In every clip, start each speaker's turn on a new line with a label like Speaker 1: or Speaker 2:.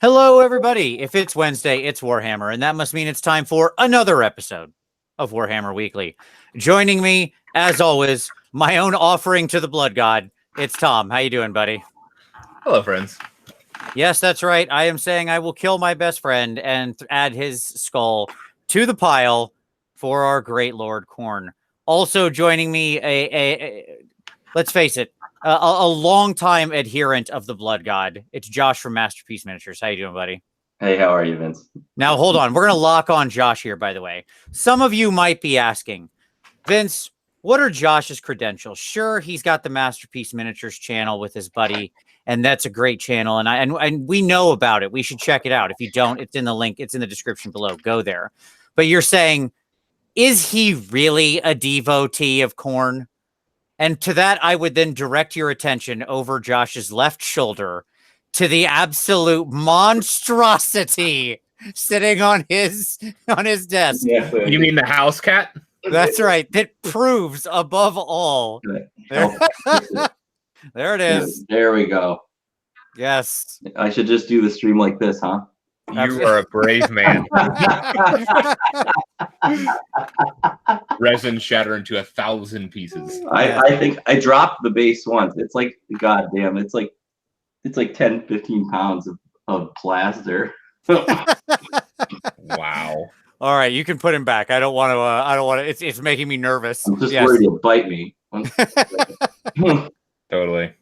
Speaker 1: Hello, everybody. If it's Wednesday, it's Warhammer, and that must mean it's time for another episode of Warhammer Weekly. Joining me, as always, my own offering to the Blood God. It's Tom. How you doing, buddy?
Speaker 2: Hello, friends.
Speaker 1: Yes, that's right. I am saying I will kill my best friend and add his skull to the pile for our great Lord Khorne. Also joining me, let's face it, a longtime adherent of the Blood God. It's Josh from Masterpiece Miniatures. How you doing, buddy?
Speaker 3: Hey, how are you, Vince?
Speaker 1: Now, hold on. We're going to lock on Josh here, by the way. Some of you might be asking, Vince, what are Josh's credentials? Sure, he's got the Masterpiece Miniatures channel with his buddy, and that's a great channel, and we know about it. We should check it out. If you don't, it's in the link. It's in the description below. Go there. But you're saying, is he really a devotee of Khorne? And to that, I would then direct your attention over Josh's left shoulder to the absolute monstrosity sitting on his desk.
Speaker 3: Yeah,
Speaker 2: You mean the house cat?
Speaker 1: That's right. That proves above all. There, there it is.
Speaker 3: There we go.
Speaker 1: Yes.
Speaker 3: I should just do the stream like this, huh?
Speaker 2: You are a brave man. Resin shatter into 1,000 pieces.
Speaker 3: I think I dropped the base once. It's like, goddamn, it's like 10, 15 pounds of plaster.
Speaker 2: Wow.
Speaker 1: All right, you can put him back. I don't want to. It's making me nervous.
Speaker 3: I'm just worried he'll bite me.
Speaker 2: Totally.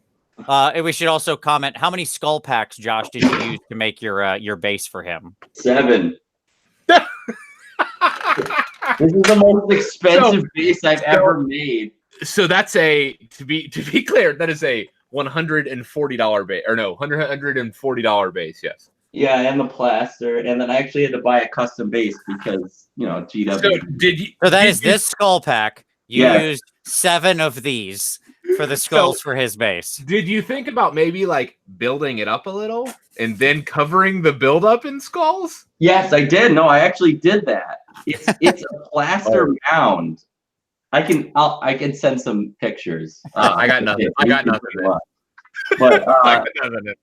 Speaker 1: And we should also comment, how many skull packs, Josh, did you use to make your base for him?
Speaker 3: 7. This is the most expensive base I've ever made.
Speaker 2: So that's to be clear, that is a $140 base, or no, $140 base. Yes.
Speaker 3: Yeah, and the plaster, and then I actually had to buy a custom base because GW.
Speaker 1: So that is this skull pack. You used 7 of these for the skulls for his base.
Speaker 2: Did you think about maybe like building it up a little and then covering the build up in skulls?
Speaker 3: Yes, I did. No, I actually did that. It's a plaster mound. I can send some pictures.
Speaker 2: I got nothing. I got nothing.
Speaker 3: But
Speaker 2: I got nothing.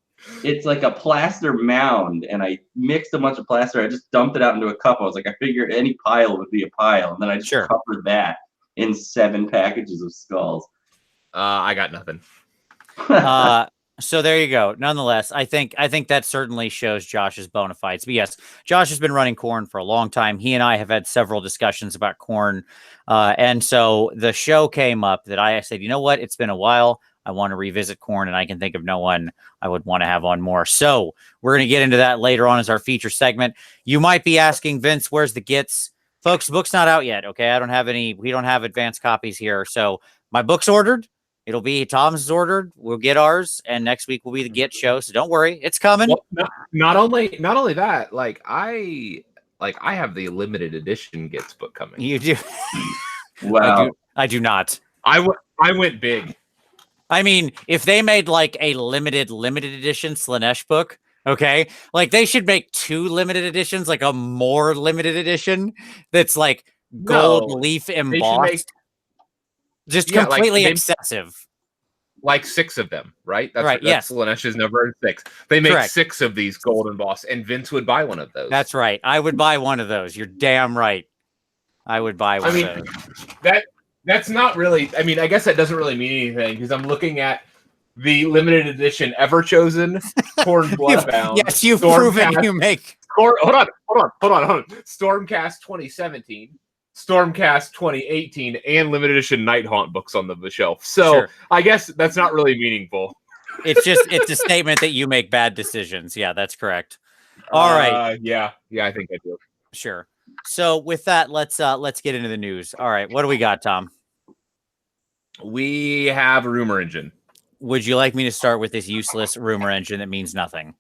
Speaker 3: It's like a plaster mound, and I mixed a bunch of plaster. I just dumped it out into a cup. I was like, I figured any pile would be a pile, and then I just covered that in 7 packages of skulls.
Speaker 2: I got nothing.
Speaker 1: So there you go. Nonetheless, I think that certainly shows Josh's bona fides. But yes, Josh has been running Khorne for a long time. He and I have had several discussions about Khorne. And so the show came up that I said, you know what? It's been a while. I want to revisit Khorne, and I can think of no one I would want to have on more. So we're going to get into that later on as our feature segment. You might be asking, Vince, where's the Gitz? Folks, the book's not out yet. Okay. We don't have advanced copies here. So my book's ordered. It'll be Tom's is ordered. We'll get ours, and next week will be the Gitz show. So don't worry, it's coming.
Speaker 2: Well, not only that, like I have the limited edition Gitz book coming.
Speaker 1: You do.
Speaker 3: Wow.
Speaker 1: I do not.
Speaker 2: I went big.
Speaker 1: I mean, if they made like a limited edition Slanesh book, okay, like they should make 2 limited editions, like a more limited edition that's like gold leaf embossed. Just completely excessive.
Speaker 2: Like 6 of them, right? That's
Speaker 1: right. Yes.
Speaker 2: Slanesh's number 6. They make
Speaker 1: Correct.
Speaker 2: 6 of these gold embossed, and Vince would buy one of those.
Speaker 1: That's right. I would buy one of those. You're damn right. I would buy one of those.
Speaker 2: That's not really. I mean, I guess that doesn't really mean anything because I'm looking at the limited edition Ever Chosen Khorne Bloodbound.
Speaker 1: Yes, you've proven you make.
Speaker 2: Hold on. Stormcast 2017, Stormcast 2018, and limited edition Nighthaunt books on the shelf. So sure. I guess that's not really meaningful.
Speaker 1: It's a statement that you make bad decisions. Yeah, that's correct. All right.
Speaker 2: Yeah, I think I do.
Speaker 1: Sure. So with that, let's get into the news. All right, what do we got, Tom?
Speaker 2: We have a rumor engine.
Speaker 1: Would you like me to start with this useless rumor engine that means nothing?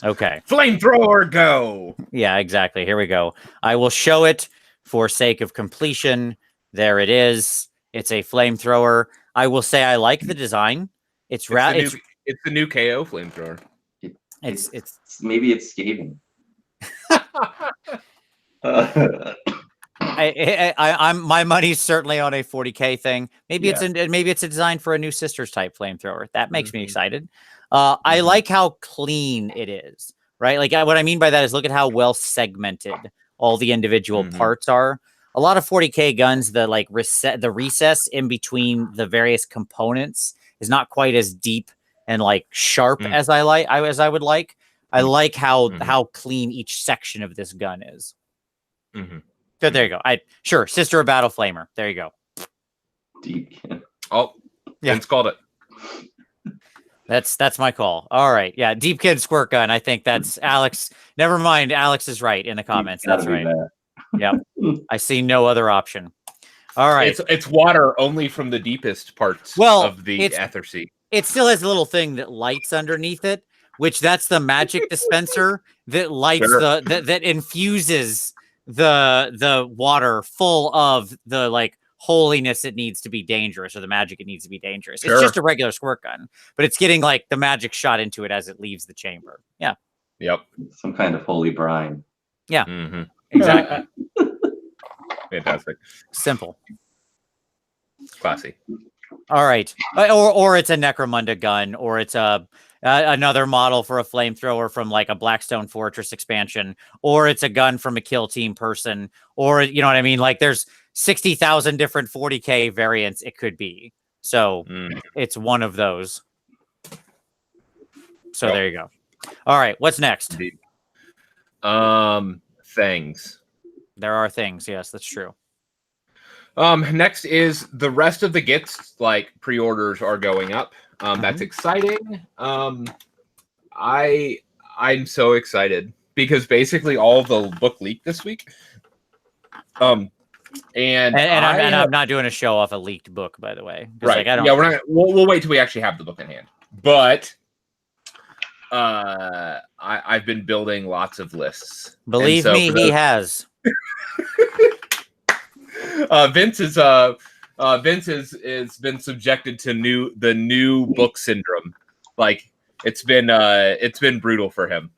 Speaker 1: Okay.
Speaker 2: Flamethrower, go!
Speaker 1: Yeah, exactly. Here we go. I will show it for sake of completion. There it is. It's a flamethrower. I will say I like the design. It's the
Speaker 2: new KO flamethrower.
Speaker 3: It's maybe it's Skaven.
Speaker 1: I'm my money's certainly on a 40K thing. Maybe it's a design for a new Sisters type flamethrower. That makes me excited. I like how clean it is. right? Like what I mean by that is look at how well segmented all the individual parts are. A lot of 40K guns, the like recess in between the various components is not quite as deep and like sharp as I would like. I like how clean each section of this gun is. So there you go. Sure, Sister of Battle Flamer. There you go.
Speaker 3: Deep.
Speaker 2: Oh, yeah, it's called it.
Speaker 1: That's my call. All right, yeah, Deepkin squirt gun. I think that's Alex. Never mind, Alex is right in the comments. That's right. Yeah, I see no other option. All right,
Speaker 2: it's water only from the deepest parts of the Aether Sea.
Speaker 1: It still has a little thing that lights underneath it, which that's the magic dispenser that lights that infuses the water full of the like holiness it needs to be dangerous, or the magic it needs to be dangerous. It's just a regular squirt gun, but it's getting like the magic shot into it as it leaves the chamber. Yeah.
Speaker 2: Yep.
Speaker 3: Some kind of holy brine.
Speaker 1: Yeah. Exactly.
Speaker 2: Fantastic.
Speaker 1: Simple.
Speaker 2: Classy.
Speaker 1: All right. Or it's a Necromunda gun, or it's another model for a flamethrower from like a Blackstone Fortress expansion, or it's a gun from a Kill Team person, or you know what I mean? Like there's 60,000 different 40K variants it could be. So it's one of those. So there you go. All right. What's next?
Speaker 2: Indeed. Things.
Speaker 1: There are things. Yes, that's true.
Speaker 2: Next is the rest of the Gitz, like pre-orders are going up. That's exciting. I'm so excited because basically all the book leaked this week. And
Speaker 1: I'm not doing a show off a leaked book, by the way.
Speaker 2: Right. Like, we'll wait till we actually have the book in hand. But I've been building lots of lists.
Speaker 1: Believe me, he has.
Speaker 2: Vince has been subjected to the new book syndrome. Like it's been brutal for him.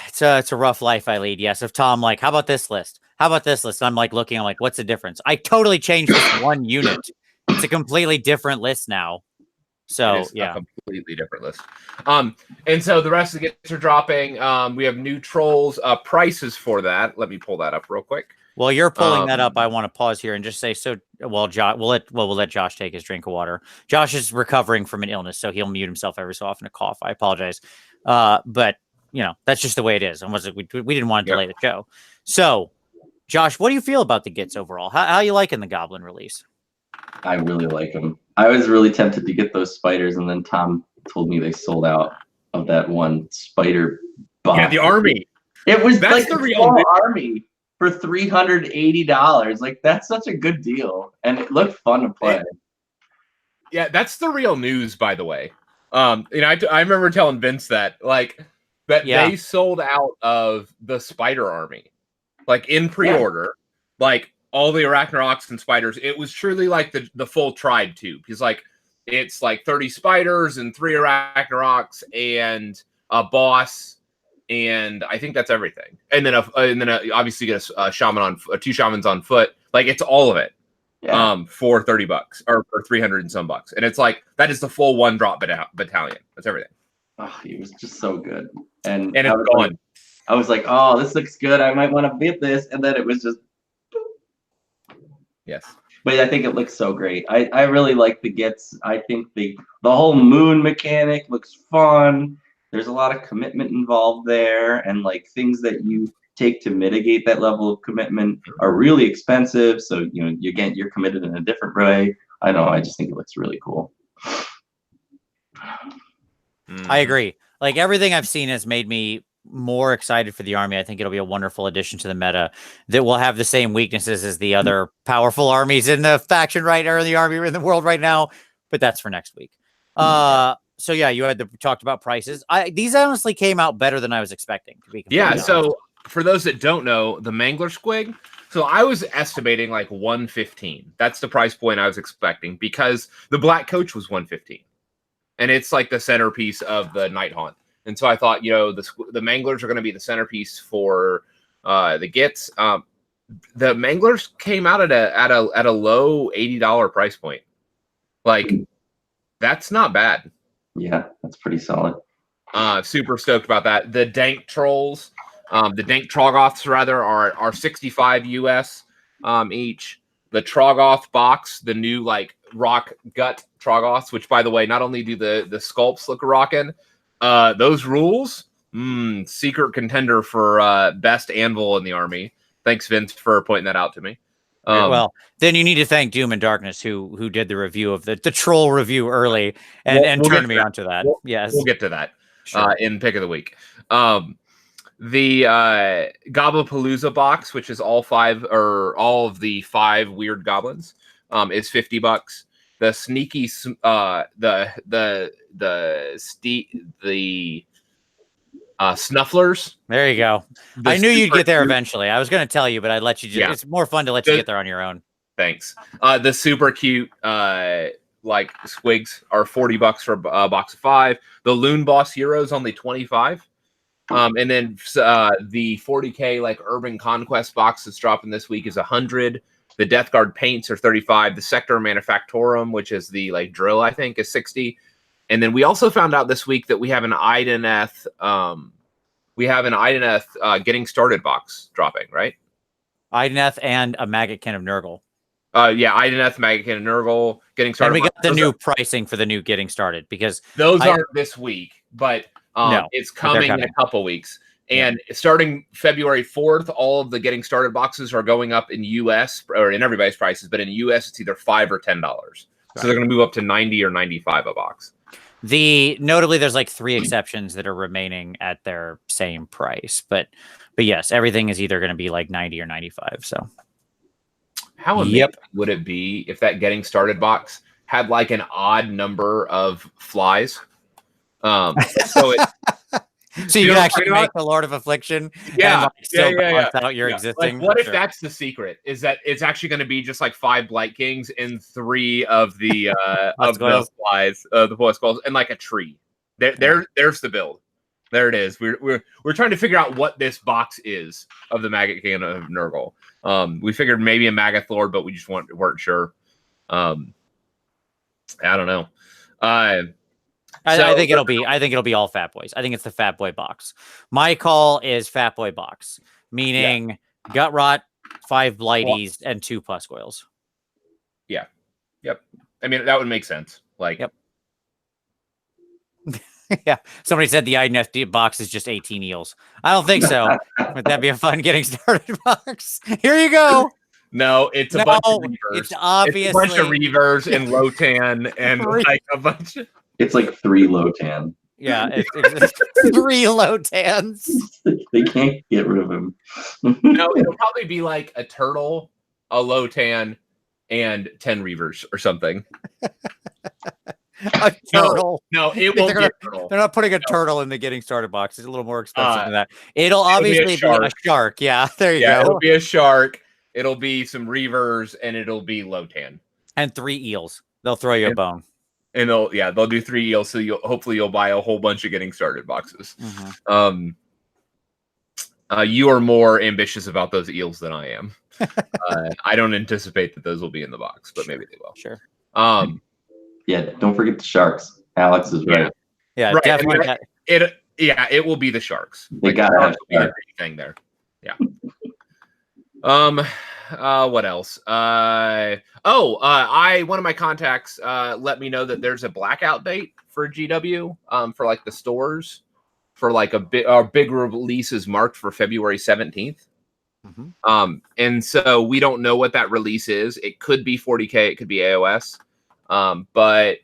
Speaker 1: It's a rough life I lead. Yes. If Tom like, how about this list? How about this list? I'm like looking, I'm like, what's the difference? I totally changed this one unit. It's a completely different list now. So
Speaker 2: a completely different list. And so the rest of the Gitz are dropping. We have new trolls, prices for that. Let me pull that up real quick.
Speaker 1: While you're pulling that up, I want to pause here and just say, we'll let Josh take his drink of water. Josh is recovering from an illness, so he'll mute himself every so often to cough. I apologize. But you know, that's just the way it is. And we didn't want to delay the show. So Josh, what do you feel about the Gitz overall? How you liking the Goblin release?
Speaker 3: I really like them. I was really tempted to get those spiders, and then Tom told me they sold out of that one spider box.
Speaker 2: Yeah, the army.
Speaker 3: It was like the real army for $380. Like that's such a good deal, and it looked fun to play.
Speaker 2: Yeah, that's the real news, by the way. I remember telling Vince that they sold out of the spider army, like in pre-order, like all the Arachnaroks and spiders. It was truly like the full tribe too, because like it's like 30 spiders and 3 Arachnaroks and a boss. And I think that's everything. And then obviously get a shaman on 2 shamans on foot. Like it's all of it, for $30 or 300 and some bucks. And it's like that is the full 1-drop battalion. That's everything.
Speaker 3: Oh, he was just so good. And
Speaker 2: it's gone.
Speaker 3: I was like, oh, this looks good. I might want to get this. And then it was just.
Speaker 2: Yes.
Speaker 3: But I think it looks so great. I really like the Gitz. I think the whole moon mechanic looks fun. There's a lot of commitment involved there, and like things that you take to mitigate that level of commitment are really expensive. So you're committed in a different way. I don't know. I just think it looks really cool.
Speaker 1: I agree. Like everything I've seen has made me more excited for the army. I think it'll be a wonderful addition to the meta that will have the same weaknesses as the other powerful armies in the faction or in the army or in the world right now. But that's for next week. So yeah, you had talked about prices. These honestly came out better than I was expecting. To be honest.
Speaker 2: So for those that don't know, the Mangler Squig. So I was estimating like 115. That's the price point I was expecting because the Black Coach was 115, and it's like the centerpiece of the Night Haunt. And so I thought, the Manglers are going to be the centerpiece for the Gitz. The Manglers came out at a low $80 price point. Like that's not bad.
Speaker 3: Yeah, that's pretty solid.
Speaker 2: Super stoked about that. The dank trolls, the dank troggoths rather, are 65 US each. The troggoth box, the new like rock gut troggoths, which by the way, not only do the sculpts look rockin', those rules, secret contender for best anvil in the army. Thanks, Vince, for pointing that out to me.
Speaker 1: Well, then you need to thank Doom and Darkness, who did the review of the troll review early and turned me onto that.
Speaker 2: We'll get to that
Speaker 1: sure.
Speaker 2: In pick of the week. The Gobapalooza box, which is all of the 5 weird goblins, is $50. The sneaky snufflers.
Speaker 1: There you go. I knew you'd get there eventually. I was going to tell you, but I'd let you just. Yeah. It's more fun to let you get there on your own.
Speaker 2: Thanks. The super cute like squigs are $40 for a box of 5. The Loon Boss Heroes only $25. And then the 40K like Urban Conquest box that's dropping this week is $100. The Death Guard paints are $35. The Sector Manufactorum, which is the like drill, I think, is $60. And then we also found out this week that we have an Ideneth getting started box dropping, right?
Speaker 1: Ideneth and a Maggotkin of Nurgle.
Speaker 2: Ideneth, Maggotkin of Nurgle getting started.
Speaker 1: And we got the new pricing for the new getting started because
Speaker 2: those aren't this week, but no, it's coming in a couple weeks. And starting February 4th, all of the getting started boxes are going up in US or in everybody's prices, but in US it's either $5 or $10. So they're going to move up to 90 or 95 a box.
Speaker 1: Notably, there's like 3 exceptions that are remaining at their same price, but yes, everything is either going to be like 90 or 95. So
Speaker 2: how amazing would it be if that getting started box had like an odd number of flies? So
Speaker 1: you can actually make the Lord of Affliction.
Speaker 2: Yeah,
Speaker 1: out your existing.
Speaker 2: Like, what if that's the secret? Is that it's actually going to be just like 5 Blight Kings and 3 of the of the flies, the Voice Skulls, and like a tree. There's the build. There it is. We're trying to figure out what this box is of the Maggotkin of Nurgle. We figured maybe a Magath Lord, but we just weren't sure. I don't know.
Speaker 1: I think it'll be all Fat Boys. I think it's the Fat Boy box. My call is Fat Boy box, meaning Gut Rot, 5 Blighties, and 2 Puscoils.
Speaker 2: Yeah. Yep. I mean, that would make sense. Like,
Speaker 1: yep. Yeah. Somebody said the INFD box is just 18 eels. I don't think so. But that'd be a fun getting started box. Here you go.
Speaker 2: No, it's a bunch of reavers.
Speaker 1: It's obviously
Speaker 2: a bunch of reavers and Lotan and like a bunch of...
Speaker 3: It's like 3 Lotan.
Speaker 1: Yeah, it's 3 Lotans.
Speaker 3: They can't get rid of him.
Speaker 2: No, it'll probably be like a turtle, a Lotan, and 10 reavers or something.
Speaker 1: A turtle.
Speaker 2: No, it won't be a turtle.
Speaker 1: They're not putting a turtle in the getting started box. It's a little more expensive than that. It'll obviously be a shark. Yeah, there you go.
Speaker 2: It'll be a shark. It'll be some reavers, and it'll be Lotan.
Speaker 1: And 3 eels. They'll throw you a bone.
Speaker 2: And they'll do 3 eels, so hopefully you'll buy a whole bunch of getting started boxes.
Speaker 1: Mm-hmm.
Speaker 2: You are more ambitious about those eels than I am. I don't anticipate that those will be in the box, but maybe they will.
Speaker 1: Sure.
Speaker 3: Yeah, don't forget the sharks. Alex is right.
Speaker 1: Yeah,
Speaker 2: right.
Speaker 1: definitely.
Speaker 2: It will be the sharks.
Speaker 3: They gotta have
Speaker 2: everything there. Yeah. What else? One of my contacts let me know that there's a blackout date for GW for like the stores for like our big release is marked for February 17th.
Speaker 1: Mm-hmm.
Speaker 2: And so we don't know what that release is. It could be 40K, it could be AOS. But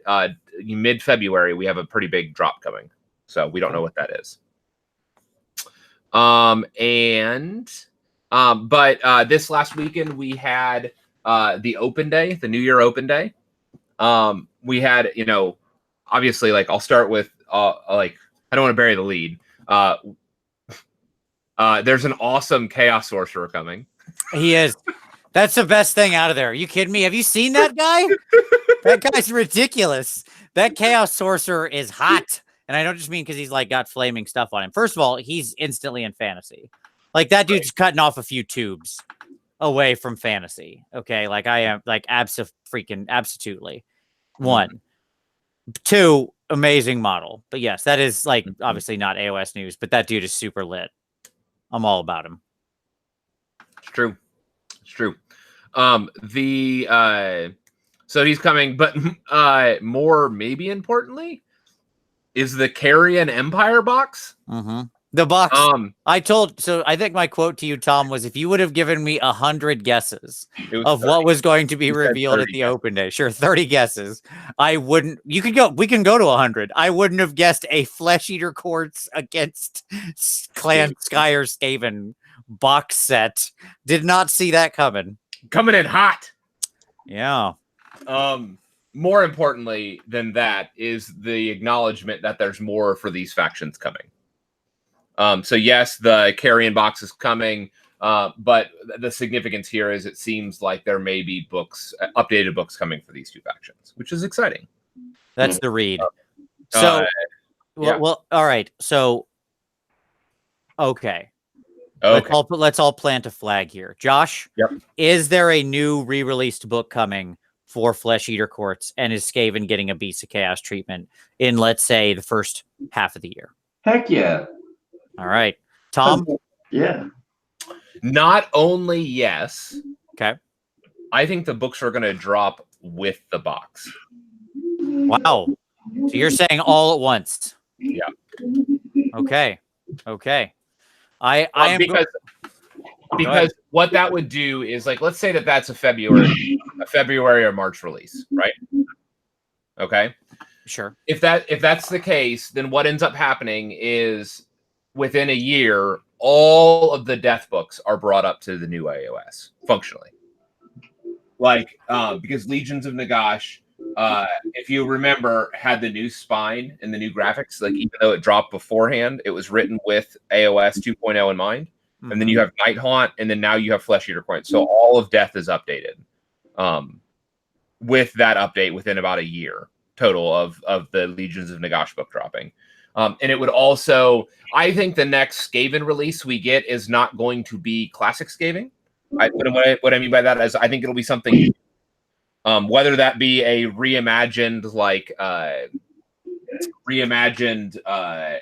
Speaker 2: mid-February we have a pretty big drop coming. So we don't know what that is. But this last weekend we had the open day, the New Year open day. We had, obviously, like I'll start with I don't want to bury the lead. There's an awesome Chaos Sorcerer coming.
Speaker 1: He is. That's the best thing out of there. Are you kidding me? Have you seen that guy? That guy's ridiculous. That Chaos Sorcerer is hot. And I don't just mean because he's like got flaming stuff on him. First of all, he's instantly in fantasy. Like that dude's cutting off a few tubes away from fantasy. Okay. Like I am like absolutely. One. 2, amazing model. But yes, that is like obviously not AOS news, but that dude is super lit. I'm all about him.
Speaker 2: It's true. It's true. So he's coming, but more maybe importantly is the Carrion Empire box.
Speaker 1: Mm-hmm. The box. I think my quote to you, Tom, was if you would have given me 100 guesses of 30. What was going to be revealed at the open day, sure, 30 guesses, I wouldn't. We can go to 100. I wouldn't have guessed a Flesh Eater Courts against Clan Skyer Skaven box set. Did not see that coming.
Speaker 2: Coming in hot.
Speaker 1: Yeah.
Speaker 2: More importantly than that is the acknowledgement that there's more for these factions coming. So yes, the Carrion box is coming, but the significance here is it seems like there may be updated books coming for these two factions, which is exciting.
Speaker 1: That's the read. Well, all right. So, okay. Let's all plant a flag here. Josh, is there a new re-released book coming for Flesh Eater Courts, and is Skaven getting a Beast of Chaos treatment in, let's say, the first half of the year?
Speaker 3: Heck yeah.
Speaker 1: All right. Tom?
Speaker 3: Yeah.
Speaker 2: Not only yes.
Speaker 1: Okay.
Speaker 2: I think the books are going to drop with the box.
Speaker 1: Wow. So you're saying all at once?
Speaker 2: Yeah.
Speaker 1: Okay.
Speaker 2: Because what that would do is, like, let's say that's a February or March release, right? Okay.
Speaker 1: Sure.
Speaker 2: If that's the case, then what ends up happening is within a year, all of the death books are brought up to the new AOS functionally. Like, because Legions of Nagash, if you remember, had the new spine and the new graphics. Like, even though it dropped beforehand, it was written with AOS 2.0 in mind. Mm-hmm. And then you have Night Haunt, and then now you have Flesh Eater Coins. So all of Death is updated with that update within about a year total of the Legions of Nagash book dropping. And it would also, I think the next Skaven release we get is not going to be classic Skaven. What I mean by that is I think it'll be something, whether that be a reimagined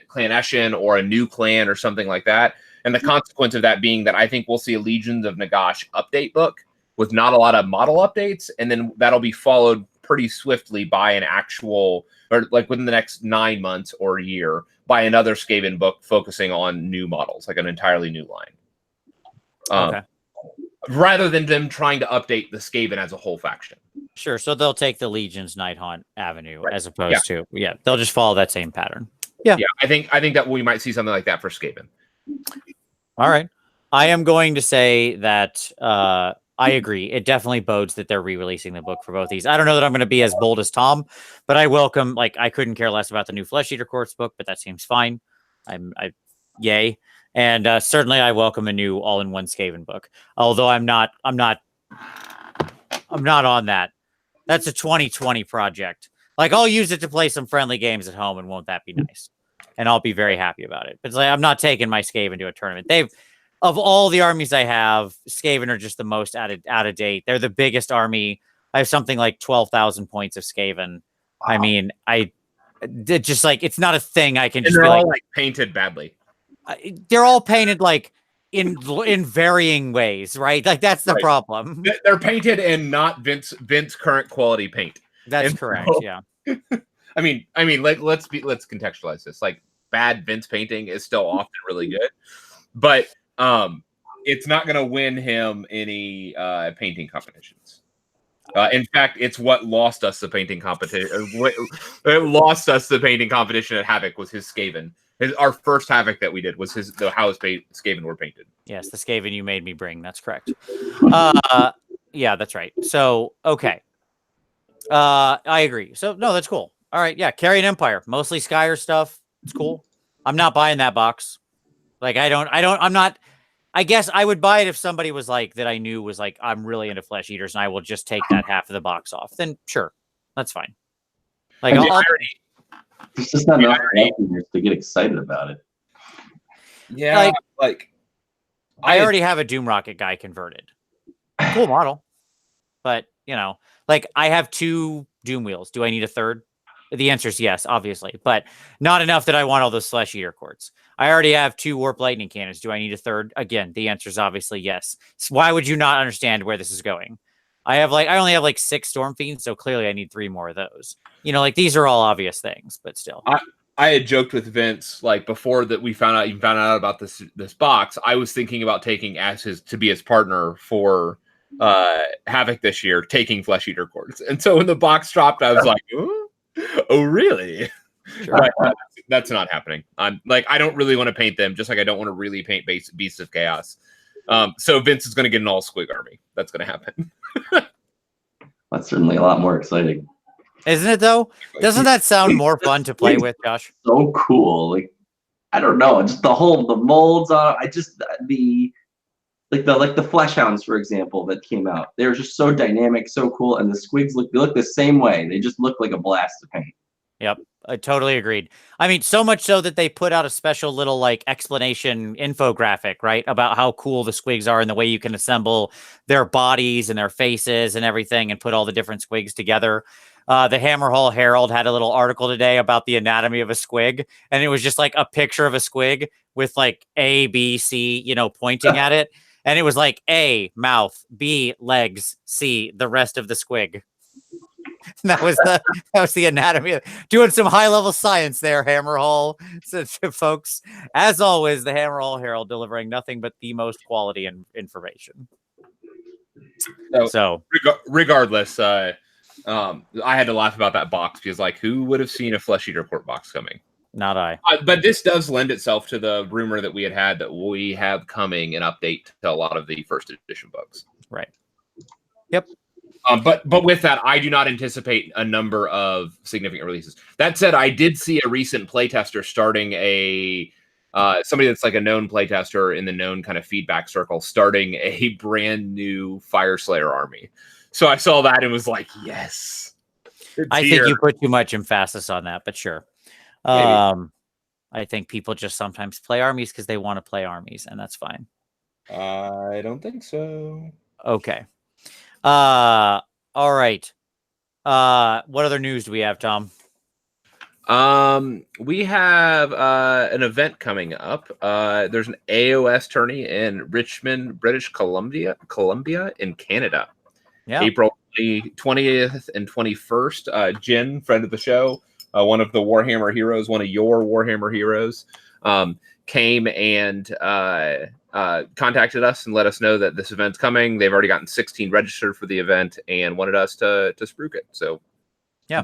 Speaker 2: Clan Eshin or a new clan or something like that. And the consequence of that being that I think we'll see a Legions of Nagash update book with not a lot of model updates. And then that'll be followed pretty swiftly by an actual, or like within the next 9 months or a year, by another Skaven book focusing on new models, like an entirely new line.
Speaker 1: Okay.
Speaker 2: Rather than them trying to update the Skaven as a whole faction.
Speaker 1: Sure. So they'll take the Legion's Night Haunt avenue as opposed to, they'll just follow that same pattern. Yeah.
Speaker 2: I think that we might see something like that for Skaven.
Speaker 1: All right. I am going to say that I agree. It definitely bodes that they're re-releasing the book for both these. I don't know that I'm going to be as bold as Tom, but I welcome, I couldn't care less about the new Flesh Eater Courts book, but that seems fine. Yay. And certainly I welcome a new all-in-one Skaven book. Although I'm not on that. That's a 2020 project. Like, I'll use it to play some friendly games at home, and won't that be nice? And I'll be very happy about it. But it's like, I'm not taking my Skaven to a tournament. Of all the armies I have, Skaven are just the most out of date. They're the biggest army. I have something like 12,000 points of Skaven. Wow. I mean, just like, it's not a thing I can just
Speaker 2: be
Speaker 1: all
Speaker 2: like painted badly.
Speaker 1: They're all painted like in varying ways, right? Like, that's the problem.
Speaker 2: They're painted in not Vince current quality paint.
Speaker 1: That's correct. So, yeah.
Speaker 2: I mean, let's contextualize this. Like, bad Vince painting is still often really good, but it's not going to win him any painting competitions. In fact, it's what lost us the painting competition. It lost us the painting competition at Havoc was his Skaven. Our first Havoc that we did was how his Skaven were painted.
Speaker 1: Yes, the Skaven you made me bring. That's correct. Yeah, that's right. So, okay. I agree. So, no, that's cool. All right, yeah, Carrion Empire. Mostly Skyer stuff. It's cool. I'm not buying that box. Like, I'm not... I guess I would buy it if somebody was like, that I knew was like, I'm really into Flesh Eaters and I will just take that half of the box off. Then sure, that's fine. Like,
Speaker 3: there's just not enough to get excited about it.
Speaker 2: Yeah, like
Speaker 1: I already have a Doom Rocket guy converted. Cool model. But, like, I have 2 Doom wheels. Do I need a third? The answer is yes, obviously, but not enough that I want all those flesh eater courts. I already have 2 warp lightning cannons. Do I need a third? Again, the answer is obviously yes. So why would you not understand where this is going? I only have like 6 storm fiends, so clearly I need 3 more of those. Like these are all obvious things, but still.
Speaker 2: I had joked with Vince like before that we found out about this box. I was thinking about taking to be his partner for Havoc this year, taking Flesh Eater Courts. And so when the box dropped, I was like, oh really? Sure. But that's not happening. I'm like, I don't really want to paint them, just like I don't want to really paint Beasts of Chaos. So Vince is going to get an all squig army. That's going to happen.
Speaker 3: That's certainly a lot more exciting.
Speaker 1: Isn't it though? Doesn't that sound more fun to play with, Josh?
Speaker 3: So cool. Like, I don't know, just the molds on the flesh hounds, for example, that came out. They were just so dynamic, so cool, and the squigs look the same way. They just look like a blast to paint.
Speaker 1: Yep, I totally agreed. I mean, so much so that they put out a special little like explanation infographic, right, about how cool the squigs are and the way you can assemble their bodies and their faces and everything and put all the different squigs together. The Hammerhall Herald had a little article today about the anatomy of a squig, and it was just like a picture of a squig with like A, B, C, pointing at it. And it was like A, mouth, B, legs, C, the rest of the squig. That was the anatomy. Doing some high level science there, Hammerhall. So, folks, as always, the Hammerhall Herald delivering nothing but the most quality information. So
Speaker 2: regardless, I had to laugh about that box because, like, who would have seen a Flesh Eater Court box coming?
Speaker 1: Not I.
Speaker 2: But this does lend itself to the rumor that we had that we have coming an update to a lot of the first edition books.
Speaker 1: Right. Yep.
Speaker 2: But with that, I do not anticipate a number of significant releases. That said, I did see a recent playtester starting somebody that's like a known playtester in the known kind of feedback circle, starting a brand new Fire Slayer army. So I saw that and was like, yes.
Speaker 1: I think you put too much emphasis on that, but sure. I think people just sometimes play armies because they want to play armies, and that's fine.
Speaker 2: I don't think so.
Speaker 1: Okay. All right. What other news do we have, Tom?
Speaker 2: We have an event coming up. There's an AOS tourney in Richmond, British Columbia in Canada.
Speaker 1: Yeah.
Speaker 2: April 20th and 21st. Jen, friend of the show, one of the Warhammer heroes, one of your Warhammer heroes, came and contacted us and let us know that this event's coming. They've already gotten 16 registered for the event and wanted us to spruik it. So
Speaker 1: yeah.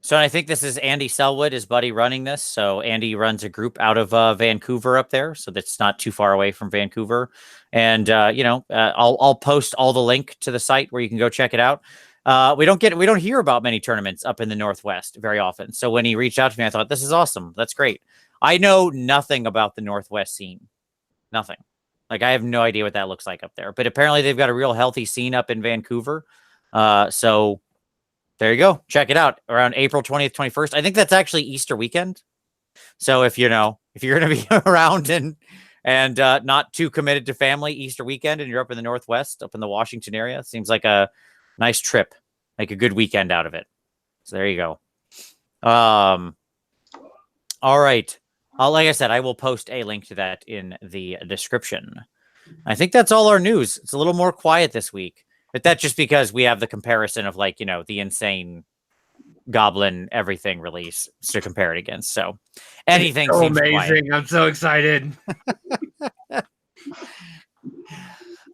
Speaker 1: So I think this is Andy Selwood, his buddy, running this. So Andy runs a group out of Vancouver up there, so that's not too far away from Vancouver. And I'll post all the link to the site where you can go check it out. We don't hear about many tournaments up in the Northwest very often. So when he reached out to me, I thought, this is awesome. That's great. I know nothing about the Northwest scene. Nothing. Like, I have no idea what that looks like up there. But apparently they've got a real healthy scene up in Vancouver. So there you go. Check it out. Around April 20th, 21st. I think that's actually Easter weekend. So if you're going to be around and not too committed to family Easter weekend and you're up in the Northwest, up in the Washington area, it seems like a nice trip. Make a good weekend out of it. So there you go. All right. Like I said, I will post a link to that in the description. I think that's all our news. It's a little more quiet this week, but that's just because we have the comparison of the insane Goblin everything release to compare it against. So anything seems
Speaker 2: amazing.
Speaker 1: Quiet.
Speaker 2: I'm so excited.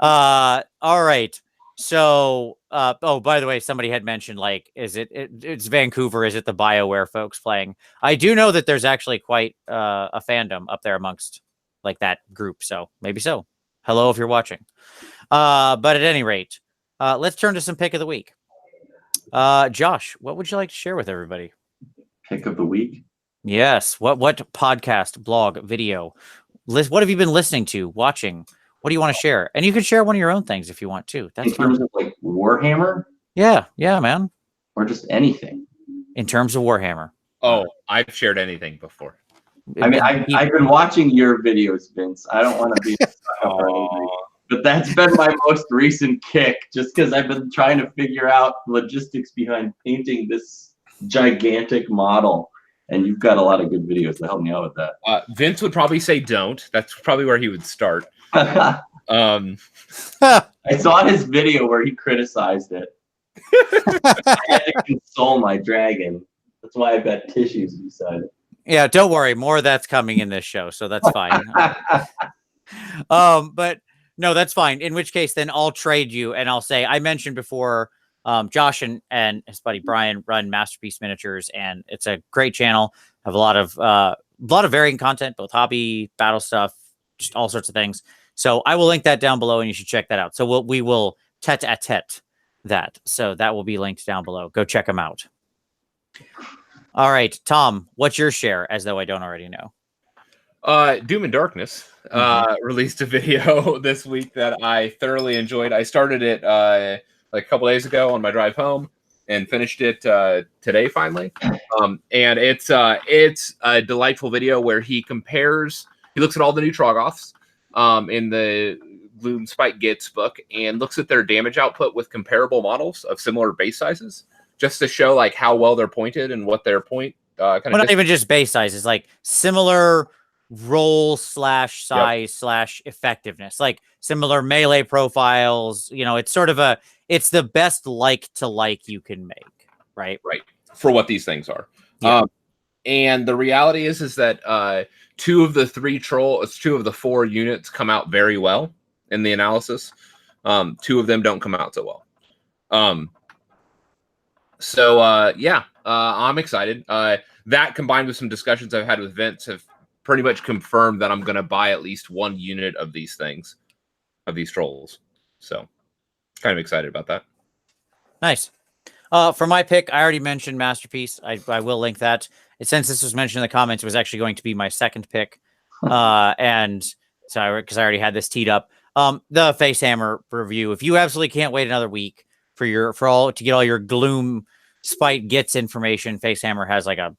Speaker 1: All right. So, by the way, somebody had mentioned, it's Vancouver. Is it the BioWare folks playing? I do know that there's actually quite a fandom up there amongst that group. So maybe so. Hello, if you're watching. But at any rate, let's turn to some pick of the week. Josh, what would you like to share with everybody?
Speaker 3: Pick of the week?
Speaker 1: Yes. What podcast, blog, video, what have you been listening to, watching? What do you want to share? And you can share one of your own things if you want to. That's
Speaker 3: in terms of Warhammer?
Speaker 1: Yeah, man.
Speaker 3: Or just anything.
Speaker 1: In terms of Warhammer.
Speaker 2: Oh, I've shared anything before.
Speaker 3: I mean, I've been watching your videos, Vince. I don't want to be but that's been my most recent kick, just because I've been trying to figure out logistics behind painting this gigantic model, and you've got a lot of good videos to help me out with that.
Speaker 2: Vince would probably say don't. That's probably where he would start.
Speaker 3: I saw his video where he criticized it. I had to console my dragon. That's why I've got tissues beside it.
Speaker 1: Yeah, don't worry. More of that's coming in this show, so that's fine. But no, that's fine. In which case, then I'll trade you, and I'll say I mentioned before. Josh and his buddy Brian run Masterpiece Miniatures, and it's a great channel. Have a lot of varying content, both hobby, battle stuff, just all sorts of things. So I will link that down below, and you should check that out. So we will tete-a-tete that. So that will be linked down below. Go check them out. All right, Tom, what's your share, as though I don't already know?
Speaker 2: Doom and Darkness released a video this week that I thoroughly enjoyed. I started it like a couple days ago on my drive home and finished it today finally. And it's a delightful video where he looks at all the new Troggoths in the Gloomspite Gitz book and looks at their damage output with comparable models of similar base sizes, just to show like how well they're pointed and what their point kind of.
Speaker 1: Not even just base sizes, like similar roll / size / effectiveness, like similar melee profiles. You know, it's sort of it's the best like to like you can make, right?
Speaker 2: Right. For what these things are. Yeah. And the reality is that 2 of the 4 units come out very well in the analysis. 2 of them don't come out so well. I'm excited. That combined with some discussions I've had with Vince have pretty much confirmed that I'm going to buy at least 1 unit of these things, of these trolls. So kind of excited about that.
Speaker 1: Nice. For my pick, I already mentioned Masterpiece. I will link that. Since this was mentioned in the comments, it was actually going to be my second pick. And so because I already had this teed up. The Facehammer review. If you absolutely can't wait another week to get all your Gloomspite Gitz information, Facehammer has like a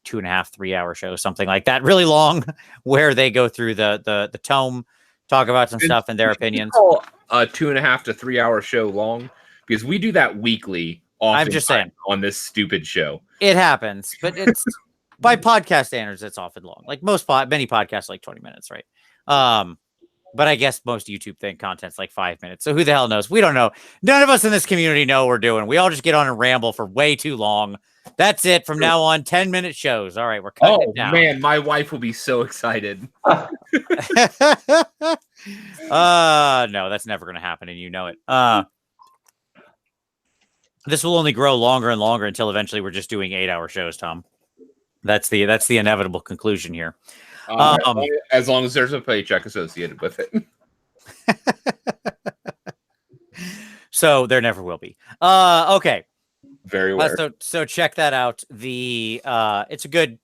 Speaker 1: 2.5-3 hour show, something like that, really long, where they go through the tome, talk about some stuff and their opinions.
Speaker 2: A 2.5 to 3 hour show long, because we do that weekly.
Speaker 1: I'm just saying
Speaker 2: on this stupid show,
Speaker 1: it happens, but it's by podcast standards, it's often long. Like many podcasts, like 20 minutes, right? But I guess most YouTube content's like 5 minutes. So who the hell knows? We don't know. None of us in this community know what we're doing. We all just get on and ramble for way too long. That's it. From now on, 10-minute shows. All right, we're cutting it down.
Speaker 2: Oh man, my wife will be so excited.
Speaker 1: No, that's never going to happen, and you know it. This will only grow longer and longer until eventually we're just doing 8-hour shows, Tom. That's the inevitable conclusion here.
Speaker 2: As long as there's a paycheck associated with it.
Speaker 1: So there never will be. Okay.
Speaker 2: Very aware.
Speaker 1: So check that out. It's a good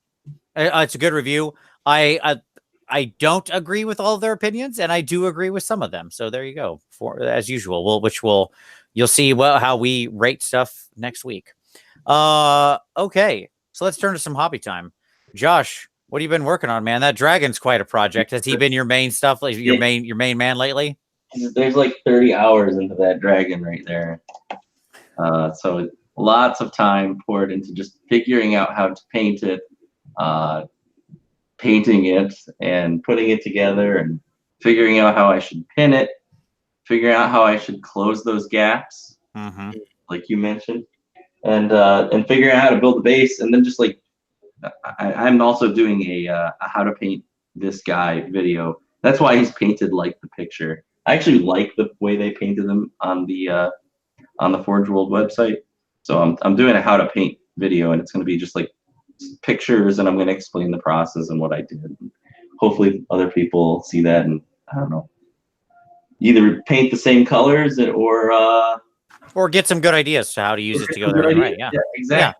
Speaker 1: review. I don't agree with all of their opinions, and I do agree with some of them. So there you go. As usual, you'll see how we rate stuff next week. Okay. So let's turn to some hobby time. Josh, what have you been working on, man? That dragon's quite a project. Has he been your main stuff, like your main man lately?
Speaker 3: There's like 30 hours into that dragon right there. So lots of time poured into just figuring out how to paint it, painting it and putting it together, and figuring out how I should pin it, figuring out how I should close those gaps, like you mentioned, and figuring out how to build a base. And then just like I'm also doing a how to paint this guy video. That's why he's painted like the picture. I actually like the way they painted them on the Forge World website. So I'm doing a how to paint video, and it's going to be just like pictures, and I'm going to explain the process and what I did. Hopefully other people see that, and I don't know, either paint the same colors or
Speaker 1: get some good ideas to how to use it to go there. Right? Yeah,
Speaker 3: exactly. Yeah.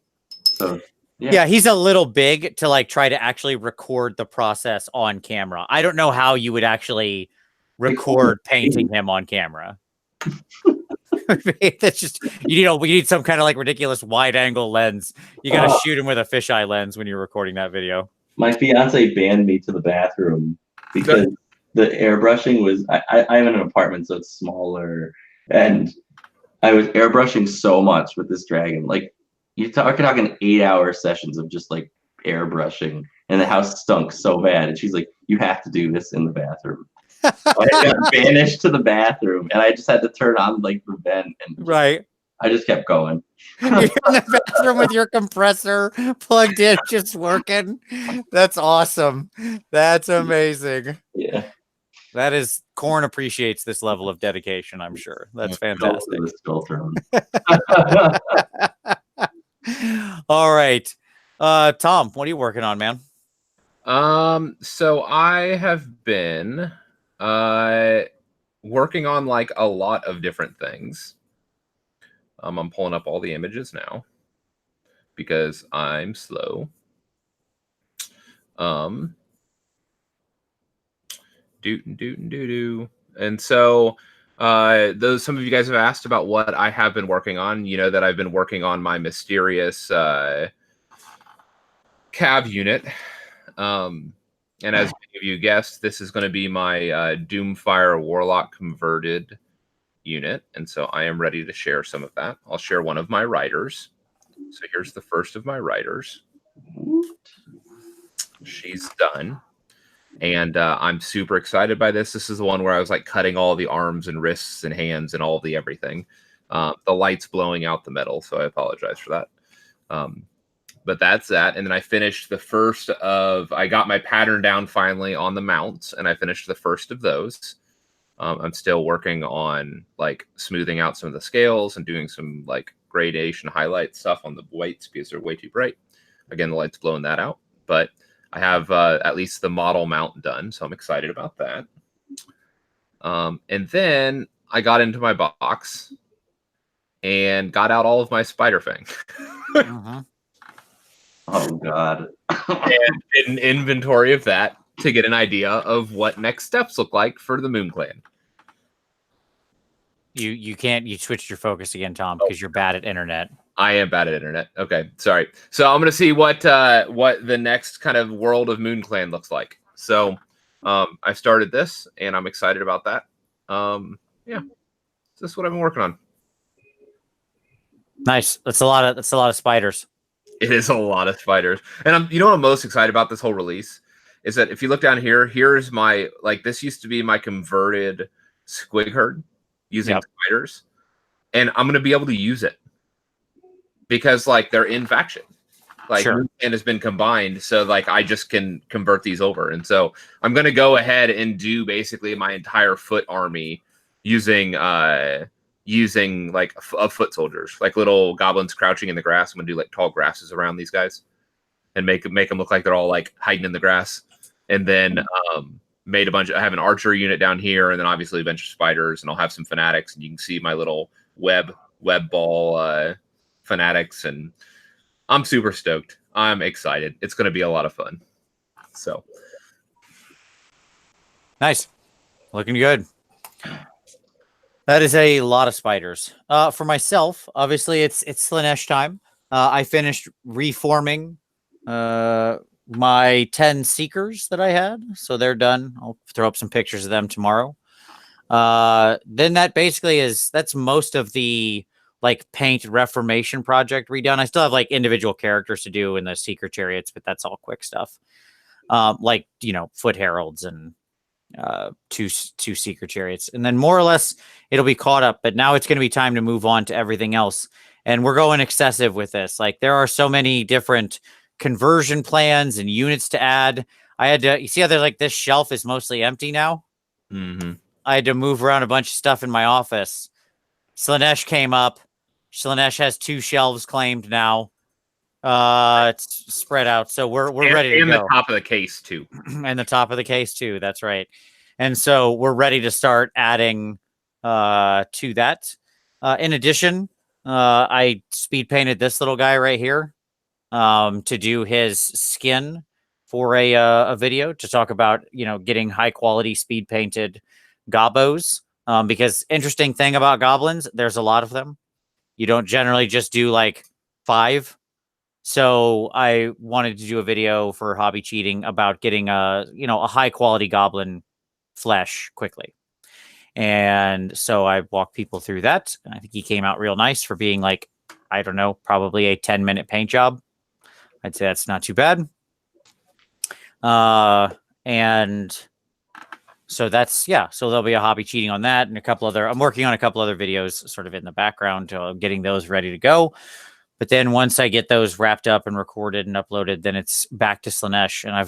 Speaker 3: So.
Speaker 1: Yeah, he's a little big to like try to actually record the process on camera. I don't know how you would actually record painting him on camera. That's just we need some kind of like ridiculous wide angle lens. You gotta shoot him with a fisheye lens when you're recording that video.
Speaker 3: My fiance banned me to the bathroom because the airbrushing was I'm in an apartment, so it's smaller, and I was airbrushing so much with this dragon. Like, You're talking 8-hour sessions of just like airbrushing, and the house stunk so bad. And she's like, "You have to do this in the bathroom." So I got banished to the bathroom, and I just had to turn on like the vent, and I just kept going.
Speaker 1: You're in the bathroom with your compressor plugged in, just working. That's awesome. That's amazing.
Speaker 3: Yeah.
Speaker 1: That is, Khorne appreciates this level of dedication, I'm sure. That's fantastic. All right. Tom, what are you working on, man?
Speaker 2: So I have been working on like a lot of different things. I'm pulling up all the images now because I'm slow. And so some of you guys have asked about what I have been working on. You know that I've been working on my mysterious cav unit. And as many of you guessed, this is going to be my Doomfire Warlock converted unit. And so I am ready to share some of that. I'll share one of my riders. So here's the first of my riders. She's done. And I'm super excited by this. This is the one where I was like cutting all the arms and wrists and hands and all the everything. The light's blowing out the metal, so I apologize for that. But that's that. And then I finished the first of, I got my pattern down finally on the mounts, and I finished the first of those. I'm still working on like smoothing out some of the scales and doing some like gradation highlight stuff on the whites because they're way too bright. Again, the light's blowing that out, but I have at least the model mount done, so I'm excited about that. And then I got into my box and got out all of my spider fang.
Speaker 3: Oh God!
Speaker 2: And did an inventory of that to get an idea of what next steps look like for the Moon Clan.
Speaker 1: You switched your focus again, Tom, because you're bad at internet.
Speaker 2: I am bad at internet. Okay, sorry. So I'm gonna see what the next kind of world of Moon Clan looks like. So I started this, and I'm excited about that. Yeah, this is what I've been working on.
Speaker 1: Nice. That's a lot of spiders.
Speaker 2: It is a lot of spiders, and you know what I'm most excited about this whole release is that if you look down here, here's my this used to be my converted squig herd using spiders, and I'm gonna be able to use it. Because they're in faction, and has been combined, so I just can convert these over, and so I'm gonna go ahead and do basically my entire foot army using foot soldiers, like little goblins crouching in the grass. I'm gonna do tall grasses around these guys, and make them look like they're all hiding in the grass, and then made a bunch. I have an archer unit down here, and then obviously a bunch of spiders, and I'll have some fanatics, and you can see my little web ball. Fanatics, and I'm super stoked. I'm excited. It's going to be a lot of fun. So
Speaker 1: nice, looking good. That is a lot of spiders. For myself, obviously, it's Slaanesh time. I finished reforming my 10 seekers that I had, so they're done. I'll throw up some pictures of them tomorrow. Then that basically that's most of the paint reformation project redone. I still have individual characters to do in the seeker chariots, but that's all quick stuff. Foot heralds and two seeker chariots, and then more or less it'll be caught up. But now it's going to be time to move on to everything else, and we're going excessive with this. There are so many different conversion plans and units to add. I had to, you see how they're this shelf is mostly empty now. I had to move around a bunch of stuff in my office. Slaanesh came up. Slaanesh has 2 shelves claimed now. It's spread out, so we're ready to go.
Speaker 2: And the top of the case too.
Speaker 1: And the top of the case too. That's right. And so we're ready to start adding to that. In addition, I speed painted this little guy right here to do his skin for a video to talk about getting high quality speed painted gobos. Because interesting thing about goblins, there's a lot of them. You don't generally just do 5. So I wanted to do a video for Hobby Cheating about getting a high quality goblin flesh quickly. And so I walked people through that. And I think he came out real nice for being I don't know, probably a 10-minute paint job. I'd say that's not too bad. And so that's, so there'll be a hobby cheating on that and a couple other, I'm working on a couple other videos sort of in the background, getting those ready to go. But then once I get those wrapped up and recorded and uploaded, then it's back to Slaanesh. And I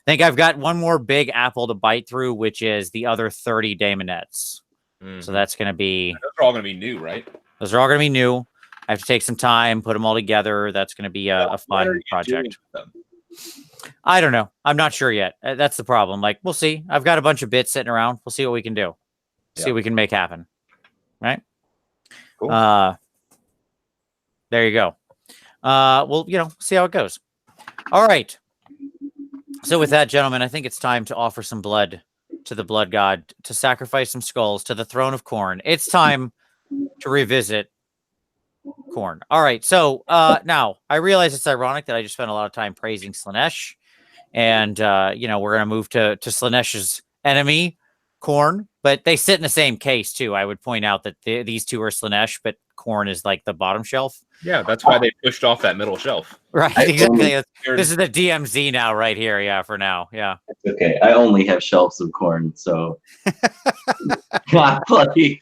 Speaker 1: think I've got one more big apple to bite through, which is the other 30 Daemonettes. So that's going to be...
Speaker 2: Those are all going to be new, right?
Speaker 1: Those are all going to be new. I have to take some time, put them all together. That's going to be a fun project. I don't know. I'm not sure yet. That's the problem. Like, we'll see. I've got a bunch of bits sitting around. We'll see what we can do. See what we can make happen. Right?
Speaker 2: Cool.
Speaker 1: There you go. We'll, see how it goes. All right. So with that, gentlemen, I think it's time to offer some blood to the blood god, to sacrifice some skulls to the throne of Khorne. It's time to revisit Khorne. All right. So now I realize it's ironic that I just spent a lot of time praising Slaanesh, and we're going to move to Slaanesh's enemy, Khorne, but they sit in the same case too. I would point out that these two are Slaanesh, but Khorne is like the bottom shelf.
Speaker 2: Yeah, that's why they pushed off that middle shelf.
Speaker 1: Right, exactly. This is the DMZ now, right here. Yeah, for now. Yeah.
Speaker 3: It's okay. I only have shelves of Khorne, so not like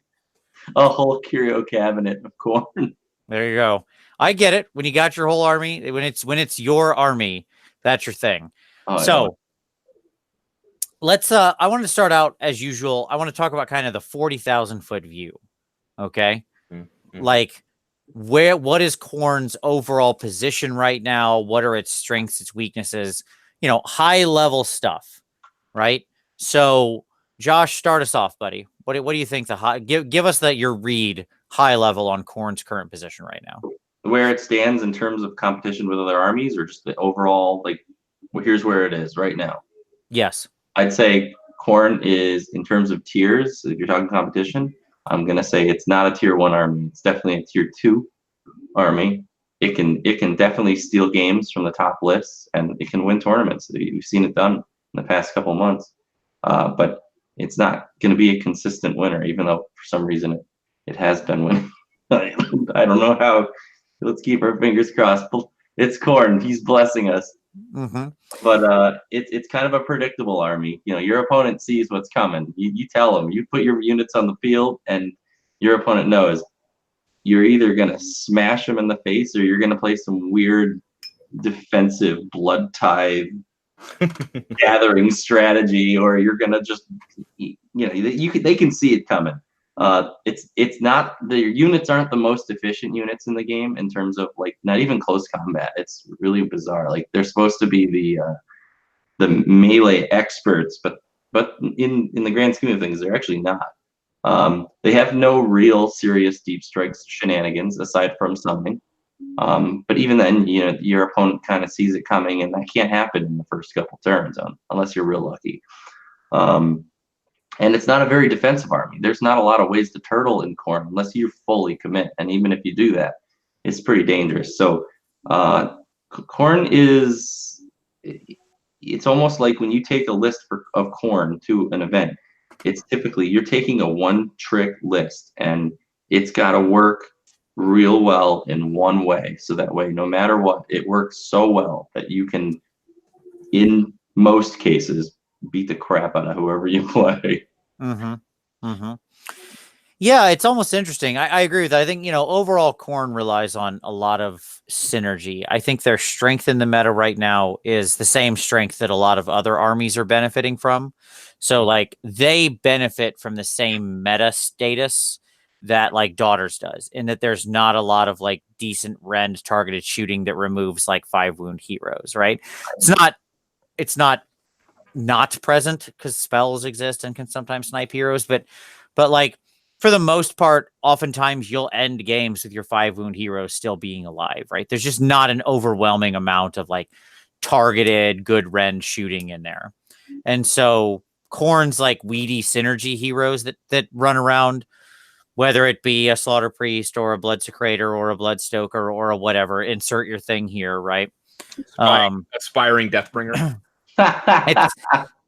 Speaker 3: a whole curio cabinet of Khorne.
Speaker 1: There you go. I get it. When you got your whole army, when it's your army, that's your thing. So let's I want to start out as usual. I want to talk about kind of the 40,000 foot view. Okay. Like what is Khorne's overall position right now? What are its strengths, its weaknesses, high level stuff. Right. So Josh, start us off, buddy. What do you think give us your read high level on Khorne's current position right now?
Speaker 3: Where it stands in terms of competition with other armies, or just the overall, here's where it is right now.
Speaker 1: Yes.
Speaker 3: I'd say Khorne is, in terms of tiers, if you're talking competition, I'm going to say it's not a tier 1 army. It's definitely a tier 2 army. It can definitely steal games from the top lists, and it can win tournaments. We've seen it done in the past couple of months. But it's not going to be a consistent winner, even though for some reason it has been winning. I don't know how. Let's keep our fingers crossed. It's Khorne. He's blessing us. But it's kind of a predictable army. Your opponent sees what's coming. You tell them. You put your units on the field, and your opponent knows you're either going to smash them in the face, or you're going to play some weird defensive blood tithe gathering strategy, or you're going to just they can see it coming. It's not, the units aren't the most efficient units in the game in terms of not even close combat. It's really bizarre. They're supposed to be the melee experts, but in the grand scheme of things, they're actually not. They have no real serious deep strikes shenanigans aside from summoning. But even then, your opponent kind of sees it coming, and that can't happen in the first couple turns unless you're real lucky. And it's not a very defensive army. There's not a lot of ways to turtle in Khorne unless you fully commit. And even if you do that, it's pretty dangerous. So Khorne it's almost like when you take a list of Khorne to an event, it's typically you're taking a one-trick list, and it's got to work real well in one way. So that way, no matter what, it works so well that you can, in most cases, beat the crap out of whoever you play.
Speaker 1: Yeah, it's almost interesting. I agree with that. I think, overall Khorne relies on a lot of synergy. I think their strength in the meta right now is the same strength that a lot of other armies are benefiting from. So they benefit from the same meta status that Daughters does, in that there's not a lot of decent rend targeted shooting that removes 5 wound heroes, right? It's not present because spells exist and can sometimes snipe heroes, but for the most part, oftentimes you'll end games with your 5 wound heroes still being alive, right? There's just not an overwhelming amount of targeted good rend shooting in there. And so Khorne's weedy synergy heroes that run around, whether it be a Slaughter Priest or a Blood Secrator or a Blood Stoker or a whatever, insert your thing here, right?
Speaker 2: Aspiring Deathbringer.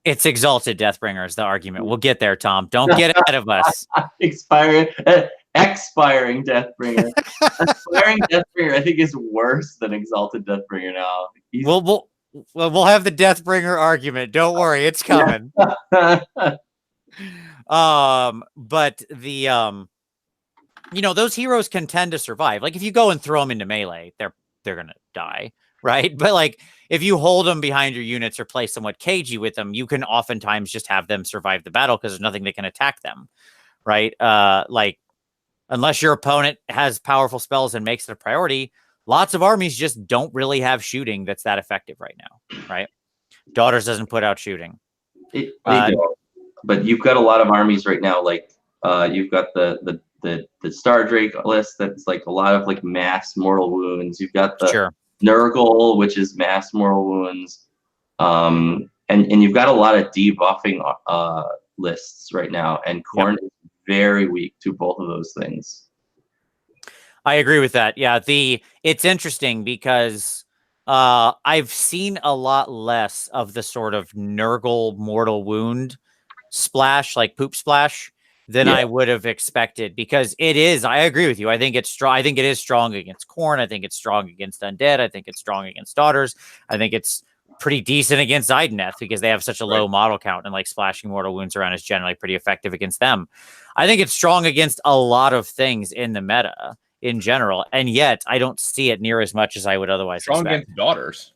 Speaker 1: It's Exalted Deathbringer is the argument. We'll get there, Tom. Don't get ahead of us.
Speaker 3: Expiring. Expiring Deathbringer. Expiring Deathbringer, I think, is worse than Exalted Deathbringer now.
Speaker 1: We'll have the Deathbringer argument. Don't worry, it's coming. But the those heroes can tend to survive. Like if you go and throw them into melee, they're gonna die, right? But like if you hold them behind your units or play somewhat cagey with them, you can oftentimes just have them survive the battle because there's nothing that can attack them, right? Like unless your opponent has powerful spells and makes it a priority, lots of armies just don't really have shooting that's that effective right now, right? Daughters doesn't put out shooting.
Speaker 3: They don't. But you've got a lot of armies right now, like you've got the Star Drake list that's like a lot of like mass mortal wounds. You've got the Nurgle, which is mass mortal wounds. And you've got a lot of debuffing lists right now, and Khorne is very weak to both of those things.
Speaker 1: I agree with that. Yeah, it's interesting because I've seen a lot less of the sort of Nurgle mortal wound splash, like poop splash, than I would have expected, because it is. I agree with you. I think it's strong. I think it is strong against Khorne. I think it's strong against Undead. I think it's strong against Daughters. I think it's pretty decent against Ideneth because they have such a low model count, and like splashing mortal wounds around is generally pretty effective against them. I think it's strong against a lot of things in the meta in general, and yet I don't see it near as much as I would otherwise expect.
Speaker 2: Against Daughters.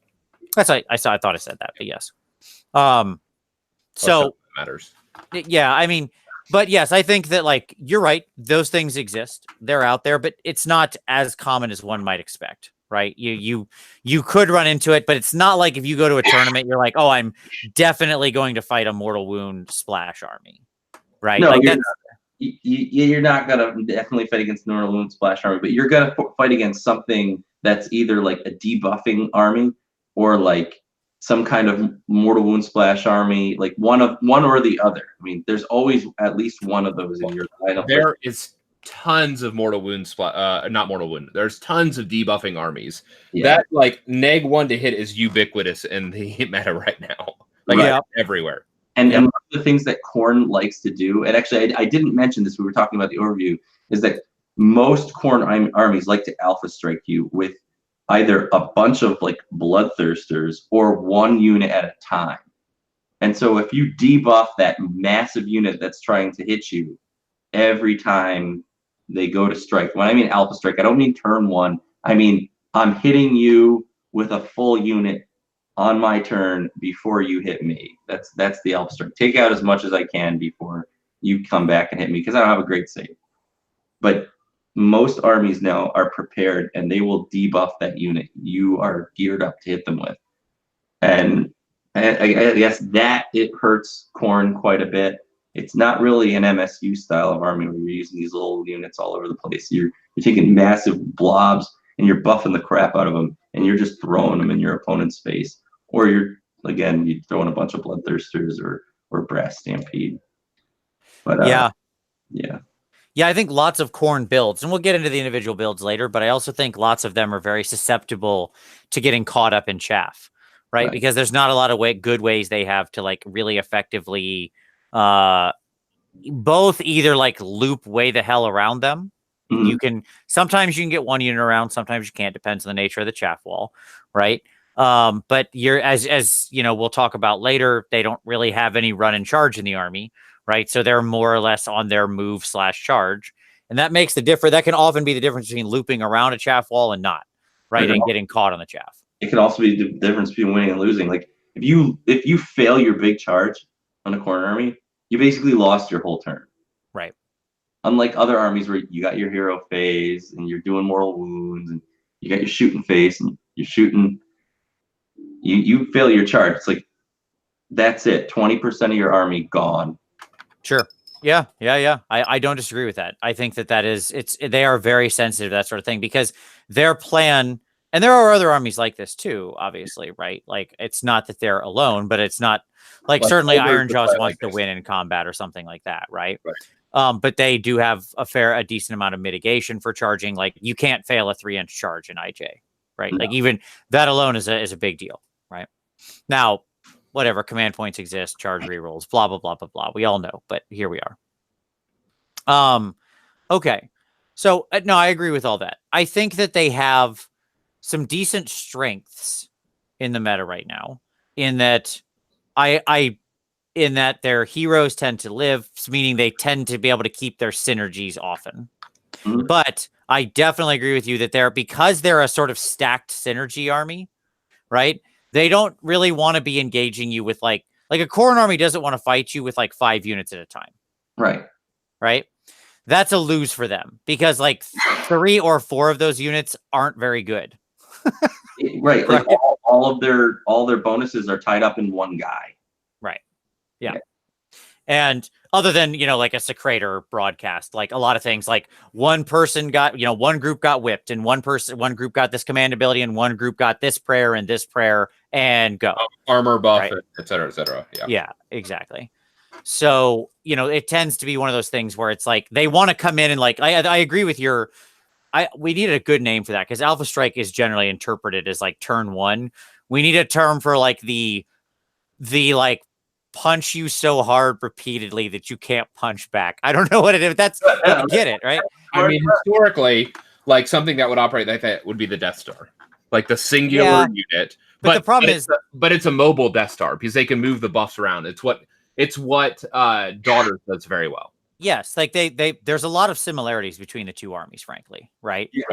Speaker 1: That's I thought I said that, but yes. So
Speaker 2: matters.
Speaker 1: Yeah, I mean, but yes, I think that like you're right. Those things exist. They're out there, but it's not as common as one might expect, right? You could run into it, but it's not like if you go to a tournament, you're like, oh, I'm definitely going to fight a mortal wound splash army, right?
Speaker 3: No,
Speaker 1: like
Speaker 3: you're not gonna definitely fight against mortal wound splash army, but you're gonna fight against something that's either like a debuffing army or like some kind of mortal wound splash army, like one or the other. I mean, there's always at least one of those in your lineup.
Speaker 2: There is tons of mortal wound not mortal wound. There's tons of debuffing armies. That like neg 1 to hit is ubiquitous in the meta right now. Like everywhere.
Speaker 3: And one of the things that Khorne likes to do, and actually I didn't mention this, we were talking about the overview, is that most Khorne armies like to alpha strike you with either a bunch of like bloodthirsters or one unit at a time. And so if you debuff that massive unit that's trying to hit you every time they go to strike, when I mean alpha strike, I don't mean turn one. I mean, I'm hitting you with a full unit on my turn before you hit me. That's the alpha strike. Take out as much as I can before you come back and hit me, because I don't have a great save. But most armies now are prepared, and they will debuff that unit you are geared up to hit them with. And I guess that it hurts Khorne quite a bit. It's not really an MSU style of army where you're using these little units all over the place. You're taking massive blobs and you're buffing the crap out of them, and you're just throwing them in your opponent's face. Or you're throwing a bunch of bloodthirsters or brass stampede. But
Speaker 1: yeah, I think lots of Khorne builds, and we'll get into the individual builds later, but I also think lots of them are very susceptible to getting caught up in chaff, right? Because there's not a lot of good ways they have to like really effectively both either like loop way the hell around them. Mm-hmm. Sometimes you can get one unit around, sometimes you can't, depends on the nature of the chaff wall, right? But you're as you know, we'll talk about later, they don't really have any run and charge in the army. Right. So they're more or less on their move / charge. And that makes the difference. That can often be the difference between looping around a chaff wall and not. Right. And getting caught on the chaff.
Speaker 3: It can also be the difference between winning and losing. Like if you fail your big charge on a Khorne army, you basically lost your whole turn.
Speaker 1: Right.
Speaker 3: Unlike other armies where you got your hero phase and you're doing mortal wounds and you got your shooting phase and you're shooting. You fail your charge. It's like, that's it. 20% of your army gone.
Speaker 1: Sure. Yeah. I don't disagree with that. I think that is, they are very sensitive to that sort of thing, because their plan, and there are other armies like this too, obviously, right? Like it's not that they're alone, but it's not like certainly Iron Jaws wants to win in combat or something like that, right? But they do have a decent amount of mitigation for charging. Like you can't fail a 3-inch charge in IJ, right? No. Like even that alone is a big deal, right? Now, whatever, command points exist, charge rerolls, blah, blah, blah, blah, blah. We all know, but here we are. Okay. So no, I agree with all that. I think that they have some decent strengths in the meta right now. In that, in that their heroes tend to live, meaning they tend to be able to keep their synergies often.
Speaker 3: Mhm.
Speaker 1: But I definitely agree with you that because they're a sort of stacked synergy army, right? They don't really want to be engaging you with like a Khorne army doesn't want to fight you with like 5 units at a time.
Speaker 3: Right.
Speaker 1: Right? That's a lose for them because like 3 or 4 of those units aren't very good.
Speaker 3: Right. Like all their bonuses are tied up in one guy.
Speaker 1: Right. Yeah. And other than, like a Secrator broadcast, like a lot of things, like one person got, one group got whipped and one group got this command ability and one group got this prayer and go.
Speaker 2: Armor buff, right? Et cetera, et cetera. Yeah.
Speaker 1: Yeah, exactly. So, it tends to be one of those things where it's like they want to come in and like, I agree with we needed a good name for that because Alpha Strike is generally interpreted as like turn 1. We need a term for like the like punch you so hard repeatedly that you can't punch back. I don't know what it is. But I get it, right?
Speaker 2: I mean, historically, like something that would operate like that would be the Death Star, like the singular unit.
Speaker 1: But the problem is,
Speaker 2: it's a mobile Death Star because they can move the buffs around. It's what Daughter does very well.
Speaker 1: Yes, like there's a lot of similarities between the two armies, frankly, right?
Speaker 3: Yeah.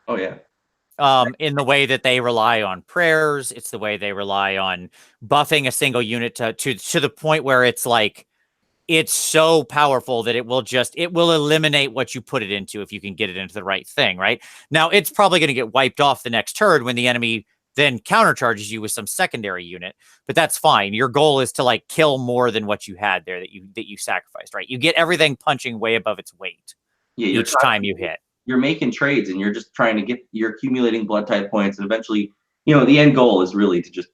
Speaker 3: Oh yeah.
Speaker 1: In the way that they rely on prayers, it's the way they rely on buffing a single unit to the point where it's like it's so powerful that it will eliminate what you put it into if you can get it into the right thing, right? Now it's probably going to get wiped off the next turn when the enemy then countercharges you with some secondary unit, but that's fine. Your goal is to like kill more than what you had there that you sacrificed, right? You get everything punching way above its weight each time you hit.
Speaker 3: You're making trades and you're just trying to you're accumulating blood type points, and eventually, the end goal is really to just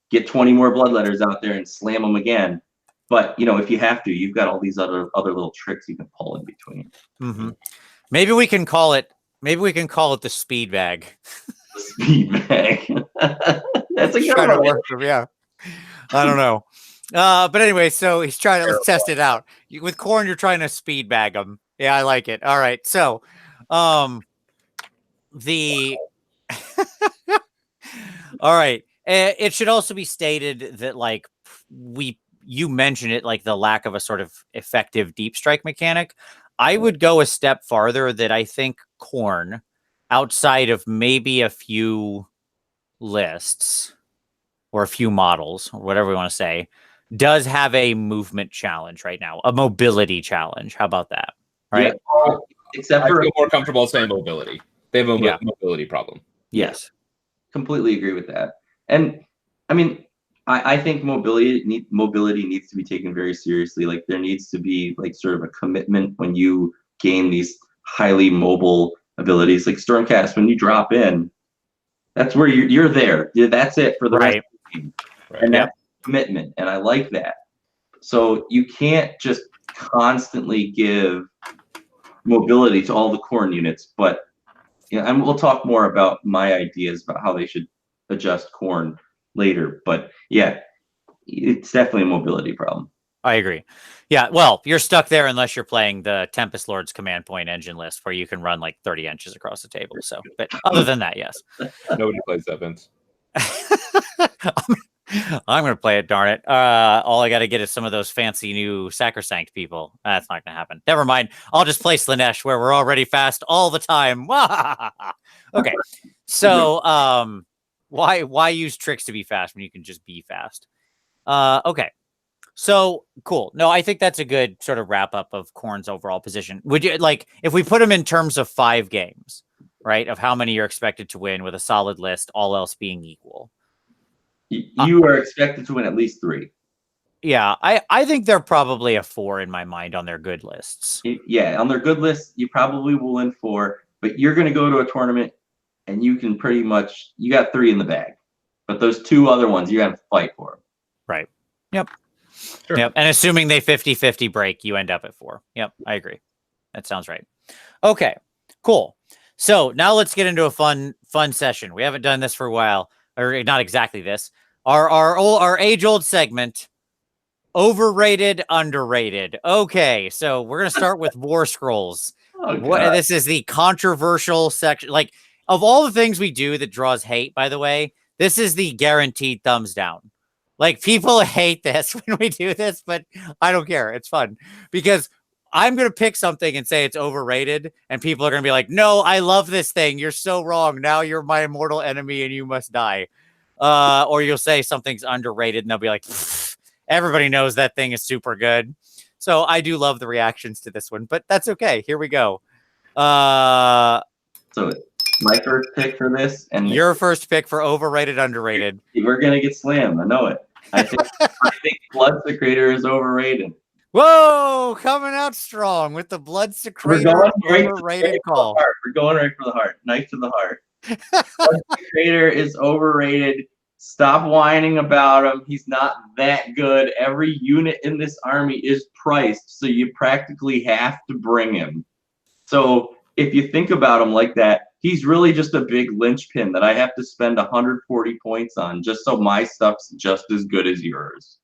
Speaker 3: get 20 more bloodletters out there and slam them again. But if you have to, you've got all these other little tricks you can pull in between.
Speaker 1: Mm-hmm. Maybe we can call it the speed bag.
Speaker 3: The speed bag. That's a good one.
Speaker 1: Yeah. I don't know. But anyway, so he's trying to let's test it out. With Khorne, you're trying to speed bag him. Yeah, I like it. All right. So all right. It should also be stated that like you mentioned it, like the lack of a sort of effective deep strike mechanic. I would go a step farther that I think Khorne, outside of maybe a few lists or a few models or whatever we want to say, does have a movement challenge right now, a mobility challenge. How about that? Right.
Speaker 3: Yeah. Except for
Speaker 2: I feel more comfortable saying mobility. They have a mobility problem.
Speaker 3: Yes. Completely agree with that. And I mean, I think mobility needs to be taken very seriously. Like there needs to be like sort of a commitment when you gain these highly mobile abilities. Like Stormcast, when you drop in, that's where you're there. That's it for the rest of the team. Right. And that's commitment. And I like that. So you can't just constantly give mobility to all the Khorne units, but and we'll talk more about my ideas about how they should adjust Khorne later. But yeah, it's definitely a mobility problem.
Speaker 1: I agree. Yeah, well, you're stuck there unless you're playing the Tempest Lord's command point engine list where you can run like 30 inches across the table. So, but other than that, yes.
Speaker 2: Nobody plays that, Vince.
Speaker 1: I'm going to play it, darn it. All I got to get is some of those fancy new Sacrosanct people. That's not going to happen. Never mind. I'll just play Slanesh where we're already fast all the time. Okay. So, why use tricks to be fast when you can just be fast? Okay. So cool. No, I think that's a good sort of wrap up of Khorne's overall position. Would you like if we put them in terms of 5 games, right? Of how many you're expected to win with a solid list, all else being equal.
Speaker 3: You are expected to win at least 3.
Speaker 1: Yeah, I think they're probably a 4 in my mind on their good lists.
Speaker 3: Yeah, on their good list, you probably will win 4, but you're going to go to a tournament and you can pretty much you got 3 in the bag, but those 2 other ones you have to fight for.
Speaker 1: Right. Yep.
Speaker 2: Sure.
Speaker 1: Yep. And assuming they 50-50 break, you end up at 4. Yep. I agree. That sounds right. Okay, cool. So now let's get into a fun session. We haven't done this for a while, or not exactly this. Our age-old segment, overrated, underrated. Okay, so we're gonna start with War Scrolls. This is the controversial section. Like, of all the things we do that draws hate, by the way, this is the guaranteed thumbs down. Like, people hate this when we do this, but I don't care. It's fun because I'm going to pick something and say it's overrated, and people are going to be like, no, I love this thing. You're so wrong. Now you're my immortal enemy and you must die. Or you'll say something's underrated and they'll be like, everybody knows that thing is super good. So I do love the reactions to this one, but that's okay. Here we go.
Speaker 3: So my first pick for this, and
Speaker 1: your first pick for overrated, underrated.
Speaker 3: We're gonna get slammed. I know it. I think Blood Secretor is overrated.
Speaker 1: Whoa, coming out strong with the Blood Secretor overrated call.
Speaker 3: We're going right for the heart. Knife to the heart. Blood Secretor is overrated. Stop whining about him. He's not that good. Every unit in this army is priced, so you practically have to bring him. So if you think about him like that, he's really just a big linchpin that I have to spend 140 points on just so my stuff's just as good as yours.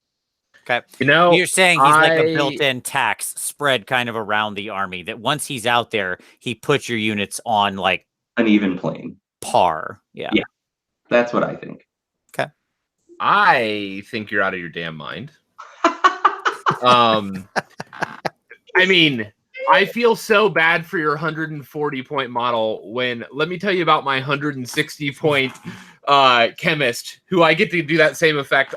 Speaker 1: Okay. You're saying he's like a built-in tax spread kind of around the army, that once he's out there, he puts your units on like
Speaker 3: an even plane.
Speaker 1: Par. Yeah.
Speaker 3: Yeah. That's what I think.
Speaker 1: Okay.
Speaker 2: I think you're out of your damn mind. I mean, I feel so bad for your 140 point model when, let me tell you about my 160 point chemist, who I get to do that same effect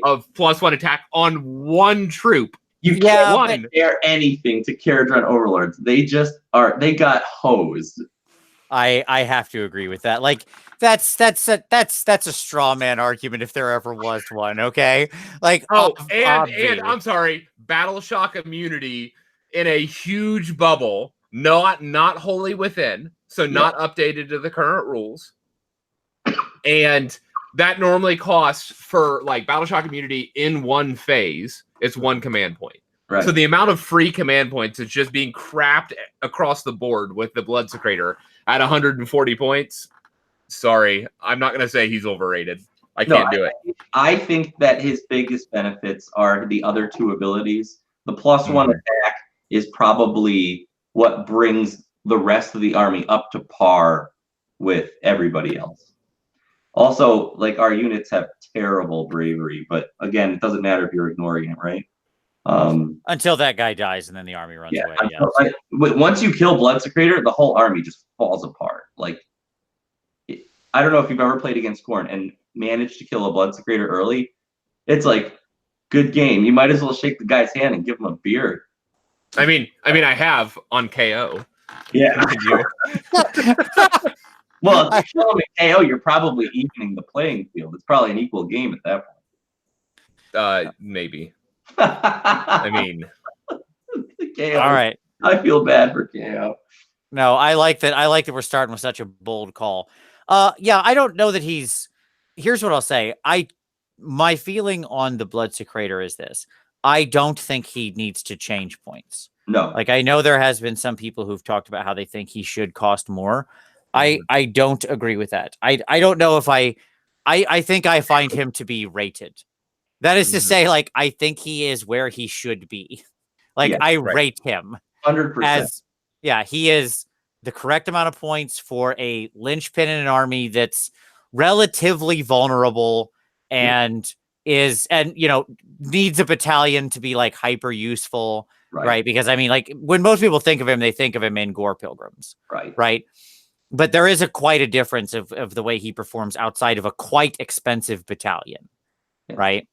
Speaker 2: of +1 attack on one troop.
Speaker 3: You can't compare anything to Caradron Overlords. They just are, they got hosed.
Speaker 1: I have to agree with that. Like, that's a straw man argument if there ever was one. Okay, like
Speaker 2: and I'm sorry, Battle Shock immunity in a huge bubble, not wholly within, so not updated to the current rules, and that normally costs for like Battle Shock immunity in one phase. It's one command point. Right. So the amount of free command points is just being crapped across the board with the Blood Secretor at 140 points. Sorry, I'm not going to say he's overrated. I can't do it.
Speaker 3: I think that his biggest benefits are the other two abilities. The +1 attack is probably what brings the rest of the army up to par with everybody else. Also, like, our units have terrible bravery, but again, it doesn't matter if you're ignoring it, right?
Speaker 1: Until that guy dies and then the army runs away.
Speaker 3: Once you kill Blood Secretor, the whole army just falls apart. Like, I don't know if you've ever played against Khorne and managed to kill a Blood Secretor early. It's like, good game. You might as well shake the guy's hand and give him a beer.
Speaker 2: I mean, I have on KO.
Speaker 3: Yeah. Well, if you kill him in KO, you're probably evening the playing field. It's probably an equal game at that
Speaker 2: point. Maybe. I mean,
Speaker 3: KO.
Speaker 1: All right.
Speaker 3: I feel bad for KO.
Speaker 1: No, I like that. I like that we're starting with such a bold call. Yeah, I don't know that he's. Here's what I'll say. My feeling on the Blood Secretor is this. I don't think he needs to change points.
Speaker 3: No.
Speaker 1: Like, I know there has been some people who've talked about how they think he should cost more. I don't agree with that. I don't know if I think I find him to be rated. That is to say, like, I think he is where he should be. Like, I rate him
Speaker 3: 100%.
Speaker 1: as, he is the correct amount of points for a linchpin in an army that's relatively vulnerable and needs a battalion to be like hyper useful, right? Because I mean, like, when most people think of him, they think of him in Gore Pilgrims, right? But there is quite a difference of the way he performs outside of a quite expensive battalion, right?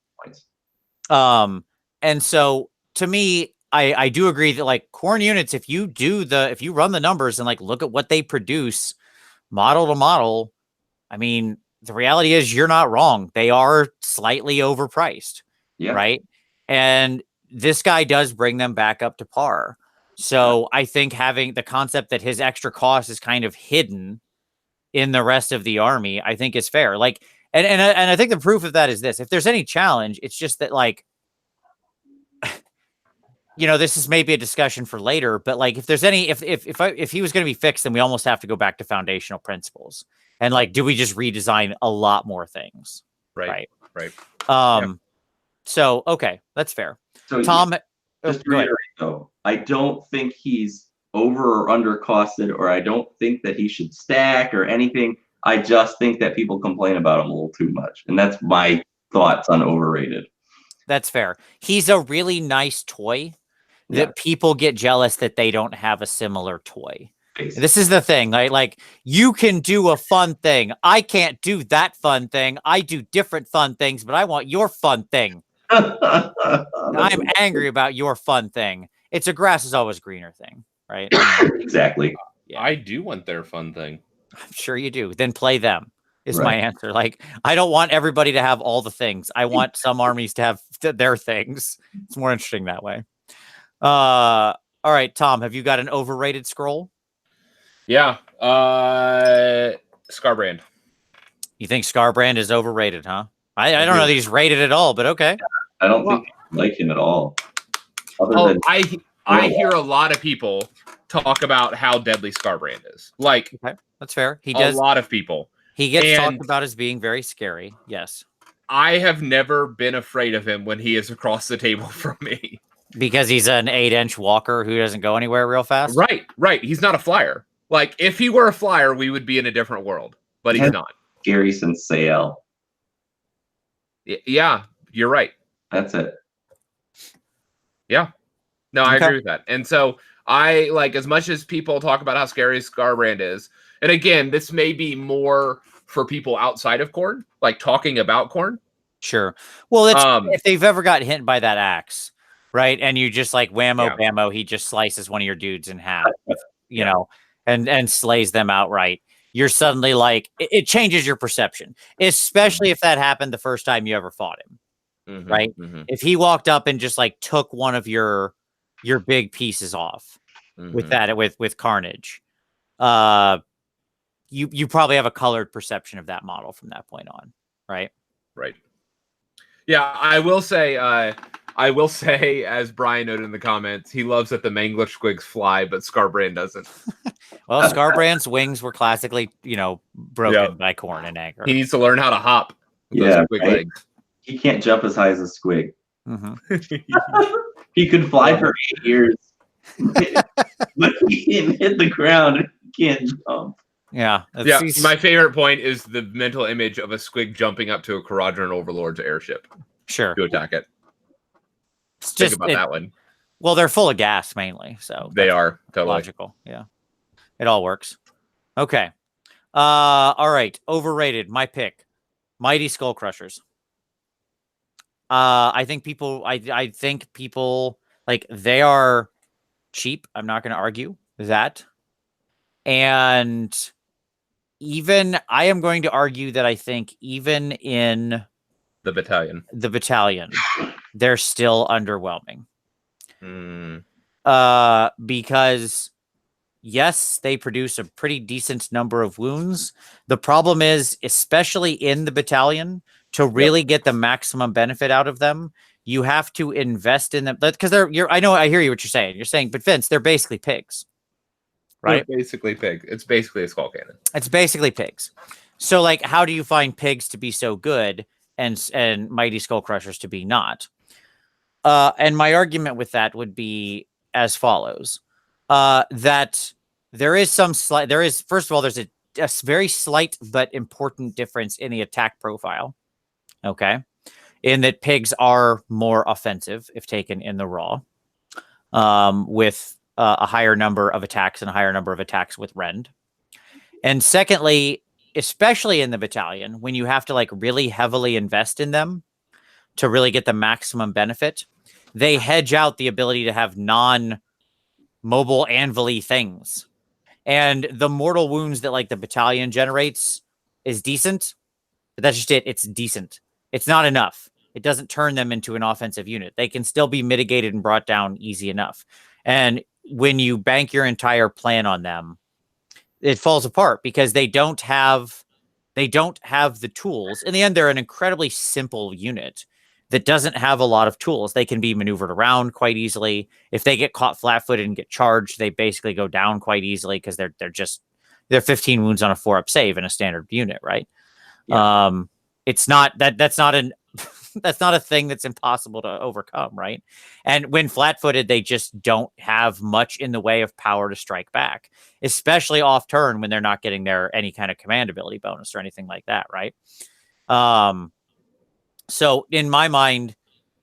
Speaker 1: And so to me, I do agree that, like, Khorne units, if you run the numbers and like look at what they produce model to model, I mean, the reality is you're not wrong. They are slightly overpriced, right? And this guy does bring them back up to par. So I think having the concept that his extra cost is kind of hidden in the rest of the army, I think is fair. Like, and I think the proof of that is this: if there's any challenge, it's just that, like, this is maybe a discussion for later, but like, if there's any, if he was going to be fixed, then we almost have to go back to foundational principles. And like, do we just redesign a lot more things? Right. So, okay, that's fair.
Speaker 3: So
Speaker 1: Tom,
Speaker 3: just to reiterate, though, I don't think he's over or under costed, or I don't think that he should stack or anything. I just think that people complain about him a little too much. And that's my thoughts on Overrated.
Speaker 1: That's fair. He's a really nice toy that people get jealous that they don't have a similar toy. Basically. This is the thing, right? Like, you can do a fun thing. I can't do that fun thing. I do different fun things, but I want your fun thing. I'm angry about your fun thing. It's a grass is always greener thing, right?
Speaker 3: Exactly.
Speaker 2: Yeah. I do want their fun thing.
Speaker 1: I'm sure you do. Then play them is my answer. Like, I don't want everybody to have all the things. I want some armies to have their things. It's more interesting that way. All right, Tom, have you got an overrated scroll?
Speaker 2: Yeah. Scarbrand.
Speaker 1: You think Scarbrand is overrated, huh? I don't know that he's rated at all, but okay.
Speaker 3: I don't think I like him at all.
Speaker 2: I hear a lot of people talk about how deadly Scarbrand is. Like,
Speaker 1: okay, that's fair. He does.
Speaker 2: A lot of people.
Speaker 1: He gets talked about as being very scary. Yes.
Speaker 2: I have never been afraid of him when he is across the table from me.
Speaker 1: Because he's an 8-inch walker who doesn't go anywhere real fast?
Speaker 2: Right. He's not a flyer. Like, if he were a flyer, we would be in a different world. But he's not.
Speaker 3: Scary since Sael.
Speaker 2: Yeah, you're right.
Speaker 3: That's it.
Speaker 2: Yeah. No, I agree with that. And so I, like, as much as people talk about how scary Scarbrand is, and again, this may be more for people outside of Khorne, like talking about Khorne.
Speaker 1: Sure. Well, it's, if they've ever got hit by that axe, right? And you just like whammo, bammo, he just slices one of your dudes in half, you know, and slays them outright. You're suddenly like, it changes your perception, especially if that happened the first time you ever fought him, right? If he walked up and just like took one of your big pieces off with that, with Carnage, you probably have a colored perception of that model from that point on, right?
Speaker 2: Right. Yeah, I will say, as Brian noted in the comments, he loves that the Mangler squigs fly, but Scarbrand doesn't.
Speaker 1: Well, Scarbrand's wings were classically, broken by Khorne and anger.
Speaker 2: He needs to learn how to hop. With those legs.
Speaker 3: He can't jump as high as a squig. He could fly for 8 years, but he can't hit the ground. He can't jump.
Speaker 1: Yeah.
Speaker 2: My favorite point is the mental image of a squig jumping up to a Quadrant Overlord's airship.
Speaker 1: Sure.
Speaker 2: To attack it.
Speaker 1: Think
Speaker 2: about that one.
Speaker 1: Well, they're full of gas mainly, so
Speaker 2: they are totally
Speaker 1: logical. Yeah. It all works. Okay. All right. Overrated. My pick. Mighty Skull Crushers. I think people like they are cheap. I'm not going to argue that. And even I am going to argue that I think even in
Speaker 2: the battalion,
Speaker 1: they're still underwhelming. Because yes, they produce a pretty decent number of wounds. The problem is, especially in the battalion, to really get the maximum benefit out of them, you have to invest in them because I hear you what you're saying. You're saying, but Vince, they're basically pigs. Right?
Speaker 2: They're basically pig. It's basically a skull cannon.
Speaker 1: It's basically pigs. So like, how do you find pigs to be so good and Mighty Skull Crushers to be not? And my argument with that would be as follows. That first of all, there's a very slight but important difference in the attack profile. Okay. In that pigs are more offensive if taken in the raw, with a higher number of attacks and a higher number of attacks with rend. And secondly, especially in the battalion, when you have to like really heavily invest in them to really get the maximum benefit, they hedge out the ability to have non-mobile anvil-y things. And the mortal wounds that like the battalion generates is decent, but that's just it. It's decent. It's not enough. It doesn't turn them into an offensive unit. They can still be mitigated and brought down easy enough. And when you bank your entire plan on them, it falls apart because they don't have the tools. In the end, they're an incredibly simple unit that doesn't have a lot of tools. They can be maneuvered around quite easily. If they get caught flat-footed and get charged, they basically go down quite easily because they're 15 wounds on a 4-up save in a standard unit, right? Yeah. It's not that's not an that's not a thing that's impossible to overcome, right? And when flat-footed, they just don't have much in the way of power to strike back, especially off turn when they're not getting their any kind of command ability bonus or anything like that, right? So in my mind,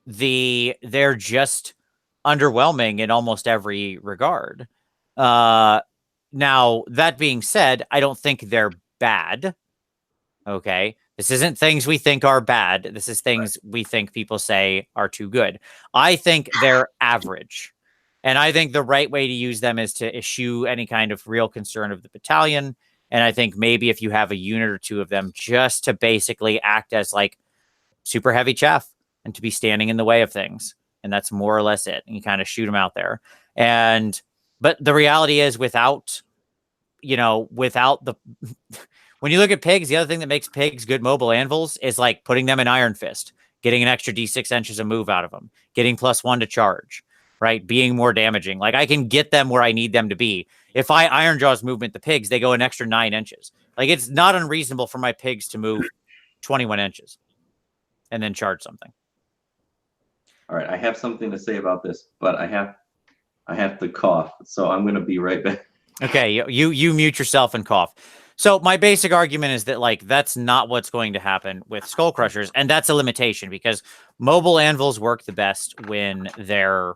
Speaker 1: they're just underwhelming in almost every regard. Now, that being said, I don't think they're bad. Okay. This isn't things we think are bad. This is things we think people say are too good. I think they're average. And I think the right way to use them is to eschew any kind of real concern of the battalion. And I think maybe if you have a unit or two of them, just to basically act as like super heavy chaff and to be standing in the way of things. And that's more or less it. And you kind of shoot them out there. But the reality is without the, when you look at pigs, the other thing that makes pigs good mobile anvils is like putting them in Iron Fist, getting an extra D6 inches of move out of them, getting +1 to charge, right? Being more damaging. Like I can get them where I need them to be. If I Iron Jaws movement the pigs, they go an extra 9 inches. Like it's not unreasonable for my pigs to move 21 inches and then charge something.
Speaker 3: All right, I have something to say about this, but I have to cough, so I'm going to be right back.
Speaker 1: Okay, you mute yourself and cough. So my basic argument is that like that's not what's going to happen with Skull Crushers, and that's a limitation because mobile anvils work the best when they're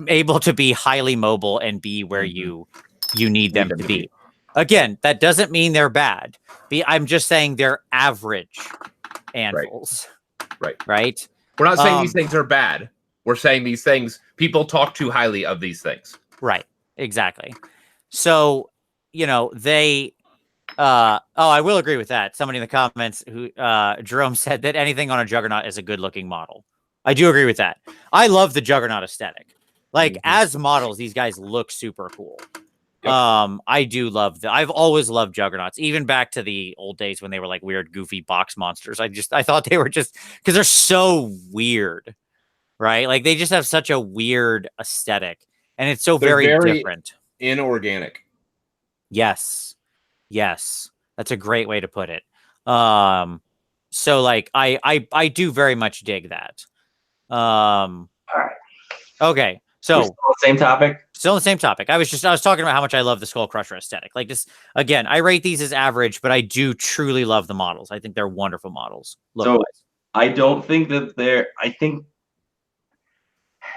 Speaker 1: able to be highly mobile and be where you need them to be. Again, that doesn't mean they're bad. I'm just saying they're average anvils. Right?
Speaker 2: We're not saying these things are bad. We're saying these things, people talk too highly of these things.
Speaker 1: Right. Exactly. So, they I will agree with that. Somebody in the comments who Jerome said that anything on a Juggernaut is a good looking model. I do agree with that. I love the Juggernaut aesthetic. Like as models, these guys look super cool. Yep. I do love I've always loved Juggernauts, even back to the old days when they were like weird, goofy box monsters. I thought they were just because they're so weird, right? Like they just have such a weird aesthetic, and it's so very different.
Speaker 2: Inorganic.
Speaker 1: Yes. That's a great way to put it. So like I do very much dig that.
Speaker 3: All right.
Speaker 1: Okay. So
Speaker 3: still the same topic.
Speaker 1: Still the same topic. I was talking about how much I love the Skull Crusher aesthetic. Like this again, I rate these as average, but I do truly love the models. I think they're wonderful models.
Speaker 3: So I don't think that I think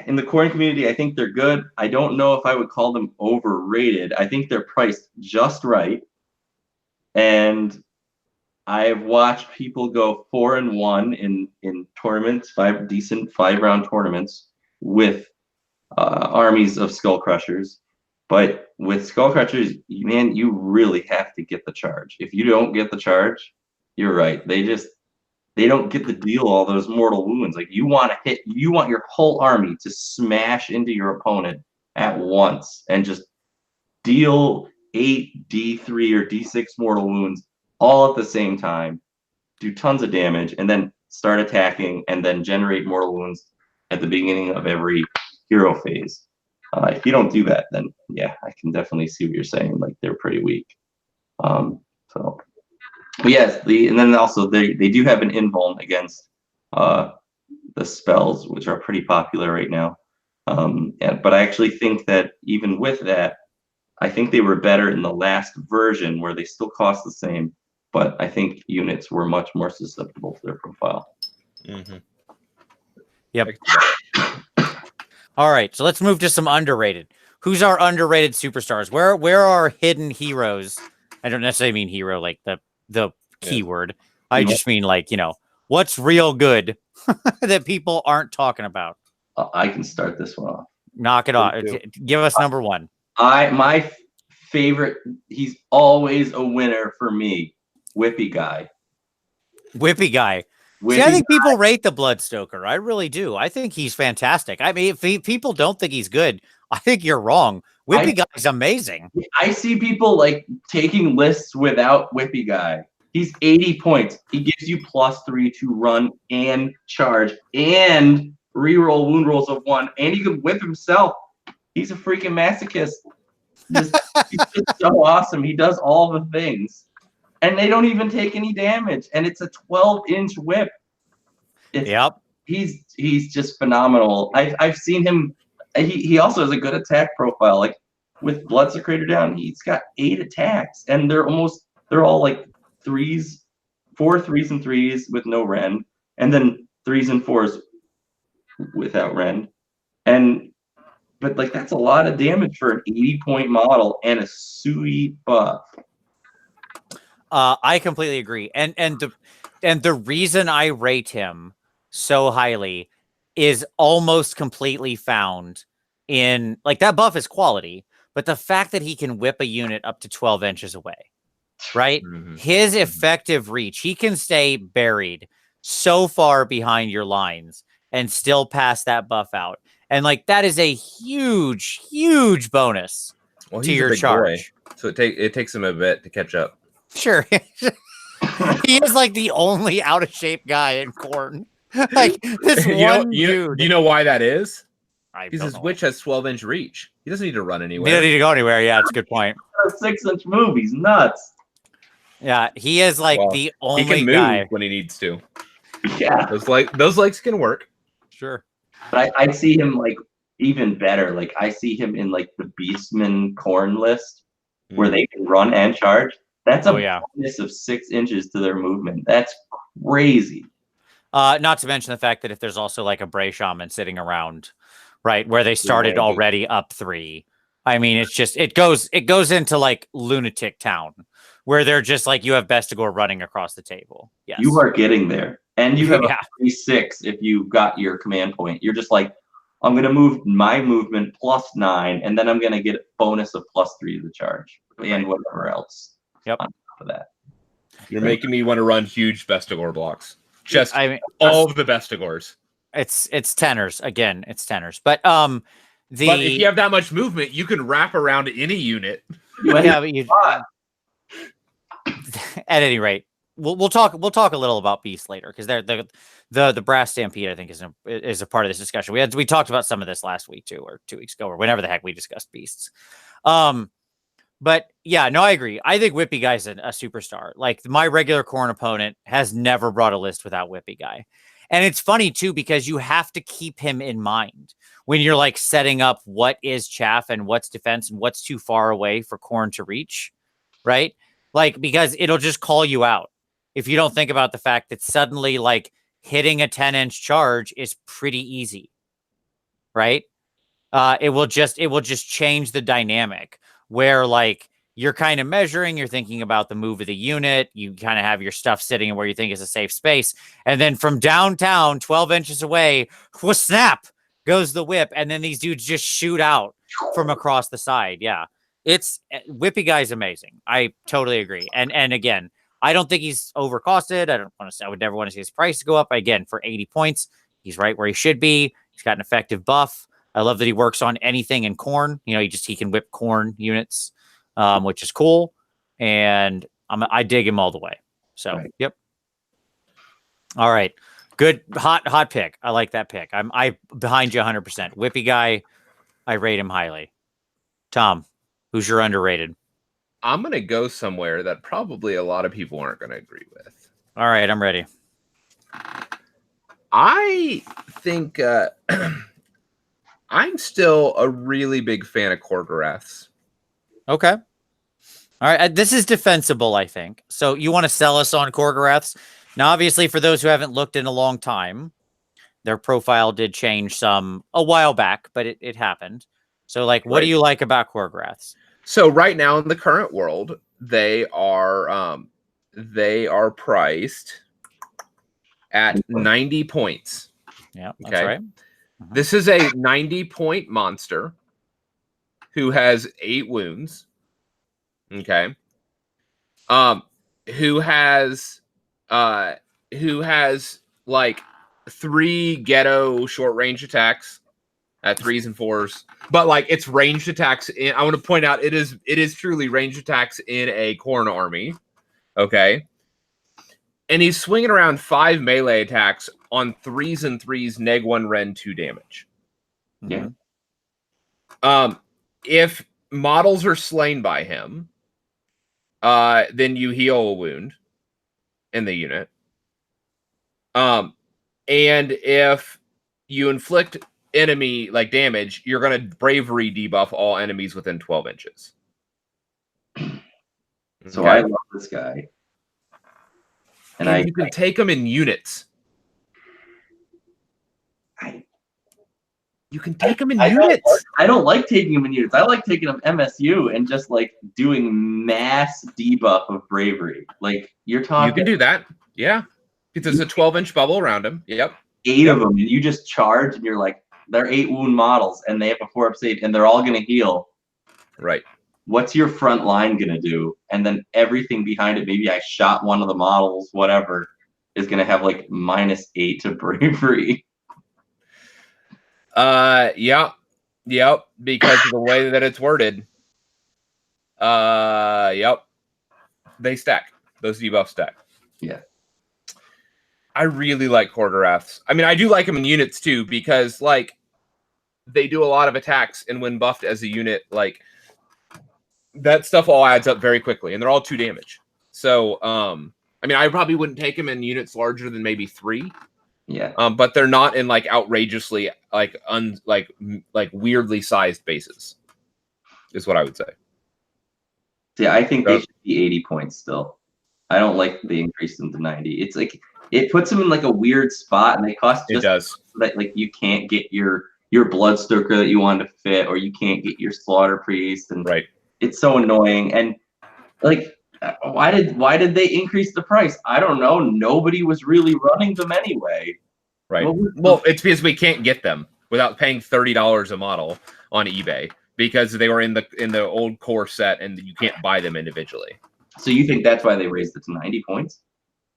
Speaker 3: in the Khorne community, I think they're good. I don't know if I would call them overrated. I think they're priced just right. And I've watched people go 4-1 in tournaments, 5 decent 5-round tournaments with armies of Skull Crushers. But with Skull Crushers, man, you really have to get the charge. If you don't get the charge, you're right. They don't get to deal all those mortal wounds. Like you want your whole army to smash into your opponent at once and just deal 8 D3 or D6 mortal wounds all at the same time, do tons of damage, and then start attacking and then generate mortal wounds at the beginning of every hero phase. If you don't do that, then yeah, I can definitely see what you're saying. Like they're pretty weak. But yes, and then also they do have an invuln against the spells, which are pretty popular right now. But I actually think that even with that, I think they were better in the last version where they still cost the same, but I think units were much more susceptible to their profile.
Speaker 2: Mm-hmm.
Speaker 1: Yep. All right, so let's move to some underrated. Who's our underrated superstars? Where are hidden heroes? I don't necessarily mean hero like the keyword. I just mean like, what's real good that people aren't talking about?
Speaker 3: I can start this one off.
Speaker 1: Knock it off. Give us number one.
Speaker 3: My favorite, he's always a winner for me. Whippy Guy.
Speaker 1: See, I think people rate the Bloodstoker. I really do. I think he's fantastic. I mean, if people don't think he's good, I think you're wrong. Whippy Guy's amazing.
Speaker 3: I see people like taking lists without Whippy Guy. He's 80 points. He gives you +3 to run and charge and reroll wound rolls of 1, and he can whip himself. He's a freaking masochist. He's just so awesome. He does all the things. And they don't even take any damage. And it's a 12-inch whip.
Speaker 1: Yep.
Speaker 3: He's just phenomenal. I've seen him. He also has a good attack profile. Like with Bloodsecrator down, he's got 8 attacks, and they're all like 3s, 4 3s and 3s with no rend, and then 3s and 4s without rend. But like that's a lot of damage for an 80-point model and a sweet buff.
Speaker 1: I completely agree. And the reason I rate him so highly is almost completely found in like that buff is quality, but the fact that he can whip a unit up to 12 inches away, right? His effective reach, he can stay buried so far behind your lines and still pass that buff out. And like that is a huge, huge bonus to your charge.
Speaker 2: Boy, so it takes him a bit to catch up.
Speaker 1: Sure. He is like the only out of shape guy in Khorne. Like this one dude.
Speaker 2: Do you know why that is?
Speaker 1: Because
Speaker 2: his witch has 12-inch reach. He doesn't need to run anywhere.
Speaker 1: He doesn't need to go anywhere. Yeah, it's a good point.
Speaker 3: A 6-inch move. He's nuts.
Speaker 1: Yeah, he is like the only
Speaker 2: he can move
Speaker 1: guy
Speaker 2: when he needs to.
Speaker 3: Yeah,
Speaker 2: those legs can work.
Speaker 1: Sure.
Speaker 3: But I see him like even better. Like I see him in like the Beastman Khorne list where they can run and charge. That's a bonus of 6 inches to their movement. That's crazy.
Speaker 1: Not to mention the fact that if there's also like a Bray Shaman sitting around, right, where they started already up 3. I mean, it's just it goes into like lunatic town where they're just like you have Bestigor running across the table. Yes.
Speaker 3: You are getting there. And you have a 3/6 if you got your command point. You're just like, I'm gonna move my movement +9, and then I'm gonna get a bonus of +3 to the charge and whatever else.
Speaker 1: Yep.
Speaker 3: On top of that.
Speaker 2: You're making me want to run huge Bestigor blocks. Just all of the Bestigors.
Speaker 1: It's tenors again. It's tenors, but
Speaker 2: but if you have that much movement, you can wrap around any unit.
Speaker 1: Yeah, but at any rate, we'll talk a little about beasts later because the brass stampede I think is a part of this discussion. We talked about some of this last week too, or 2 weeks ago, or whenever the heck we discussed beasts. But yeah, no, I agree. I think Whippy Guy's a superstar. Like my regular Khorne opponent has never brought a list without Whippy Guy. And it's funny too, because you have to keep him in mind when you're like setting up what is chaff and what's defense and what's too far away for Khorne to reach. Right. Like, because it'll just call you out if you don't think about the fact that suddenly like hitting a 10-inch charge is pretty easy. Right. It will just change the dynamic. Where like you're kind of measuring, you're thinking about the move of the unit, you kind of have your stuff sitting where you think is a safe space, and then from downtown, 12 inches away, snap goes the whip, and then these dudes just shoot out from across the side. Yeah, it's Whippy Guy's amazing. I totally agree, and again, I don't think he's overcosted. I would never want to see his price go up. Again, for 80 points, he's right where he should be. He's got an effective buff. I love that he works on anything in Khorne. You know, he can whip Khorne units, which is cool. And I dig him all the way. So, Yep. All right. Good. Hot pick. I like that pick. I behind you 100%. Whippy Guy, I rate him highly. Tom, who's your underrated?
Speaker 2: I'm going to go somewhere that probably a lot of people aren't going to agree with.
Speaker 1: All right. I'm ready.
Speaker 2: I think... I'm still a really big fan of Khorgoraths.
Speaker 1: Okay. All right. This is defensible, I think. So you want to sell us on Khorgoraths? Now, obviously, for those who haven't looked in a long time, their profile did change some a while back, but it happened. So, like, what do you like about Khorgoraths?
Speaker 2: So right now in the current world, they are priced at 90 points.
Speaker 1: Yeah, that's right.
Speaker 2: This is a 90-point monster who has 8 wounds. Okay. Who has like 3 ghetto short range attacks at 3s and 4s. But like it's ranged attacks I want to point out it is truly ranged attacks in a Khorne army. Okay. And he's swinging around 5 melee attacks on 3s and 3s, neg 1 rend 2 damage.
Speaker 3: Yeah.
Speaker 2: If models are slain by him, then you heal a wound in the unit. And if you inflict enemy like damage, you're going to bravery debuff all enemies within 12 inches.
Speaker 3: So I love this guy.
Speaker 2: And you can take them in units. You can take them in units.
Speaker 3: I don't like taking them in units. I like taking them MSU and just like doing mass debuff of bravery. Like you're talking.
Speaker 2: You can do that. Yeah. Because there's a 12-inch bubble around them. Yep.
Speaker 3: 8 of them, and you just charge, and you're like, they're 8 wound models, and they have a 4-up save, and they're all gonna heal.
Speaker 2: Right.
Speaker 3: What's your front line gonna do? And then everything behind it, maybe I shot one of the models, whatever, is gonna have like -8 to bravery.
Speaker 2: Yep, because of the way that it's worded. Yep. They stack. Those debuffs stack.
Speaker 3: Yeah.
Speaker 2: I really like Quarterraths. I mean, I do like them in units too, because like they do a lot of attacks, and when buffed as a unit, like that stuff all adds up very quickly, and they're all 2 damage. So, I mean, I probably wouldn't take them in units larger than maybe 3.
Speaker 3: Yeah.
Speaker 2: But they're not in like outrageously like weirdly sized bases, is what I would say.
Speaker 3: Yeah, I think they should be 80 points still. I don't like the increase them to 90. It's like it puts them in like a weird spot, and they cost just like you can't get your Bloodstoker that you wanted to fit, or you can't get your Slaughter Priest, and it's so annoying. And like, why did they increase the price? I don't know. Nobody was really running them anyway.
Speaker 2: Right. Well, it's because we can't get them without paying $30 a model on eBay, because they were in the old core set, and you can't buy them individually.
Speaker 3: So you think that's why they raised it to 90 points?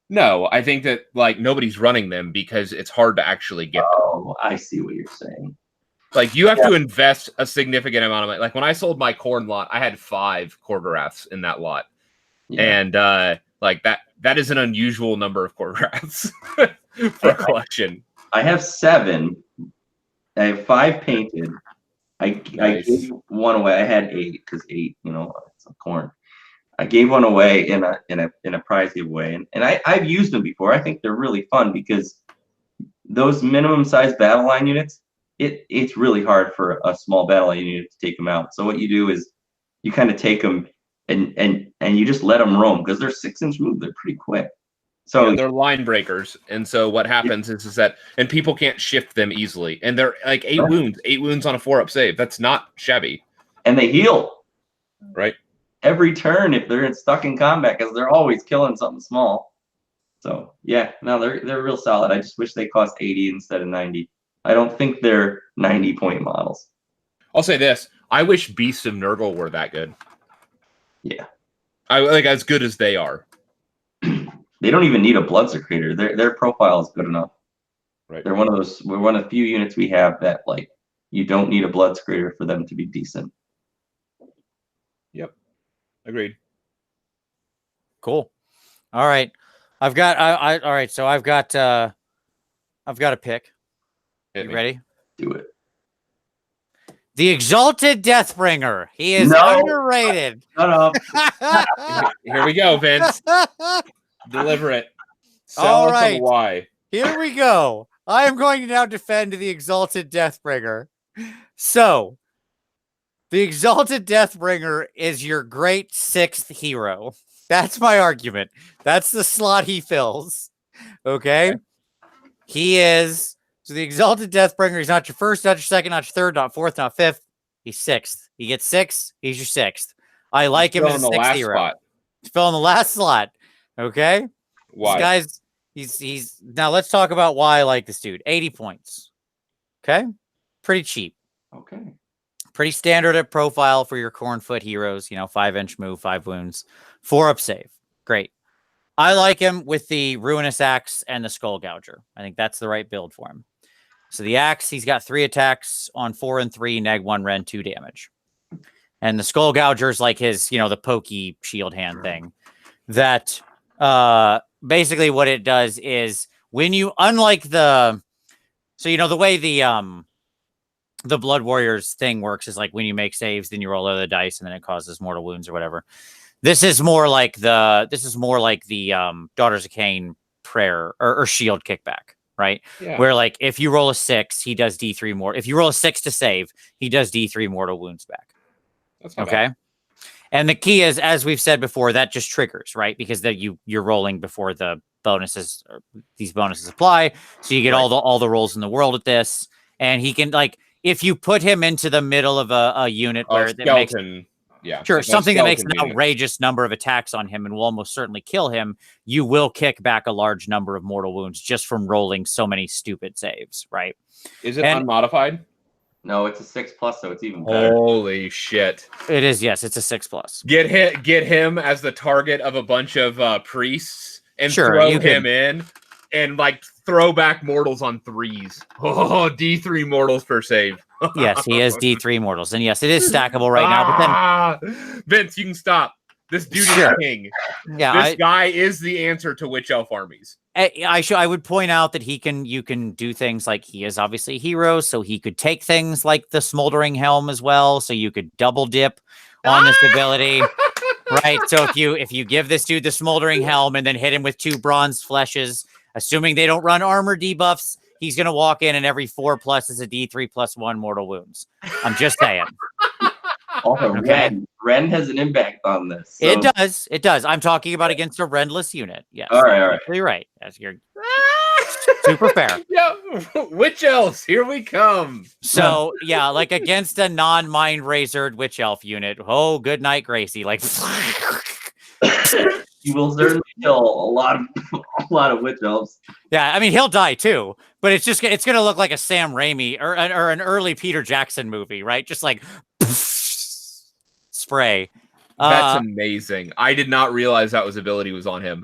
Speaker 2: No, I think that like nobody's running them because it's hard to actually get them.
Speaker 3: Oh, I see what you're saying.
Speaker 2: Like you have to invest a significant amount of money. Like when I sold my Khorne lot, I had 5 Quarterraths in that lot. Yeah. And like that is an unusual number of Quarterraths for a collection.
Speaker 3: I have 7. I have 5 painted. I gave one away. I had 8 because 8, it's a Khorne. I gave one away in a prize giveaway, and I've used them before. I think they're really fun because those minimum size battle line units, it's really hard for a small battle line unit to take them out. So what you do is you kind of take them and you just let them roam, because they're 6-inch move. They're pretty quick. So
Speaker 2: they're line breakers, and so what happens is that, and people can't shift them easily, and they're like 8 wounds on a 4-up save. That's not shabby.
Speaker 3: And they heal.
Speaker 2: Right.
Speaker 3: Every turn if they're stuck in combat, because they're always killing something small. So yeah, no, they're real solid. I just wish they cost 80 instead of 90. I don't think they're 90-point models.
Speaker 2: I'll say this: I wish Beasts of Nurgle were that good.
Speaker 3: Yeah,
Speaker 2: I like as good as they are.
Speaker 3: They don't even need a Bloodsecretor. Their profile is good enough.
Speaker 2: Right.
Speaker 3: They're one of the few units we have that like you don't need a Bloodsecretor for them to be decent.
Speaker 2: Yep. Agreed.
Speaker 1: Cool. All right. All right. So I've got a pick. You ready?
Speaker 3: Do it.
Speaker 1: The Exalted Deathbringer. He is underrated.
Speaker 3: Shut up.
Speaker 2: Here we go, Vince. Deliver it.
Speaker 1: All right.
Speaker 2: Why?
Speaker 1: Here we go. I am going to now defend the Exalted Deathbringer. So, the Exalted Deathbringer is your great 6th hero. That's my argument. That's the slot he fills. Okay? He is... So the Exalted Deathbringer, he's not your first, not your second, not your third, not fourth, not fifth. He's 6th. He gets 6. He's your 6th. I like him as a 6th hero. Spot. He's filling the last slot. Okay?
Speaker 2: Why?
Speaker 1: This guy's... He's... Now, let's talk about why I like this dude. 80 points. Okay? Pretty cheap.
Speaker 3: Okay.
Speaker 1: Pretty standard at profile for your Khorne heroes. 5-inch move, 5 wounds, 4-up save. Great. I like him with the Ruinous Axe and the Skull Gouger. I think that's the right build for him. So the Axe, he's got 3 attacks on 4 and 3, neg 1 rend 2 damage. And the Skull Gouger is like his, the pokey shield hand thing. That basically what it does is when you, unlike the, so the way the Blood Warriors thing works is like when you make saves, then you roll other dice and then it causes mortal wounds or whatever. This is more like the Daughters of Cain prayer or shield kickback. right?
Speaker 2: Yeah.
Speaker 1: Where like if you roll a 6, he does D3 more. If you roll a 6 to save, he does D3 mortal wounds back.
Speaker 2: That's not
Speaker 1: okay.
Speaker 2: bad.
Speaker 1: And the key is, as we've said before, that just triggers, right? Because that you're rolling before the bonuses, these bonuses apply, so you get all the rolls in the world at this. And he can like, if you put him into the middle of a unit where that makes sure
Speaker 2: like
Speaker 1: something that makes an
Speaker 2: unit.
Speaker 1: outrageous number of attacks on him and will almost certainly kill him, you will kick back a large number of mortal wounds just from rolling so many stupid saves, right?
Speaker 2: Is it unmodified?
Speaker 3: No, it's a 6+, so it's even better.
Speaker 2: Holy shit!
Speaker 1: It is, yes, it's a 6+.
Speaker 2: Get him as the target of a bunch of priests and
Speaker 1: sure,
Speaker 2: throw him in, and like throw back mortals on 3s. Oh, D3 mortals per save.
Speaker 1: Yes, he has D3 mortals, and yes, it is stackable right now. But
Speaker 2: then, Vince, you can stop. This dude is king.
Speaker 1: Yeah,
Speaker 2: this guy is the answer to witch elf armies.
Speaker 1: I would point out that you can do things like he is obviously a hero, so he could take things like the smoldering helm as well, so you could double dip on this ability, right? So if you give this dude the smoldering helm and then hit him with 2 bronze fleshes, assuming they don't run armor debuffs, he's gonna walk in and every 4+ is a D3 +1 mortal wounds. I'm just saying.
Speaker 3: Also, Rend has an impact on this. So.
Speaker 1: It does. I'm talking about against a Rendless unit. Yes.
Speaker 3: All right.
Speaker 1: You're right. As you're super fair.
Speaker 2: Yeah, witch elves, here we come.
Speaker 1: So yeah, like against a non-mind razored witch elf unit. Oh, good night, Gracie. Like
Speaker 3: he will certainly kill a lot of witch elves.
Speaker 1: Yeah, I mean he'll die too, but it's gonna look like a Sam Raimi or an early Peter Jackson movie, right? Just like spray.
Speaker 2: That's amazing. I did not realize that ability was on him.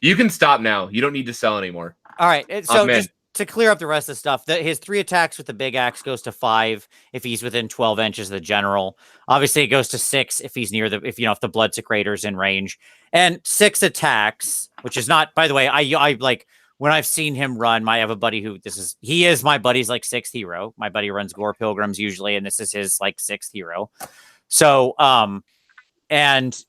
Speaker 2: You can stop now. You don't need to sell anymore.
Speaker 1: All right. So just to clear up the rest of the stuff, his 3 attacks with the big axe goes to 5 if he's within 12 inches of the general. Obviously, it goes to 6 if he's near if the blood secretor's in range, and 6 attacks, which is not, by the way, I like when I've seen him run. I have a buddy he is my buddy's like 6th hero. My buddy runs Gore Pilgrims usually, and this is his like 6th hero. So, and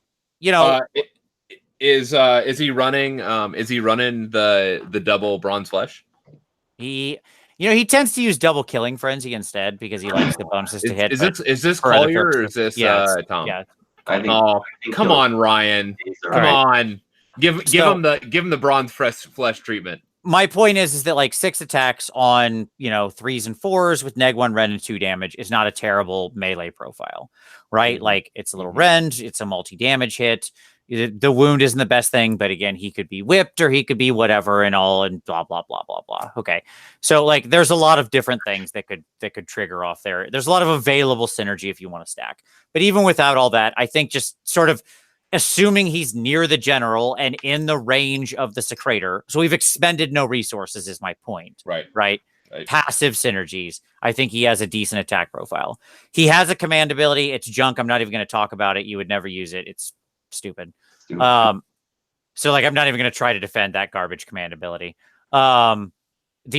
Speaker 1: is he running the double bronze flesh? He tends to use double killing frenzy instead because he likes the bonuses to hit.
Speaker 2: Is this Collier or is this Tom?
Speaker 1: Yeah.
Speaker 3: I think
Speaker 2: come on, Ryan. Come on. Give him the bronze flesh treatment.
Speaker 1: My point is that like 6 attacks on 3s and 4s with neg 1 rend and 2 damage is not a terrible melee profile, right? Like it's a little rend, it's a multi-damage hit. The wound isn't the best thing, but again, he could be whipped or he could be whatever and blah blah blah blah blah. Okay, so like there's a lot of different things that could trigger off there. There's a lot of available synergy if you want to stack, but even without all that, I think just sort of assuming he's near the general and in the range of the secretor, so we've expended no resources is my point. Right. Passive synergies. I think he has a decent attack profile. He has a command ability. It's junk. I'm not even going to talk about it. You would never use it. It's stupid. So like I'm not even going to try to defend that garbage command ability. The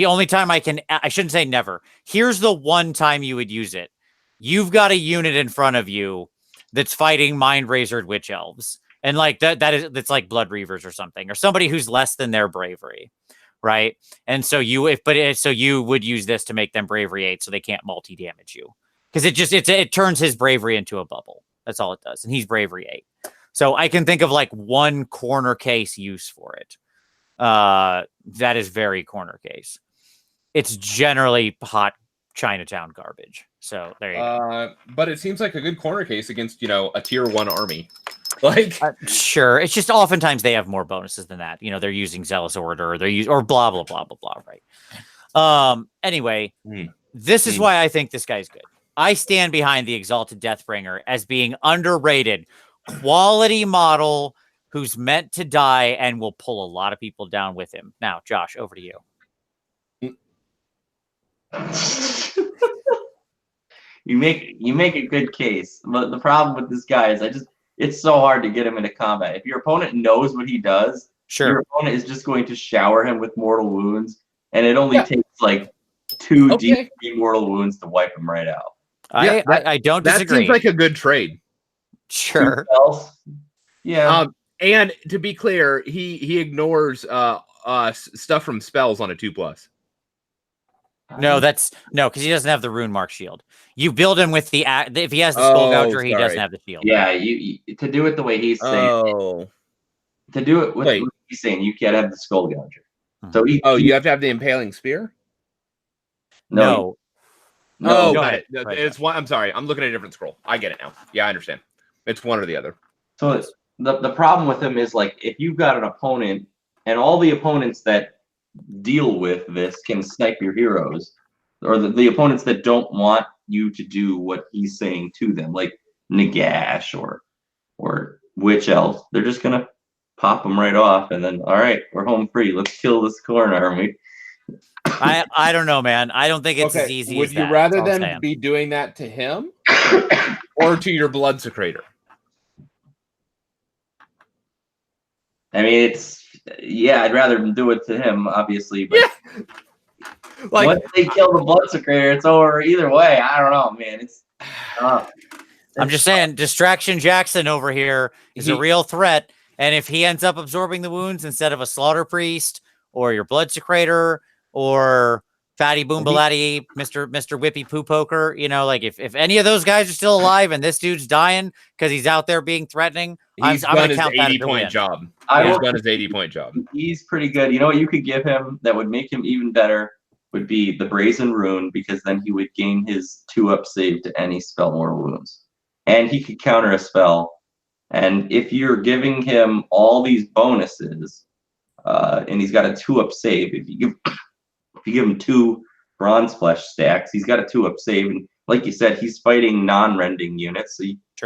Speaker 1: only time I shouldn't say never. Here's the one time you would use it. You've got a unit in front of you that's fighting mind razored witch elves, and like that's like blood reavers or something, or somebody who's less than their bravery, right? And so you would use this to make them bravery 8 so they can't multi damage you, because it turns his bravery into a bubble. That's all it does, and he's bravery 8. So I can think of like one corner case use for it. That is very corner case. It's generally hot Chinatown garbage. So there you go.
Speaker 2: But it seems like a good corner case against, a tier 1 army. Like
Speaker 1: sure. It's just oftentimes they have more bonuses than that. They're using Zealous Order or blah blah blah blah blah, right? Anyway, this is why I think this guy's good. I stand behind the Exalted Deathbringer as being underrated. Quality model who's meant to die and will pull a lot of people down with him. Now, Josh, over to you.
Speaker 3: You make a good case, but the problem with this guy is it's so hard to get him into combat. If your opponent knows what he does, your opponent is just going to shower him with mortal wounds, and it only takes like 2 D3 mortal wounds to wipe him right out.
Speaker 1: I don't disagree.
Speaker 2: That seems like a good trade.
Speaker 1: Sure.
Speaker 3: Yeah.
Speaker 2: And to be clear, he ignores stuff from spells on a 2+.
Speaker 1: No, because he doesn't have the rune mark shield. You build him with the if he has the skull gouger, he doesn't have the shield.
Speaker 3: Yeah, you to do it the way he's saying.
Speaker 2: Oh,
Speaker 3: to do it with what he's saying, you can't have the skull gouger. So
Speaker 2: you have to have the impaling spear.
Speaker 1: No.
Speaker 2: Got it. It's one. I'm sorry, I'm looking at a different scroll. I get it now. Yeah, I understand. It's one or the other.
Speaker 3: So the problem with him is like if you've got an opponent and all the opponents that deal with this can snipe your heroes, or the opponents that don't want you to do what he's saying to them, like Nagash or Witch Elf, they're just gonna pop them right off, and then all right, we're home free. Let's kill this Khorne army.
Speaker 1: I don't know, man. I don't think it's as easy.
Speaker 2: Would
Speaker 1: as
Speaker 2: you
Speaker 1: that,
Speaker 2: rather them be doing that to him or to your blood secretor?
Speaker 3: I mean, I'd rather do it to him, obviously, but
Speaker 2: like
Speaker 3: once they kill the blood secretor, it's over either way. I don't know, man.
Speaker 1: I'm just saying, Distraction Jackson over here is a real threat, and if he ends up absorbing the wounds instead of a slaughter priest or your blood secretor or Fatty Boombalatti, Mr. Whippy Poo Poker, like if any of those guys are still alive and this dude's dying because he's out there being threatening, I'm going to count that as a win.
Speaker 2: Job. He's done his 80-point job.
Speaker 3: He's pretty good. You know what you could give him that would make him even better would be the Brazen Rune, because then he would gain his 2-up save to any spell more wounds. And he could counter a spell. And if you're giving him all these bonuses, and he's got a 2-up save, if you give him 2 Bronze Flesh stacks, he's got a 2-up save. And like you said, he's fighting non-rending units, so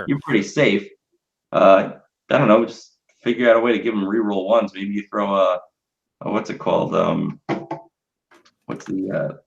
Speaker 3: you're pretty safe. I don't know, just figure out a way to give him reroll ones. Maybe you throw a what's it called? What's the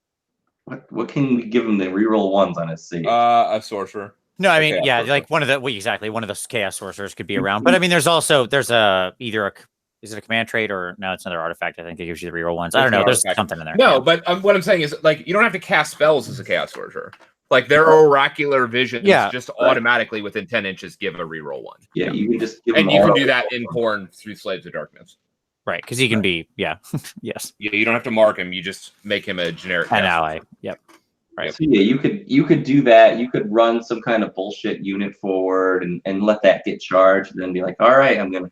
Speaker 3: what can we give him the reroll ones on his save?
Speaker 2: A sorcerer.
Speaker 1: No, I mean, like one of the chaos sorcerers could be around. But I mean, there's either is it a command trait or no? It's another artifact. I think that gives you the reroll ones. I don't know. There's something in there.
Speaker 2: No, but what I'm saying is like you don't have to cast spells as a chaos sorcerer. Like their oracular visions just automatically within 10 inches give a reroll 1.
Speaker 3: Yeah, you can just give
Speaker 2: and you can do that in Khorne through Slaves of Darkness.
Speaker 1: Right, because he can be, yes.
Speaker 2: Yeah, you don't have to mark him. You just make him a generic
Speaker 1: ally. Yep. Right.
Speaker 3: So yeah, you could do that. You could run some kind of bullshit unit forward and let that get charged, and then be like, all right, I'm gonna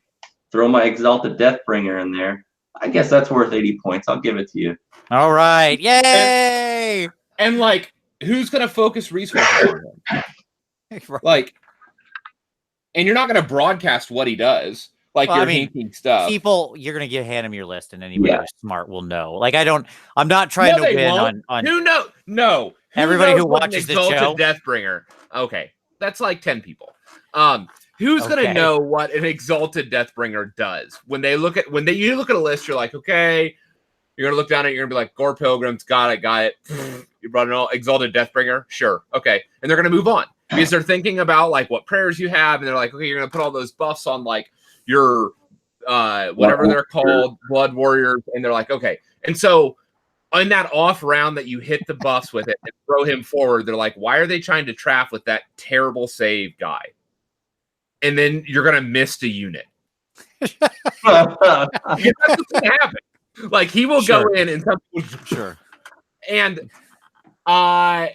Speaker 3: throw my Exalted Deathbringer in there. I guess that's worth 80 points. I'll give it to you.
Speaker 1: All right, yay!
Speaker 2: And like, who's gonna focus resources on him? Like, and you're not gonna broadcast what he does. Like you're hinting stuff.
Speaker 1: People, you're gonna hand him your list, and anybody who's smart will know. Like I'm not trying to win on.
Speaker 2: No.
Speaker 1: Everybody who watches the show.
Speaker 2: Deathbringer. Okay, that's like 10 people. Who's gonna know what an Exalted Deathbringer does when you look at a list? You're like, okay, you're gonna look down at it. You're gonna be like, Gore Pilgrims, got it. You brought an all Exalted Deathbringer, sure, okay, and they're gonna move on because they're thinking about like what prayers you have, and they're like, okay, you're gonna put all those buffs on like your whatever they're called, Blood Warriors, and they're like, okay. And so on that off round that you hit the buffs with it and throw him forward, they're like, why are they trying to trap with that terrible save guy? And then you're gonna miss the unit. That's what's gonna happen. Like he will go in and and I'm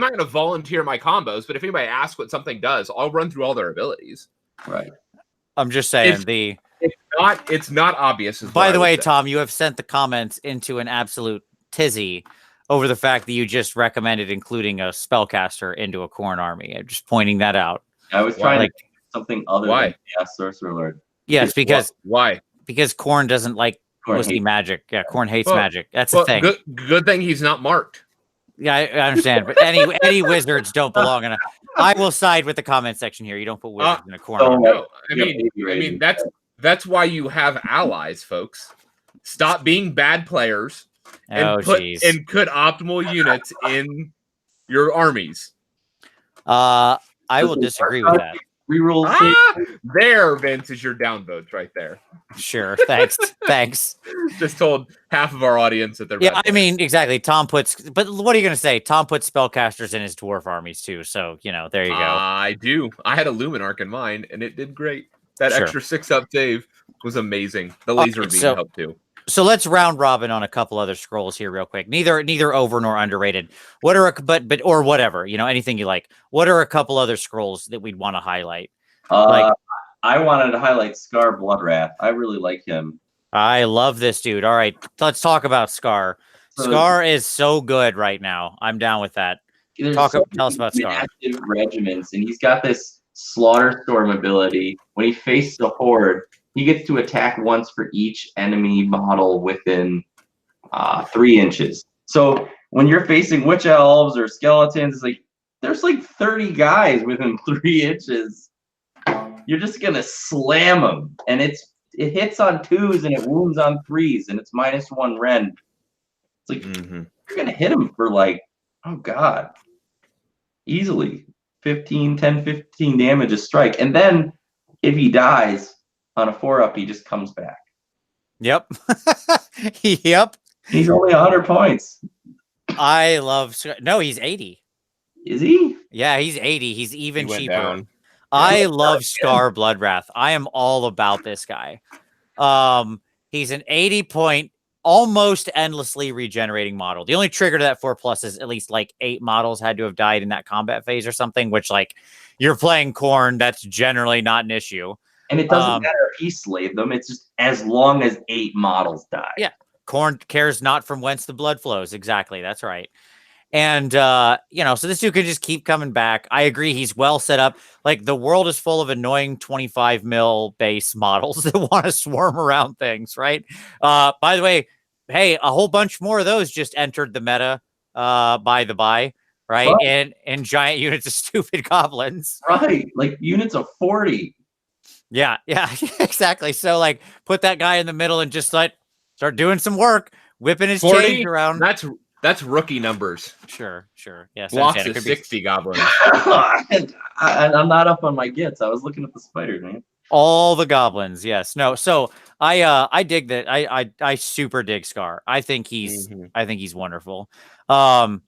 Speaker 2: not going to volunteer my combos, but if anybody asks what something does, I'll run through all their abilities.
Speaker 3: Right.
Speaker 1: I'm just saying
Speaker 2: it's not obvious.
Speaker 1: By the way, Tom, you have sent the comments into an absolute tizzy over the fact that you just recommended including a spellcaster into a Khorne army. I'm just pointing that out.
Speaker 3: I was trying to think something other than Sorcerer Lord.
Speaker 1: Yes, because
Speaker 2: why?
Speaker 1: Because Khorne doesn't like mostly magic. Yeah, Khorne hates magic. That's the thing.
Speaker 2: Good thing he's not marked.
Speaker 1: Yeah, I understand. But any wizards don't belong in a. I will side with the comment section here. You don't put wizards in a corner.
Speaker 2: No, I mean that's why you have allies, folks. Stop being bad players and put optimal units in your armies.
Speaker 1: I will disagree with that.
Speaker 3: Reroll.
Speaker 2: There, Vince, is your downvotes right there.
Speaker 1: Sure. Thanks.
Speaker 2: Just told half of our audience that they're
Speaker 1: I mean, exactly. But what are you going to say? Tom puts spellcasters in his dwarf armies too. So, there you go.
Speaker 2: I do. I had a Luminarch in mine and it did great. That extra 6-up save was amazing. The laser beam helped too.
Speaker 1: So let's round robin on a couple other scrolls here real quick. Neither over nor underrated. What are but or whatever, anything you like. What are a couple other scrolls that we'd want to highlight?
Speaker 3: I wanted to highlight Scar Bloodwrath. I really like him.
Speaker 1: I love this dude. All right, let's talk about Scar. Scar is so good right now. I'm down with that. Tell us about Scar.
Speaker 3: Active regiments, and he's got this Slaughter Storm ability. When he faces a horde, he gets to attack once for each enemy model within 3 inches. So when you're facing witch elves or skeletons, there's 30 guys within 3 inches. You're just gonna slam them, and it hits on 2s and it wounds on 3s, and it's -1 rend. It's you're gonna hit him for oh god, easily 10, 15 damage a strike, and then if he dies on a 4-up, he just comes back.
Speaker 1: Yep. Yep.
Speaker 3: He's only 100 points.
Speaker 1: I love Scar. No, he's 80.
Speaker 3: Is he?
Speaker 1: Yeah, he's 80. He's even cheaper.
Speaker 2: Down.
Speaker 1: I love Scar Bloodwrath. I am all about this guy. He's an 80-point, almost endlessly regenerating model. The only trigger to that 4+ is at least 8 models had to have died in that combat phase or something, which you're playing Khorne, that's generally not an issue.
Speaker 3: And it doesn't matter if he slayed them. It's just as long as 8 models die.
Speaker 1: Yeah. Khorne cares not from whence the blood flows. Exactly. That's right. And, so this dude could just keep coming back. I agree. He's well set up. The world is full of annoying 25 mil base models that want to swarm around things, right? By the way, hey, a whole bunch more of those just entered the meta, by the by, right?
Speaker 3: Oh.
Speaker 1: And giant units of stupid goblins.
Speaker 3: Right. Units of 40.
Speaker 1: Yeah, exactly. So put that guy in the middle and just start doing some work, whipping his
Speaker 2: 40,
Speaker 1: change around.
Speaker 2: That's rookie numbers.
Speaker 1: Sure. Yeah.
Speaker 2: Blocks is 60 goblins.
Speaker 3: And I'm not up on my Gitz. I was looking at the spider, man.
Speaker 1: All the goblins, yes. No, so I dig that. I super dig Scar. I think he's wonderful. And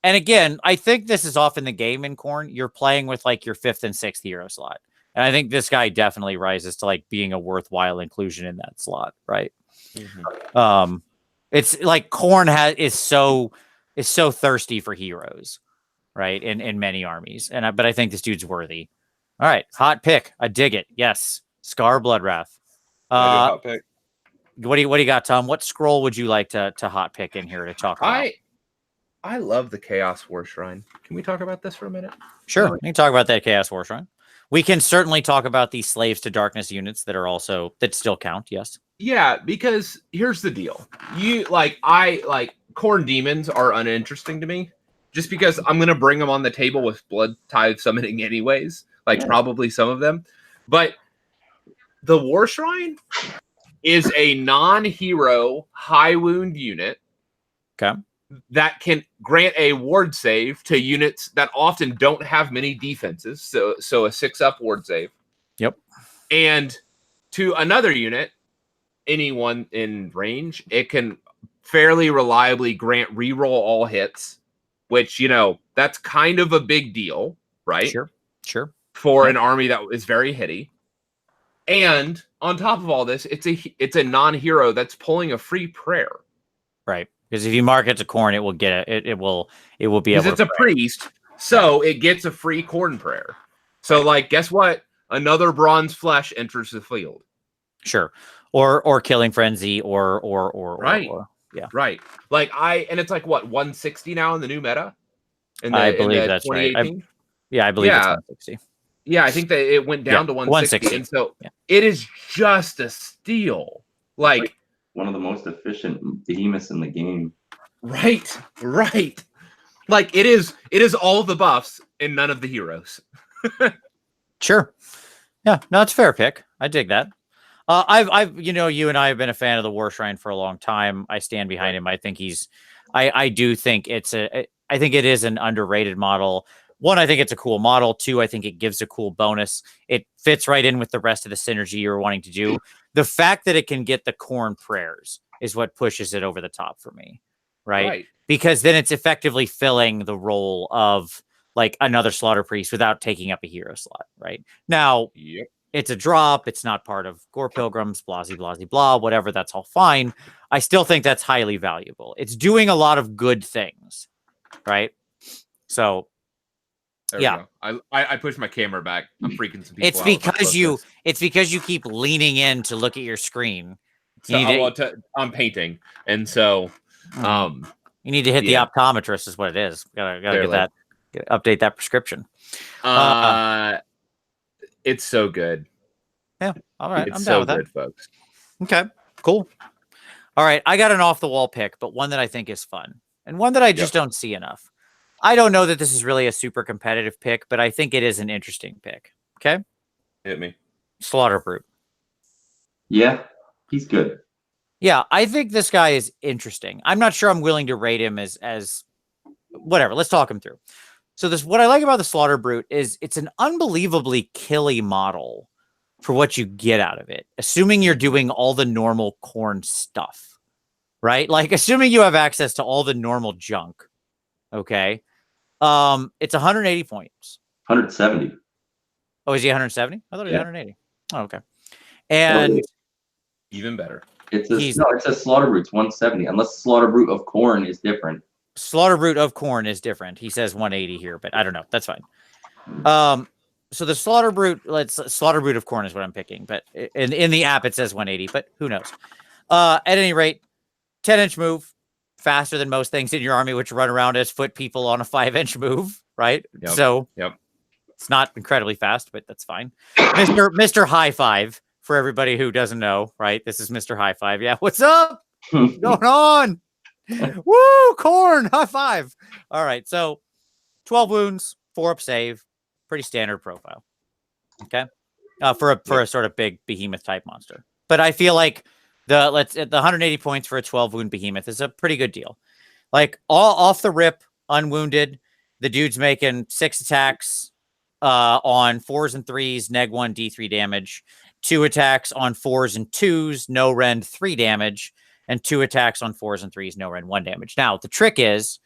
Speaker 1: again, I think this is often the game in Khorne. You're playing with your 5th and 6th hero slot. And I think this guy definitely rises to being a worthwhile inclusion in that slot, right? It's Khorne is so thirsty for heroes, right? In many armies, but I think this dude's worthy. All right, hot pick. I dig it. Yes, Scar Bloodwrath.
Speaker 2: Hot pick.
Speaker 1: What do you got, Tom? What scroll would you like to hot pick in here to talk about?
Speaker 2: I love the Chaos War Shrine. Can we talk about this for a minute?
Speaker 1: Sure, we can talk about that Chaos War Shrine. We can certainly talk about these Slaves to Darkness units that still count. Yes.
Speaker 2: Yeah, because here's the deal. Khorne demons are uninteresting to me, just because I'm gonna bring them on the table with Blood Tithe summoning anyways. Probably some of them, but the War Shrine is a non-hero high wound unit.
Speaker 1: Okay.
Speaker 2: That can grant a ward save to units that often don't have many defenses. So a 6-up ward save.
Speaker 1: Yep.
Speaker 2: And to another unit, anyone in range, it can fairly reliably grant reroll all hits, which, that's kind of a big deal, right?
Speaker 1: Sure.
Speaker 2: For an army that is very hitty. And on top of all this, it's a non-hero that's pulling a free prayer.
Speaker 1: Right. Because if you mark it to Khorne, it will get it. It will be able. Because
Speaker 2: it's a priest, so it gets a free Khorne prayer. So, guess what? Another bronze flesh enters the field.
Speaker 1: Sure, or killing frenzy, or
Speaker 2: right,
Speaker 1: yeah,
Speaker 2: right. And it's what 160 now in the new meta.
Speaker 1: I believe that's right. I believe it's 160.
Speaker 2: Yeah, I think that it went down to 160, and so it is just a steal.
Speaker 3: One of the most efficient behemoths in the game.
Speaker 2: Right. It is all the buffs and none of the heroes.
Speaker 1: Sure. Yeah, no, it's a fair pick. I dig that. You and I have been a fan of the War Shrine for a long time. I stand behind him. I think I do think I think it is an underrated model. One, I think it's a cool model. Two, I think it gives a cool bonus. It fits right in with the rest of the synergy you're wanting to do. The fact that it can get the Khorne prayers is what pushes it over the top for me, right? Because then it's effectively filling the role of another slaughter priest without taking up a hero slot, right? Now, it's a drop. It's not part of Gore Pilgrims, blah, blah, blah, whatever. That's all fine. I still think that's highly valuable. It's doing a lot of good things, right? So,
Speaker 2: there we go. I pushed my camera back. I'm freaking some people
Speaker 1: it's
Speaker 2: out.
Speaker 1: It's because you keep leaning in to look at your screen.
Speaker 2: So I'm painting, and so
Speaker 1: you need to hit the optometrist. Is what it is. Gotta get that. Update that prescription.
Speaker 2: It's so good.
Speaker 1: Yeah. All right.
Speaker 2: It's
Speaker 1: I'm
Speaker 2: so
Speaker 1: down with
Speaker 2: good,
Speaker 1: that.
Speaker 2: folks.
Speaker 1: Okay. Cool. All right. I got an off the wall pick, but one that I think is fun and one that I just don't see enough. I don't know that this is really a super competitive pick, but I think it is an interesting pick. Okay.
Speaker 2: Hit me.
Speaker 1: Slaughter Brute.
Speaker 3: Yeah, he's good.
Speaker 1: Yeah, I think this guy is interesting. I'm not sure I'm willing to rate him as whatever. Let's talk him through. So what I like about the Slaughter Brute is it's an unbelievably killy model for what you get out of it, assuming you're doing all the normal Khorne stuff, right? Like assuming you have access to all the normal junk. Okay. It's 180 points.
Speaker 3: 170.
Speaker 1: Oh, is he 170? I thought he was 180. Oh, okay. And
Speaker 2: even better.
Speaker 3: It's a Slaughter Brute's 170, unless Slaughter Brute of Khorne is different.
Speaker 1: Slaughter Brute of Khorne is different. He says 180 here, but I don't know. That's fine. So the Slaughter Brute of Khorne is what I'm picking, but in the app it says 180, but who knows? At any rate, 10-inch move, faster than most things in your army, which run around as foot people on a 5-inch move, right?
Speaker 2: Yep.
Speaker 1: So it's not incredibly fast, but that's fine. Mr. High Five, for everybody who doesn't know, right? This is Mr. High Five. Yeah, what's up? What's going on? Woo, Khorne, high five. All right, so 12 wounds, 4-up save, pretty standard profile. Okay, for a sort of big behemoth type monster. But I feel like the 180 points for a 12 wound behemoth is a pretty good deal. Like all off the rip, unwounded. The dude's making 6 attacks on 4s and 3s, neg 1 D3 damage. 2 attacks on 4s and 2s, no rend 3 damage. And 2 attacks on 4s and 3s, no rend 1 damage. Now, the trick is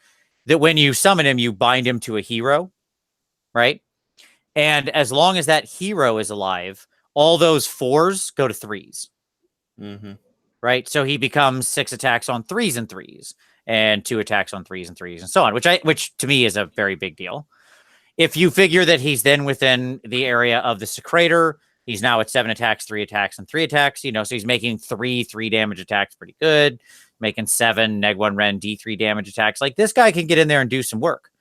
Speaker 1: that when you summon him, you bind him to a hero, right? And as long as that hero is alive, all those 4s go to 3s.
Speaker 2: Mm-hmm.
Speaker 1: Right? So he becomes 6 attacks on 3s and 3s, and 2 attacks on 3s and 3s, and so on, which to me is a very big deal. If you figure that he's then within the area of the Secrator, he's now at 7 attacks, 3 attacks, and 3 attacks. So he's making 3 damage attacks pretty good, making 7 neg 1 rend D3 damage attacks. Like this guy can get in there and do some work,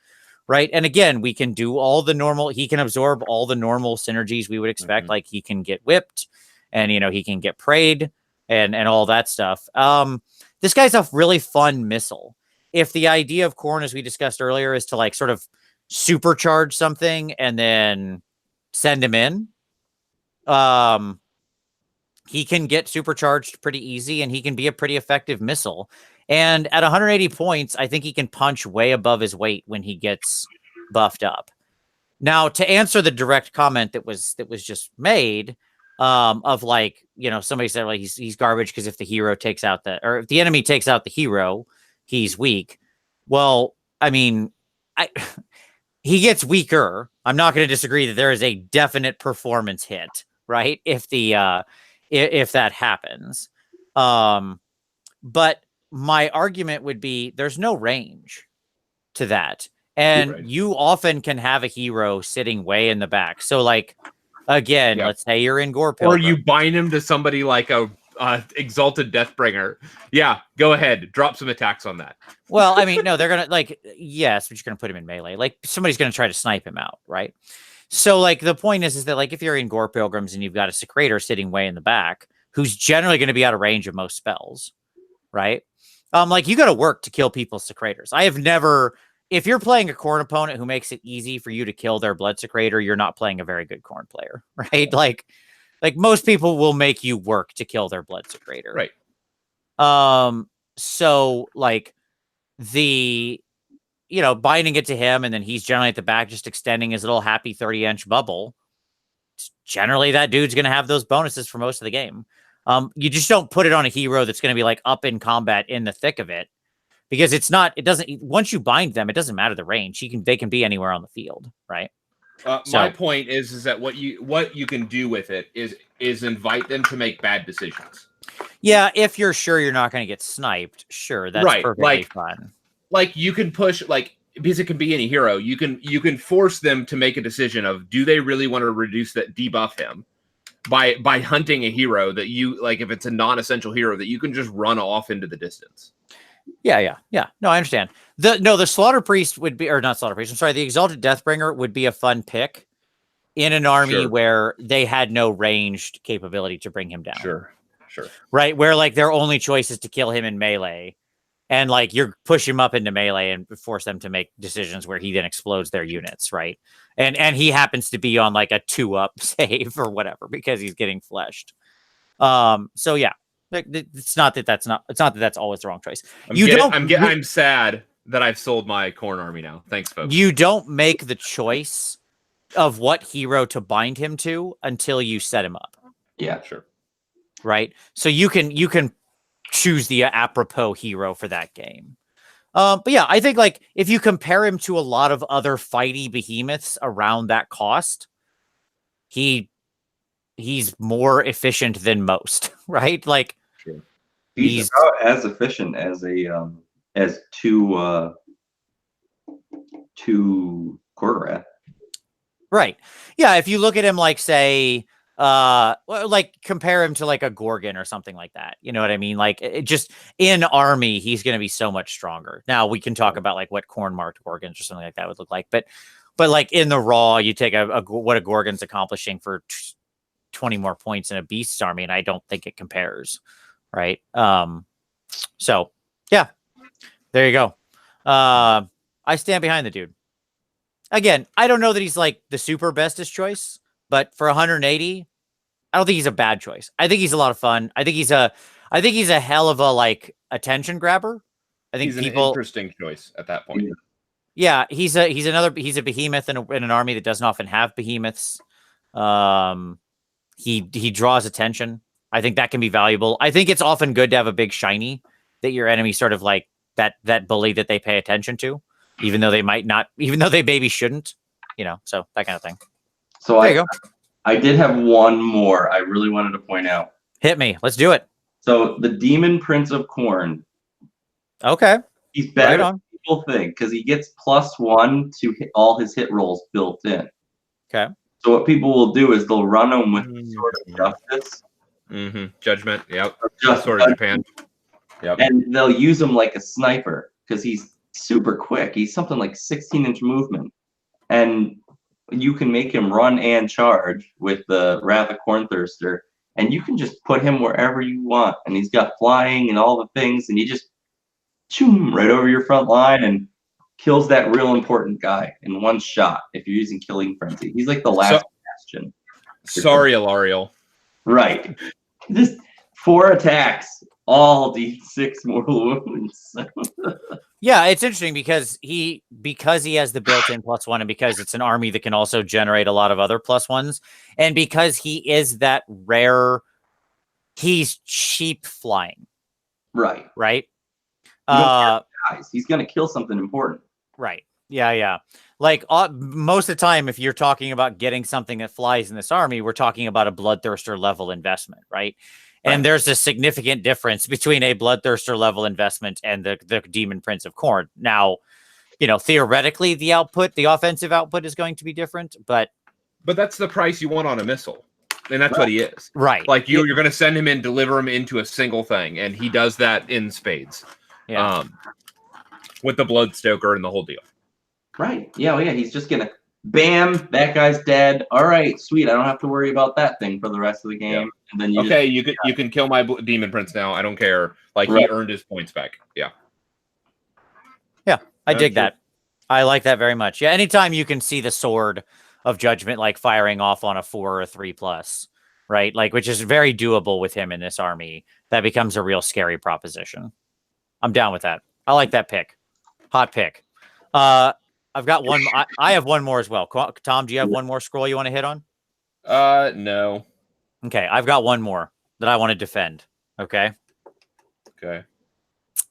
Speaker 1: right? And again, we can do all the normal. He can absorb all the normal synergies we would expect. Like he can get whipped, and he can get prayed, and all that stuff. This guy's a really fun missile. If the idea of Khorne, as we discussed earlier, is to like sort of supercharge something and then send him in. He can get supercharged pretty easy, and he can be a pretty effective missile. And at 180 points, I think he can punch way above his weight when he gets buffed up. Now, to answer the direct comment that was just made, of like, somebody said like he's garbage because if the hero takes out or if the enemy takes out the hero, he's weak. Well, I mean, he gets weaker. I'm not going to disagree that there is a definite performance hit, right? If that happens. But my argument would be there's no range to that. And you often can have a hero sitting way in the back. So like, again, let's say you're in Gore Pilgrim.
Speaker 2: Or you bind him to somebody like a Exalted Deathbringer. Yeah, go ahead. Drop some attacks on that.
Speaker 1: Well, I mean, no, they're going to yes, but you're going to put him in melee. Like somebody's going to try to snipe him out, right? So like the point is that like if you're in Gore Pilgrims and you've got a Secrator sitting way in the back, who's generally going to be out of range of most spells, right? Like you got to work to kill people's Secrators. I have never, if you're playing a Khorne opponent who makes it easy for you to kill their Blood Secrator, you're not playing a very good Khorne player, right? Like most people will make you work to kill their Blood Secrator.
Speaker 2: Right.
Speaker 1: So like binding it to him, and then he's generally at the back, just extending his little happy 30-inch bubble. Generally, that dude's going to have those bonuses for most of the game. You just don't put it on a hero that's going to be like up in combat in the thick of it, because once you bind them, it doesn't matter the range. They can be anywhere on the field, right?
Speaker 2: My point is that what you can do with it is invite them to make bad decisions.
Speaker 1: Yeah, if you're sure you're not going to get sniped, sure, that's perfectly fine.
Speaker 2: Like you can push because it can be any hero. You can force them to make a decision of do they really want to debuff him by hunting a hero that you like, if it's a non-essential hero that you can just run off into the distance.
Speaker 1: Yeah. No, I understand. The Slaughter Priest would be, or not Slaughter Priest, I'm sorry, the Exalted Deathbringer would be a fun pick in an army where they had no ranged capability to bring him down.
Speaker 2: Sure.
Speaker 1: Right, where like their only choice is to kill him in melee, and like you're push him up into melee and force them to make decisions where he then explodes their units, right? And he happens to be on like a 2-up save or whatever because he's getting fleshed. So yeah. It's not that that's always the wrong choice.
Speaker 2: I'm sad that I've sold my Khorne army now. Thanks, folks.
Speaker 1: You don't make the choice of what hero to bind him to until you set him up.
Speaker 3: Yeah, sure.
Speaker 1: Right. So you can choose the apropos hero for that game. But yeah, I think like if you compare him to a lot of other fighty behemoths around that cost, he's more efficient than most, right? Like
Speaker 3: sure. He's about as efficient as two Quarterwrath.
Speaker 1: Right. Yeah, if you look at him like say like compare him to like a Gorgon or something like that. You know what I mean? Like just in army, he's going to be so much stronger. Now we can talk about like what Khorne marked Gorgons or something like that would look like, but like in the raw, you take what a Gorgon's accomplishing for 20 more points in a Beast's army, and I don't think it compares. Right. So yeah, there you go. I stand behind the dude. Again, I don't know that he's like the super bestest choice, but for 180, I don't think he's a bad choice. I think he's a lot of fun. I think he's a hell of a like attention grabber. I think
Speaker 2: he's an interesting choice at that point.
Speaker 1: Yeah, he's a behemoth in an army that doesn't often have behemoths. He draws attention. I think that can be valuable. I think it's often good to have a big shiny that your enemy sort of like that bully that they pay attention to, even though they might not, even though they maybe shouldn't, so that kind of thing.
Speaker 3: So there you go. I did have one more I really wanted to point out.
Speaker 1: Hit me. Let's do it.
Speaker 3: So the Demon Prince of Khorne.
Speaker 1: Okay.
Speaker 3: He's better than people think because he gets +1 to hit all his hit rolls built in.
Speaker 1: Okay.
Speaker 3: So what people will do is they'll run him with Sword of Justice.
Speaker 2: Mm-hmm. Judgment. Yep.
Speaker 3: Sword
Speaker 2: of Japan.
Speaker 3: Yep. And they'll use him like a sniper because he's super quick. He's something like 16-inch movement. And you can make him run and charge with the Wrath of Khornthirster, and you can just put him wherever you want. And he's got flying and all the things, and you just choom right over your front line and kills that real important guy in one shot if you're using Killing Frenzy. He's like the last bastion.
Speaker 2: Sorry, Alariel.
Speaker 3: Right. Just 4 attacks, all D6 mortal wounds.
Speaker 1: Yeah, it's interesting because he has the built-in +1, and because it's an army that can also generate a lot of other +1s, and because he is that rare, he's cheap flying.
Speaker 3: Right.
Speaker 1: Right.
Speaker 3: He's gonna kill something important.
Speaker 1: Right. Yeah. Like most of the time, if you're talking about getting something that flies in this army, we're talking about a Bloodthirster level investment, right? And there's a significant difference between a Bloodthirster level investment and the Demon Prince of Khorne. Now, theoretically, the offensive output is going to be different, but
Speaker 2: that's the price you want on a missile, and that's what he is.
Speaker 1: Right.
Speaker 2: Like you're going to send him in, deliver him into a single thing, and he does that in spades.
Speaker 1: Yeah.
Speaker 2: With the Bloodstoker and the whole deal.
Speaker 3: Right. Yeah. Well, yeah. He's just gonna, bam, that guy's dead. All right, sweet. I don't have to worry about that thing for the rest of the game.
Speaker 2: Yeah.
Speaker 3: And then
Speaker 2: you can kill my Demon Prince now. I don't care. Like he earned his points back. Yeah.
Speaker 1: Yeah, I dig that. I like that very much. Yeah. Anytime you can see the Sword of Judgment like firing off on a 4 or a 3+, right? Like, which is very doable with him in this army. That becomes a real scary proposition. I'm down with that. I like that pick. Hot pick. I've got one. I have one more as well. Tom, do you have one more scroll you want to hit on?
Speaker 2: No.
Speaker 1: Okay, I've got one more that I want to defend. Okay.
Speaker 2: Okay.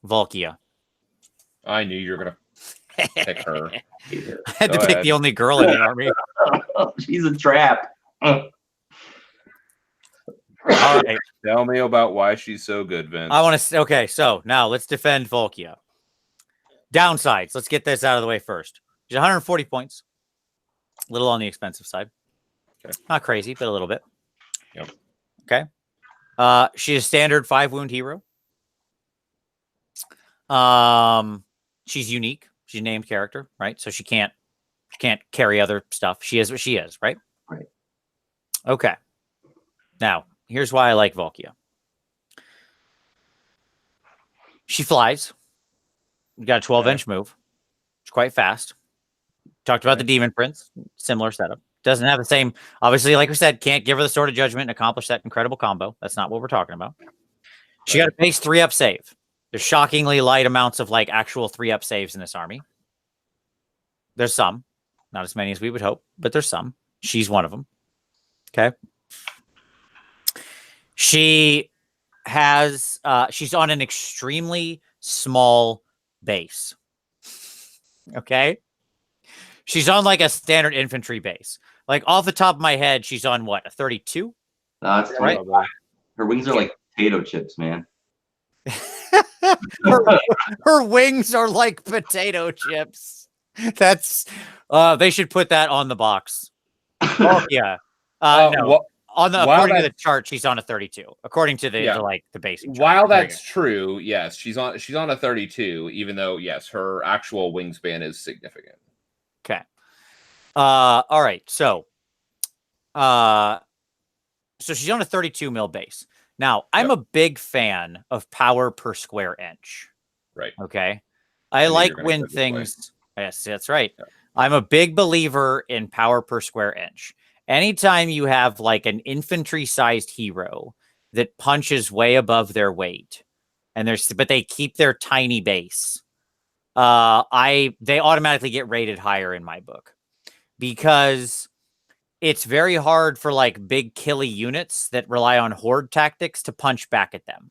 Speaker 1: Volkia.
Speaker 2: I knew you were gonna pick her.
Speaker 1: I had to pick the only girl in the army.
Speaker 3: She's a trap.
Speaker 1: All right.
Speaker 2: Tell me about why she's so good, Vince.
Speaker 1: I want to. Okay, so now let's defend Volkia. Downsides. Let's get this out of the way first. She's 140 points. A little on the expensive side.
Speaker 2: Okay.
Speaker 1: Not crazy, but a little bit.
Speaker 2: Yep.
Speaker 1: Okay. She's a standard 5-wound hero. She's unique. She's a named character, right? So she can't carry other stuff. She is what she is, right?
Speaker 3: Right.
Speaker 1: Okay. Now, here's why I like Volkia. She flies. You got a 12-inch move. It's quite fast. Talked about the Demon Prince. Similar setup. Doesn't have the same, obviously, like we said, can't give her the Sword of Judgment and accomplish that incredible combo. That's not what we're talking about. She got a base 3-up save. There's shockingly light amounts of like actual 3-up saves in this army. There's some. Not as many as we would hope, but there's some. She's one of them. Okay. She has, she's on an extremely small base. Okay. She's on like a standard infantry base. Like off the top of my head, she's on what, a 32?
Speaker 3: No, it's
Speaker 1: Right.
Speaker 3: Her wings are like potato chips, man.
Speaker 1: her wings are like potato chips. That's they should put that on the box. Oh yeah. No. According to the chart, she's on a 32. According to the basic chart.
Speaker 2: While that's true, yes, she's on a 32, even though yes, her actual wingspan is significant.
Speaker 1: Okay. All right. So she's on a 32 mil base. Now, I'm a big fan of power per square inch.
Speaker 2: Right.
Speaker 1: Okay. I like when things. Yes, that's right. Yeah. I'm a big believer in power per square inch. Anytime you have like an infantry-sized hero that punches way above their weight, but they keep their tiny base, they automatically get rated higher in my book because it's very hard for like big killy units that rely on horde tactics to punch back at them,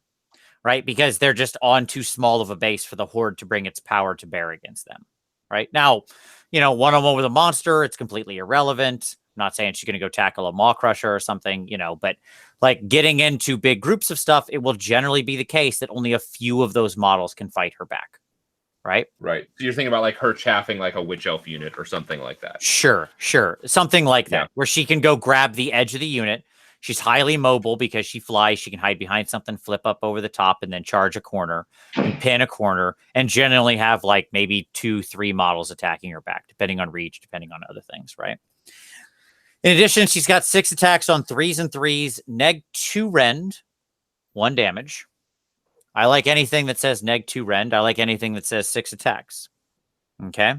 Speaker 1: right? Because they're just on too small of a base for the horde to bring its power to bear against them, right? Now, one-on-one with a monster, it's completely irrelevant. I'm not saying she's going to go tackle a Maw Crusher or something, but like getting into big groups of stuff, it will generally be the case that only a few of those models can fight her back. Right. So
Speaker 2: you're thinking about like her chaffing like a witch elf unit or something like that.
Speaker 1: Sure. Something like that, where she can go grab the edge of the unit. She's highly mobile because she flies. She can hide behind something, flip up over the top, and then charge a corner and pin a corner, and generally have like maybe 2-3 models attacking her back, depending on reach, depending on other things. Right. In addition, she's got 6 attacks on 3s and 3s, neg 2 rend, 1 damage. I like anything that says neg 2 rend. I like anything that says 6 attacks. Okay.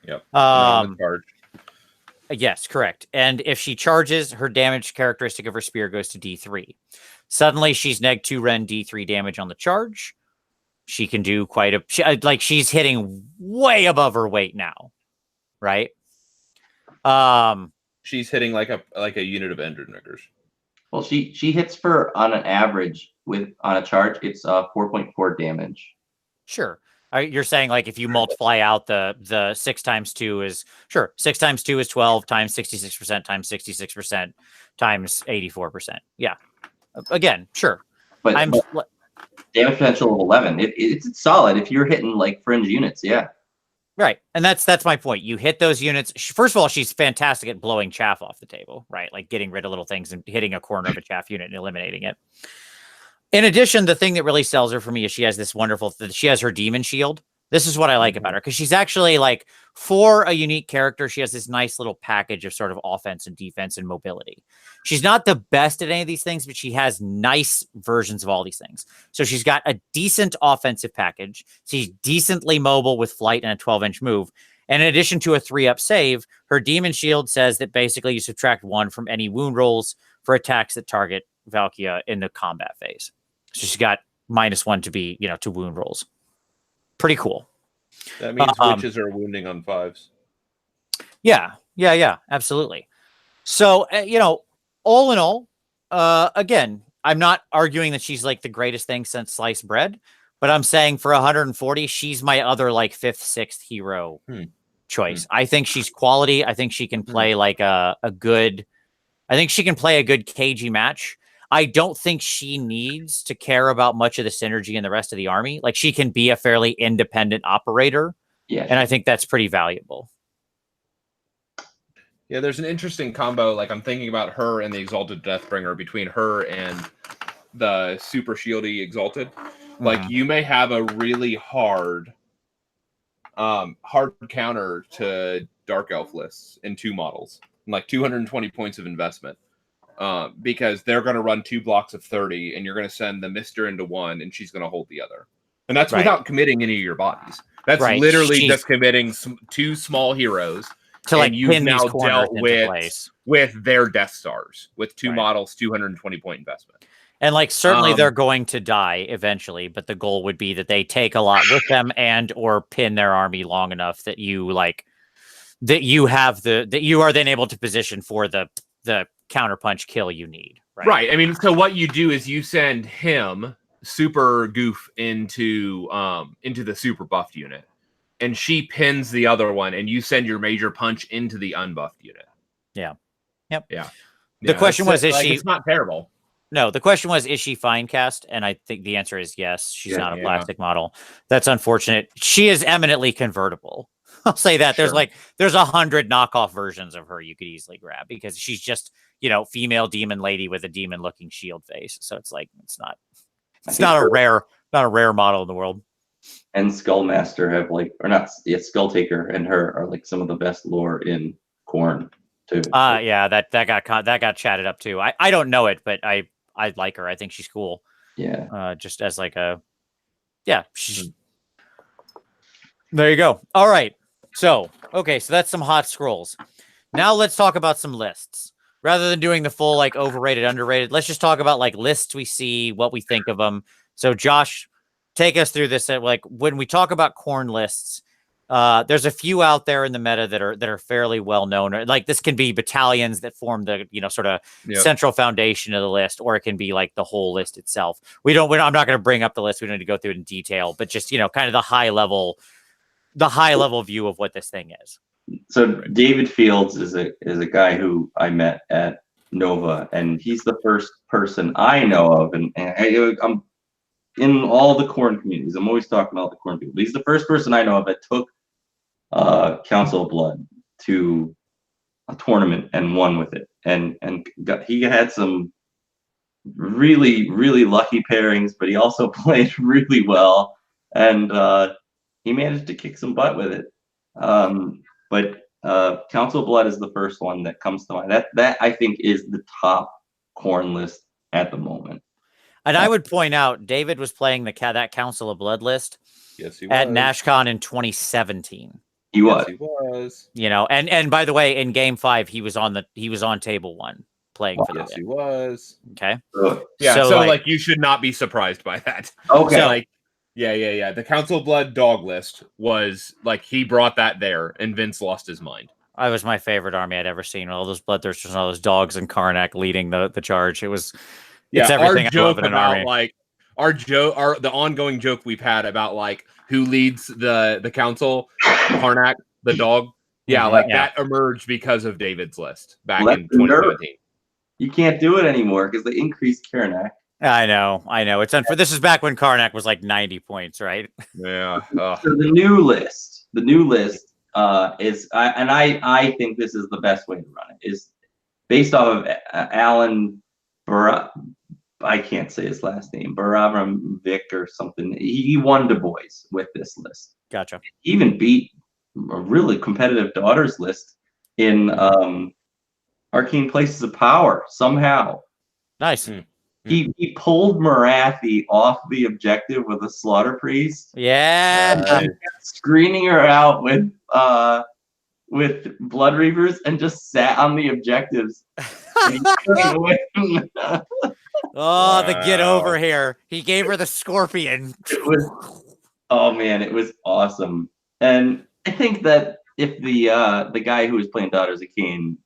Speaker 2: Yep.
Speaker 1: Yes, correct. And if she charges, her damage characteristic of her spear goes to D3. Suddenly, she's neg 2 rend D3 damage on the charge. She can do quite she's hitting way above her weight now, right?
Speaker 2: She's hitting like a unit of Ender Niggers.
Speaker 3: Well, she hits for on an average on a charge, it's 4.4 damage.
Speaker 1: Sure. You're saying like if you multiply out the 6 times 2 is 6 times 2 is 12 times 66% times 66% times 84%. Yeah. Again, sure.
Speaker 3: But damage potential of 11. It's solid if you're hitting like fringe units. Yeah.
Speaker 1: Right. And that's my point. You hit those units. First of all, she's fantastic at blowing chaff off the table, right? Like getting rid of little things and hitting a corner of a chaff unit and eliminating it. In addition, the thing that really sells her for me is she has this she has her demon shield. This is what I like about her, because she's actually like, for a unique character, she has this nice little package of sort of offense and defense and mobility. She's not the best at any of these things, but she has nice versions of all these things. So she's got a decent offensive package. She's decently mobile with flight and a 12-inch move. And in addition to a 3-up save, her demon shield says that basically you subtract 1 from any wound rolls for attacks that target Valkia in the combat phase. So she's got -1 to be, to wound rolls. Pretty cool.
Speaker 2: That means witches are wounding on 5s.
Speaker 1: Yeah, absolutely. So, all in all, again, I'm not arguing that she's like the greatest thing since sliced bread, but I'm saying for 140, she's my other like 5th, 6th hero choice. I think she's quality. I think she can play like a good. I think she can play a good cagey match. I don't think she needs to care about much of the synergy in the rest of the army. Like she can be a fairly independent operator.
Speaker 3: Yeah.
Speaker 1: And I think that's pretty valuable.
Speaker 2: Yeah, there's an interesting combo. Like I'm thinking about her and the Exalted Deathbringer, between her and the super shieldy Exalted. Like you may have a really hard counter to Dark Elf lists in 2 models, like 220 points of investment. Because they're going to run 2 blocks of 30, and you're going to send the Mister into 1, and she's going to hold the other. And that's without committing any of your bodies. That's literally just committing 2 small heroes
Speaker 1: to like
Speaker 2: you've now dealt with their Death Stars with 2 models, 220 point investment.
Speaker 1: And like certainly they're going to die eventually, but the goal would be that they take a lot with them and or pin their army long enough that you like that you have that you are then able to position for the counterpunch kill you need.
Speaker 2: Right. I mean, so what you do is you send him super goof into the super buffed unit. And she pins the other one, and you send your major punch into the unbuffed unit.
Speaker 1: Yeah. Yep.
Speaker 2: Yeah.
Speaker 1: The question was, is
Speaker 2: like,
Speaker 1: she...
Speaker 2: It's not terrible.
Speaker 1: No, the question was, is she fine cast? And I think the answer is yes. She's not a plastic model. That's unfortunate. She is eminently convertible. I'll say that. There's 100 knockoff versions of her you could easily grab because she's just, female demon lady with a demon looking shield face. So it's like, it's not a rare model in the world.
Speaker 3: And Skullmaster have Skulltaker and her are like some of the best lore in Khorne too.
Speaker 1: Yeah, that got chatted up too. I don't know it, but I like her. I think she's cool.
Speaker 3: Yeah.
Speaker 1: Just as like a she's there you go. All right. So that's some hot scrolls. Now let's talk about some lists. Rather than doing the full like overrated, underrated, let's just talk about like lists we see, what we think of them. So Josh, take us through this. Like when we talk about Khorne lists, there's a few out there in the meta that are fairly well known. Like this can be battalions that form the sort of central foundation of the list, or it can be like the whole list itself. I'm not going to bring up the list. We don't need to go through it in detail, but just kind of the high level view of what this thing is.
Speaker 3: So David Fields is a guy who I met at Nova, and he's the first person I know of, and I'm in all the Khorne communities. I'm always talking about the Khorne people. He's the first person I know of that took Council of Blood to a tournament and won with it, and he had some really, really lucky pairings, but he also played really well, and he managed to kick some butt with it. But Council of Blood is the first one that comes to mind. That I think is the top Khorne list at the moment.
Speaker 1: And I would point out, David was playing that Council of Blood list at NashCon in 2017.
Speaker 3: He was.
Speaker 2: Yes, he was.
Speaker 1: And by the way, in Game 5, he was on table 1 playing for
Speaker 2: He was.
Speaker 1: Okay.
Speaker 2: Yeah. So like you should not be surprised by that.
Speaker 3: Okay.
Speaker 2: So, like, yeah. The Council of Blood dog list was like he brought that there, and Vince lost his mind.
Speaker 1: I was my favorite army I'd ever seen. All those bloodthirsters and all those dogs and Karnak leading the charge. It's everything
Speaker 2: our joke
Speaker 1: I love in an
Speaker 2: about
Speaker 1: army.
Speaker 2: Like the ongoing joke we've had about like who leads the council, Karnak, the dog. Yeah, that emerged because of David's list back in 2017.
Speaker 3: You can't do it anymore because they increased Karnak.
Speaker 1: I know. It's unfair. This is back when Karnak was like 90 points, right?
Speaker 2: Yeah.
Speaker 3: So the new list is, and I think this is the best way to run it, is based off of Alan I can't say his last name, Baravam Vic or something. He won Du Bois with this list.
Speaker 1: Gotcha.
Speaker 3: He even beat a really competitive daughters list in Arcane Places of Power somehow.
Speaker 1: Nice.
Speaker 3: He pulled Marathi off the objective with a Slaughter Priest.
Speaker 1: Yeah.
Speaker 3: Screening her out with Blood Reavers and just sat on the objectives. And he couldn't win.
Speaker 1: The get over here. He gave her the scorpion.
Speaker 3: It was awesome. And I think that if the guy who was playing Daughters of Cain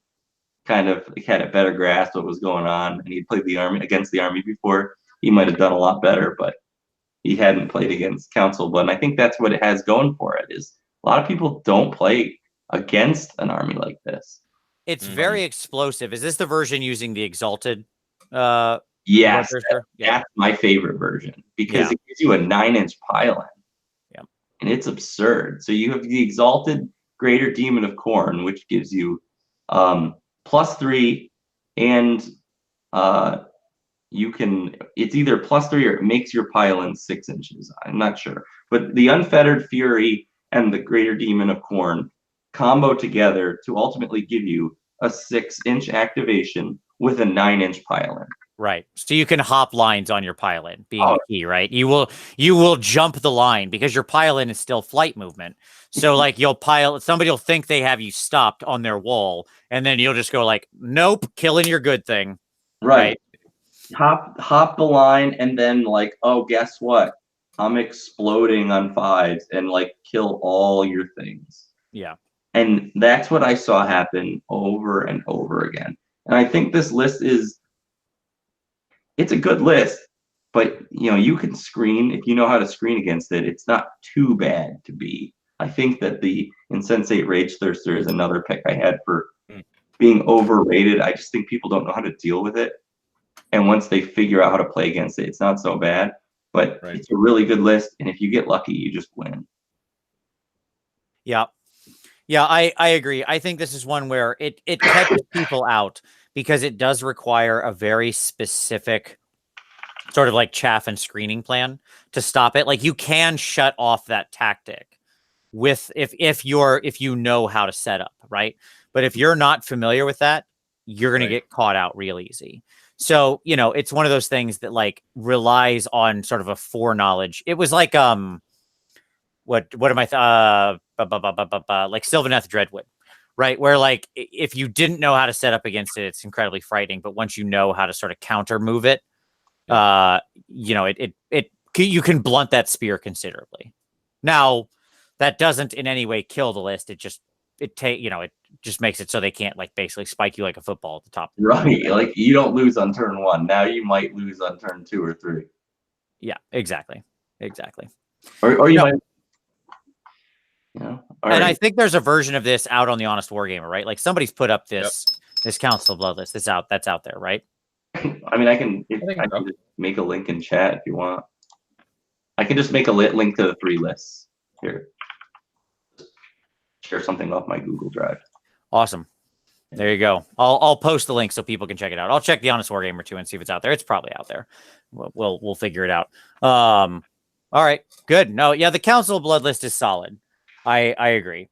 Speaker 3: kind of had a better grasp of what was going on, and he played against the army before, he might have done a lot better, but he hadn't played against Council. But I think that's what it has going for it, is a lot of people don't play against an army like this.
Speaker 1: It's very explosive. Is this the version using the Exalted?
Speaker 3: Yes, that's my favorite version because it gives you a 9-inch pile-in.
Speaker 1: Yeah,
Speaker 3: and it's absurd. So you have the Exalted Greater Demon of Khorne, which gives you +3, and you can. It's either +3 or it makes your pile-in 6 inches. I'm not sure, but the Unfettered Fury and the Greater Demon of Khorne combo together to ultimately give you a 6-inch activation with a 9-inch pile-in.
Speaker 1: Right. So you can hop lines on your pile-in, being the key, right? You will jump the line because your pile-in is still flight movement. So like somebody will think they have you stopped on their wall, and then you'll just go like, nope, killing your good thing.
Speaker 3: Right. Hop the line, and then like, oh, guess what? I'm exploding on 5s and like kill all your things.
Speaker 1: Yeah.
Speaker 3: And that's what I saw happen over and over again. And I think this list it's a good list, but you can screen if you know how to screen against it. It's not too bad to be. I think that the Insensate Rage Thirster is another pick I had for being overrated. I just think people don't know how to deal with it. And once they figure out how to play against it, it's not so bad. But it's a really good list, and if you get lucky, you just win.
Speaker 1: Yeah. Yeah, I agree. I think this is one where it catches people out because it does require a very specific sort of like chaff and screening plan to stop it. Like you can shut off that tactic with if you know how to set up, right? But if you're not familiar with that, you're going to get caught out real easy. So, it's one of those things that like relies on sort of a foreknowledge. It was like what am I like Sylvaneth Dreadwood, right? Where like if you didn't know how to set up against it, it's incredibly frightening. But once you know how to sort of counter move it, you can blunt that spear considerably. Now, that doesn't in any way kill the list. It just makes it so they can't like basically spike you like a football at the top.
Speaker 3: Right, like you don't lose on turn 1. Now you might lose on turn 2 or 3.
Speaker 1: Yeah, exactly.
Speaker 3: Or you might.
Speaker 1: And I think there's a version of this out on the Honest Wargamer, right? Like somebody's put up this Council of Blood list. That's out there, right?
Speaker 3: I mean, I can just make a link in chat if you want. I can just make a link to the 3 lists here. Share something off my Google Drive.
Speaker 1: Awesome. There you go. I'll post the link so people can check it out. I'll check the Honest Wargamer too and see if it's out there. It's probably out there. We'll figure it out. All right. Good. No, yeah, the Council of Blood list is solid. I agree.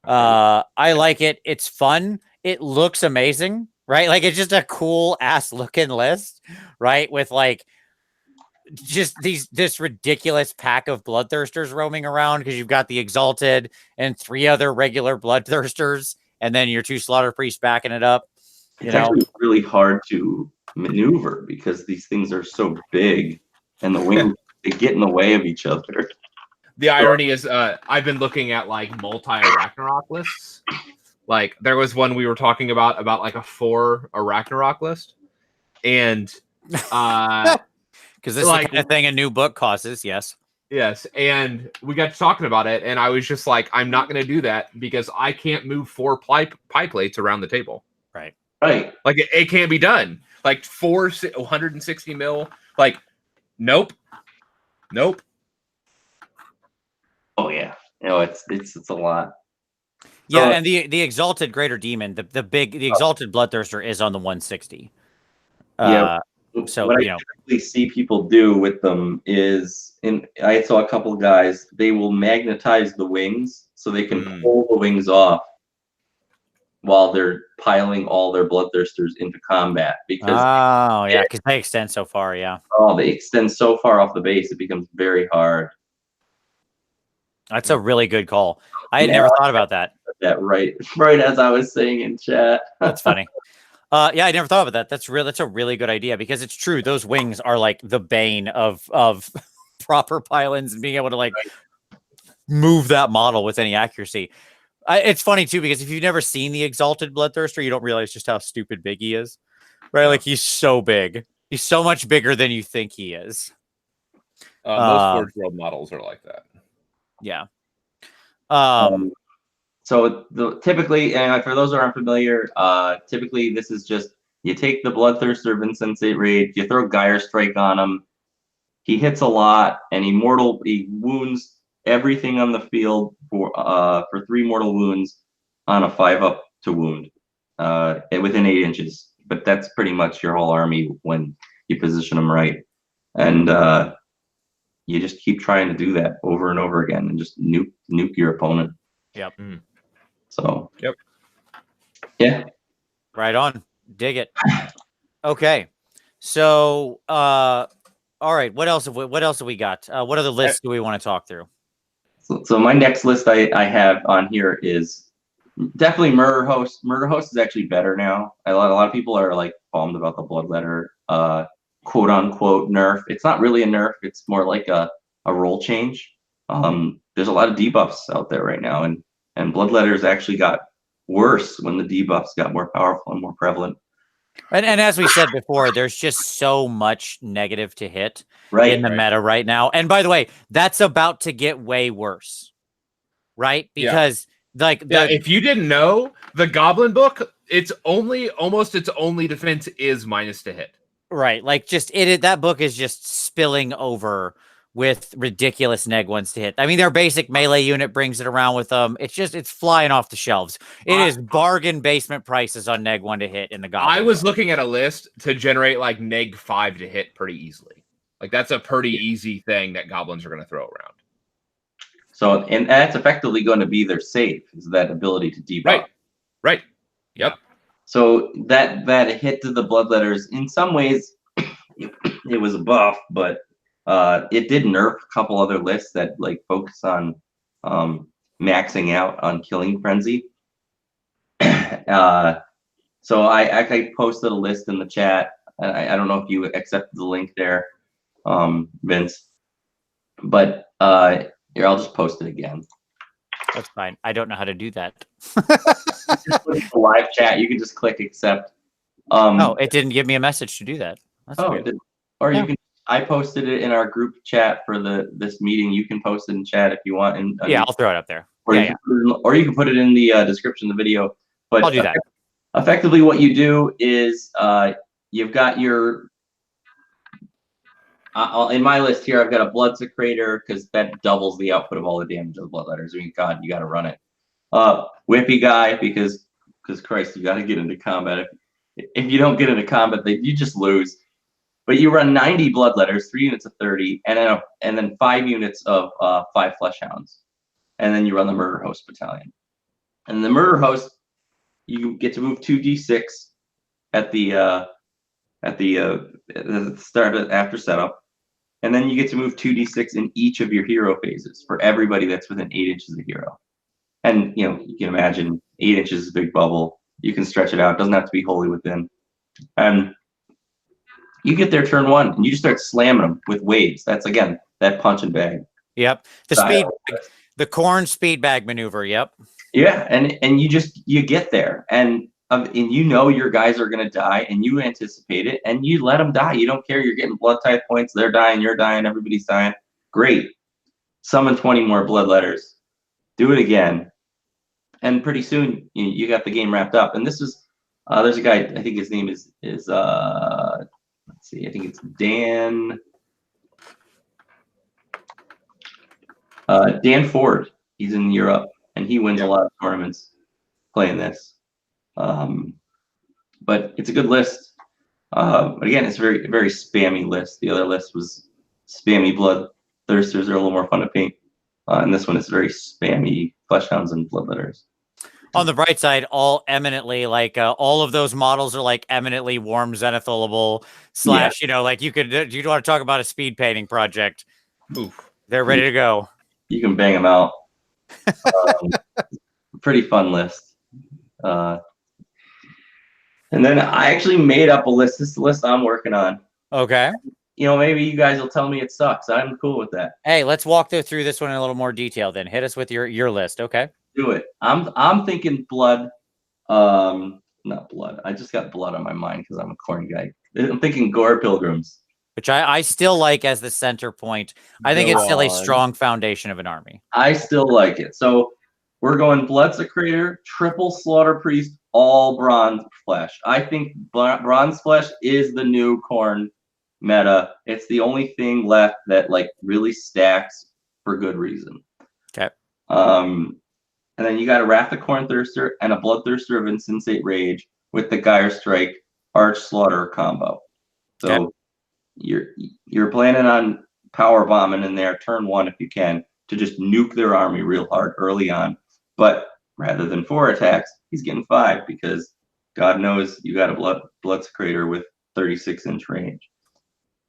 Speaker 1: I like it. It's fun. It looks amazing, right? Like it's just a cool ass looking list, right? With like just this ridiculous pack of bloodthirsters roaming around because you've got the Exalted and 3 other regular bloodthirsters, and then your 2 slaughter priests backing it up.
Speaker 3: It's actually really hard to maneuver because these things are so big, and the wings they get in the way of each other.
Speaker 2: The irony is, I've been looking at like multi-Ragnarok lists. Like there was one we were talking about like a 4 Ragnarok list, and
Speaker 1: because this is the kind of thing a new book causes. Yes,
Speaker 2: and we got to talking about it, and I was just like, I'm not going to do that because I can't move 4 pie plates around the table.
Speaker 1: Right.
Speaker 2: Like it can't be done. Like 160 mil. Like, nope.
Speaker 3: Oh yeah, it's a lot.
Speaker 1: Yeah, and the Exalted Greater Demon, the Exalted Bloodthirster is on the 160. So
Speaker 3: what I typically see people do with them is, I saw a couple of guys. They will magnetize the wings so they can pull the wings off while they're piling all their bloodthirsters into combat
Speaker 1: because they extend so far. Yeah.
Speaker 3: Oh, they extend so far off the base, it becomes very hard.
Speaker 1: That's a really good call. I had never thought about that.
Speaker 3: That right as I was saying in chat.
Speaker 1: That's funny. Yeah, I never thought about that. That's a really good idea because it's true. Those wings are like the bane of proper pylons and being able to like move that model with any accuracy. It's funny too because if you've never seen the Exalted Bloodthirster, you don't realize just how stupid big he is. Right? Like he's so big. He's so much bigger than you think he is.
Speaker 2: Most Forge World models are like that.
Speaker 1: Yeah.
Speaker 3: So typically, and for those who aren't familiar, typically this is just you take the Bloodthirster of Insensate Rage, you throw Gyre Strike on him. He hits a lot, and he wounds everything on the field for 3 mortal wounds on a 5-up to wound, within 8 inches. But that's pretty much your whole army when you position them right, and you just keep trying to do that over and over again, and just nuke your opponent.
Speaker 1: Yep.
Speaker 3: So.
Speaker 2: Yep.
Speaker 3: Yeah.
Speaker 1: Right on. Dig it. Okay. So, all right. What else have we got? What other lists do we want to talk through?
Speaker 3: So my next list I have on here is definitely Murder Host. Murder Host is actually better now. A lot of people are like bummed about the Bloodletter quote unquote nerf. It's not really a nerf. It's more like a role change. There's a lot of debuffs out there right now, and Bloodletters actually got worse when the debuffs got more powerful and more prevalent.
Speaker 1: And as we said before, there's just so much negative to hit in the meta right now. And by the way, that's about to get way worse, right? Because
Speaker 2: if you didn't know, the Goblin book, its only defense is minus to hit.
Speaker 1: Right, like that book is just spilling over with ridiculous neg ones to hit. I mean, their basic melee unit brings it around with them. It's flying off the shelves. It is bargain basement prices on neg 1 to hit in the Goblin.
Speaker 2: I was looking at a list to generate like neg 5 to hit pretty easily. Like that's a pretty easy thing that goblins are going to throw around.
Speaker 3: So, and that's effectively going to be their save, is that ability to debuff.
Speaker 2: Right. Yep.
Speaker 3: So that hit to the Bloodletters, in some ways, it was a buff, but it did nerf a couple other lists that like focus on maxing out on Killing Frenzy. So I posted a list in the chat. I don't know if you accepted the link there, Vince, but here, I'll just post it again.
Speaker 1: That's fine. I don't know how to do that.
Speaker 3: Just put it in the live chat. You can just click accept.
Speaker 1: No, it didn't give me a message to do that. That's weird.
Speaker 3: It did. Or you can. I posted it in our group chat for this meeting. You can post it in chat if you want. And
Speaker 1: I'll throw it up there.
Speaker 3: Or you can put it in the description of the video. But
Speaker 1: I'll do that.
Speaker 3: Effectively, what you do is you've got your. In my list here, I've got a Blood Secretor because that doubles the output of all the damage of the Bloodletters. I mean, God, you got to run it. Whippy guy because Christ, you got to get into combat. If you don't get into combat, you just lose. But you run 90 Bloodletters, 3 units of 30, and then 5 units of 5 Fleshhounds, and then you run the Murder Host Battalion. And the Murder Host, you get to move 2d6 at the start after setup. And then you get to move 2d6 in each of your hero phases for everybody that's within 8 inches of hero. And you can imagine 8 inches is a big bubble. You can stretch it out. It doesn't have to be wholly within. And you get there turn 1, and you just start slamming them with waves. That's again that punch and bag.
Speaker 1: Yep, the Khorne speed bag maneuver. Yep.
Speaker 3: Yeah, and you get there, and your guys are going to die, and you anticipate it, and you let them die. You don't care. You're getting blood type points. They're dying. You're dying. Everybody's dying. Great. Summon 20 more Bloodletters. Do it again. And pretty soon, you got the game wrapped up. And this is, there's a guy, I think his name is let's see, I think it's Dan Ford. He's in Europe, and he wins a lot of tournaments playing this. But it's a good list. But again, it's a very, very spammy list. The other list was spammy Bloodthirsters are a little more fun to paint. And this one is very spammy Fleshhounds and Bloodletters.
Speaker 1: On the bright side, all eminently all of those models are like eminently warm zenithal-able / like you want to talk about a speed painting project.
Speaker 2: Oof.
Speaker 1: They're ready to go.
Speaker 3: You can bang them out. Pretty fun list. And then I actually made up a list. This is the list I'm working on.
Speaker 1: Okay.
Speaker 3: Maybe you guys will tell me it sucks. I'm cool with that.
Speaker 1: Hey, let's walk through this one in a little more detail then. Hit us with your list, okay?
Speaker 3: Do it. I'm thinking blood. Not blood. I just got blood on my mind because I'm a Khorne guy. I'm thinking gore pilgrims.
Speaker 1: Which I still like as the center point. I think it's still a strong foundation of an army.
Speaker 3: I still like it. So we're going Blood Secretor, triple Slaughter Priest, all Bronze Flesh. I think Bronze Flesh is the new Khorne meta. It's the only thing left that like really stacks for good reason.
Speaker 1: Okay.
Speaker 3: And then you got a Wrath of Khorne Thirster and a Bloodthirster of Insensate Rage with the Gyre Strike Arch Slaughter combo. So you're planning on power bombing in there turn 1 if you can to just nuke their army real hard early on. But rather than 4 attacks, he's getting 5 because God knows you got a Blood Secretor with 36-inch range.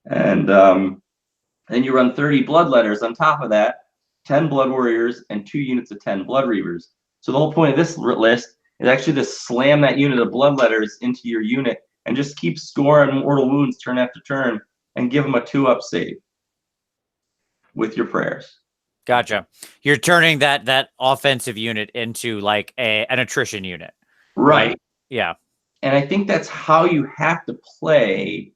Speaker 3: And then you run 30 Bloodletters on top of that, 10 Blood Warriors, and 2 units of 10 Blood Reavers. So the whole point of this list is actually to slam that unit of Bloodletters into your unit and just keep scoring mortal wounds turn after turn and give them a 2-up save with your prayers.
Speaker 1: Gotcha. You're turning that offensive unit into like an attrition unit.
Speaker 3: Right.
Speaker 1: Yeah.
Speaker 3: And I think that's how you have to play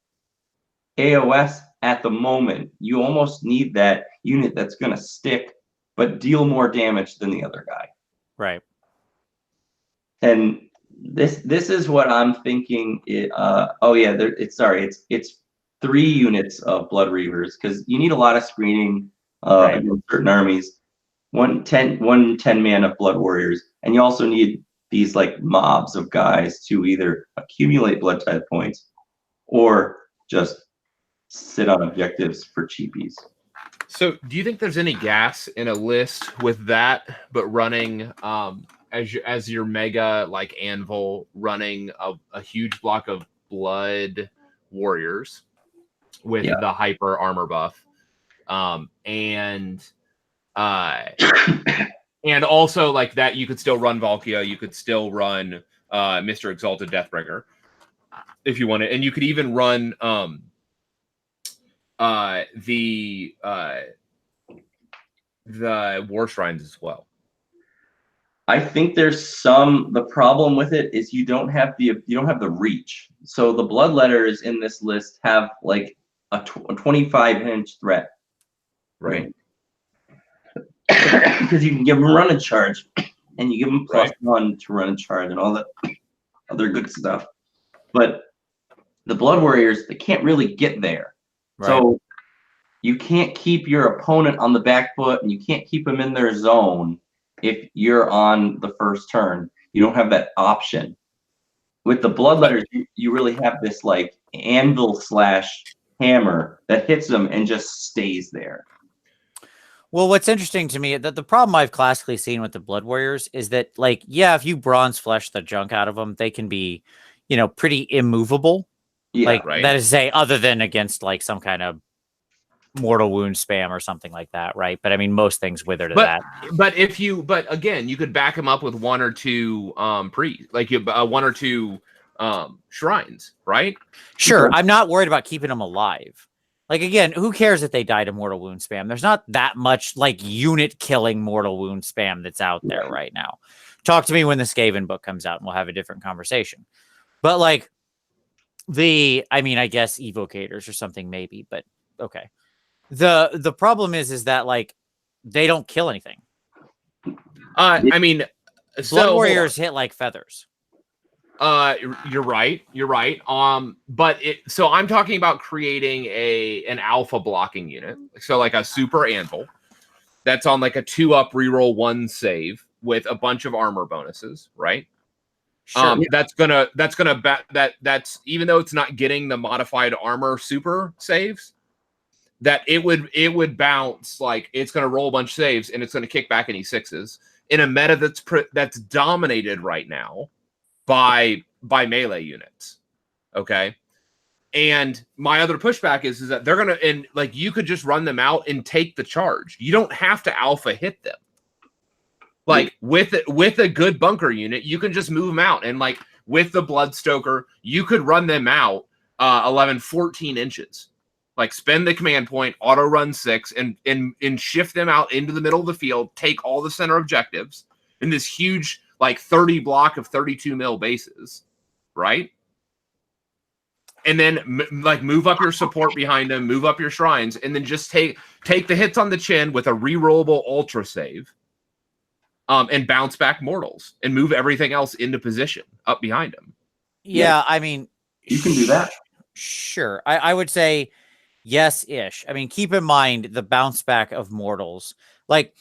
Speaker 3: AOS at the moment. You almost need that unit that's going to stick but deal more damage than the other guy.
Speaker 1: Right.
Speaker 3: And this is what I'm thinking. It's 3 units of Blood Reavers because you need a lot of screening against certain armies. One 10 man of Blood Warriors, and you also need these like mobs of guys to either accumulate blood type points or just sit on objectives for cheapies.
Speaker 2: So do you think there's any gas in a list with that, but running as your mega like anvil, running a huge block of Blood Warriors with the hyper armor buff, and also like that you could still run Valkia, you could still run Mr. Exalted Deathbringer if you wanted, and you could even run the War Shrines as well.
Speaker 3: I think there's the problem with it is you don't have the reach. So the Bloodletters in this list have like a 25-inch threat.
Speaker 2: Right.
Speaker 3: Because you can give them run and charge, and you give them +1 to run and charge and all that other good stuff. But the Blood Warriors, they can't really get there. Right. So you can't keep your opponent on the back foot, and you can't keep them in their zone if you're on the first turn. You don't have that option. With the Bloodletters, you really have this like anvil/hammer that hits them and just stays there.
Speaker 1: Well, what's interesting to me, that the problem I've classically seen with the Blood Warriors is that, like, yeah, if you bronze flesh the junk out of them, they can be, pretty immovable.
Speaker 3: Yeah,
Speaker 1: like, that is to say, other than against, like, some kind of mortal wound spam or something like that, right? But, I mean, most things wither to that.
Speaker 2: But again, you could back them up with 1 or 2 1 or 2 shrines, right?
Speaker 1: Sure, I'm not worried about keeping them alive. Like, again, who cares if they die to mortal wound spam? There's not that much, like, unit-killing mortal wound spam that's out there right now. Talk to me when the Skaven book comes out, and we'll have a different conversation. But, like, I guess evocators or something maybe, but okay. The problem is that, like, they don't kill anything.
Speaker 2: Blood
Speaker 1: Warriors hit like feathers.
Speaker 2: You're right. So I'm talking about creating an alpha blocking unit. So like a super anvil that's on like a 2-up reroll 1 save with a bunch of armor bonuses, right?
Speaker 1: Sure.
Speaker 2: That's even though it's not getting the modified armor super saves, that it would bounce, like it's going to roll a bunch of saves and it's going to kick back any 6s in a meta that's dominated right now by melee units. Okay. And my other pushback is that they're going to, and like, you could just run them out and take the charge. You don't have to alpha hit them. Like with a good bunker unit, you can just move them out. And like with the Bloodstoker, you could run them out 14 inches. Like spend the command point, auto run 6 and shift them out into the middle of the field, take all the center objectives in this huge, like 30 block of 32 mil bases, right? And then move up your support behind them, move up your shrines, and then just take the hits on the chin with a rerollable ultra save. and bounce back mortals and move everything else into position up behind them.
Speaker 1: Yeah, I mean,
Speaker 3: you can do that.
Speaker 1: Sure. I would say yes-ish. I mean, keep in mind the bounce back of mortals. Like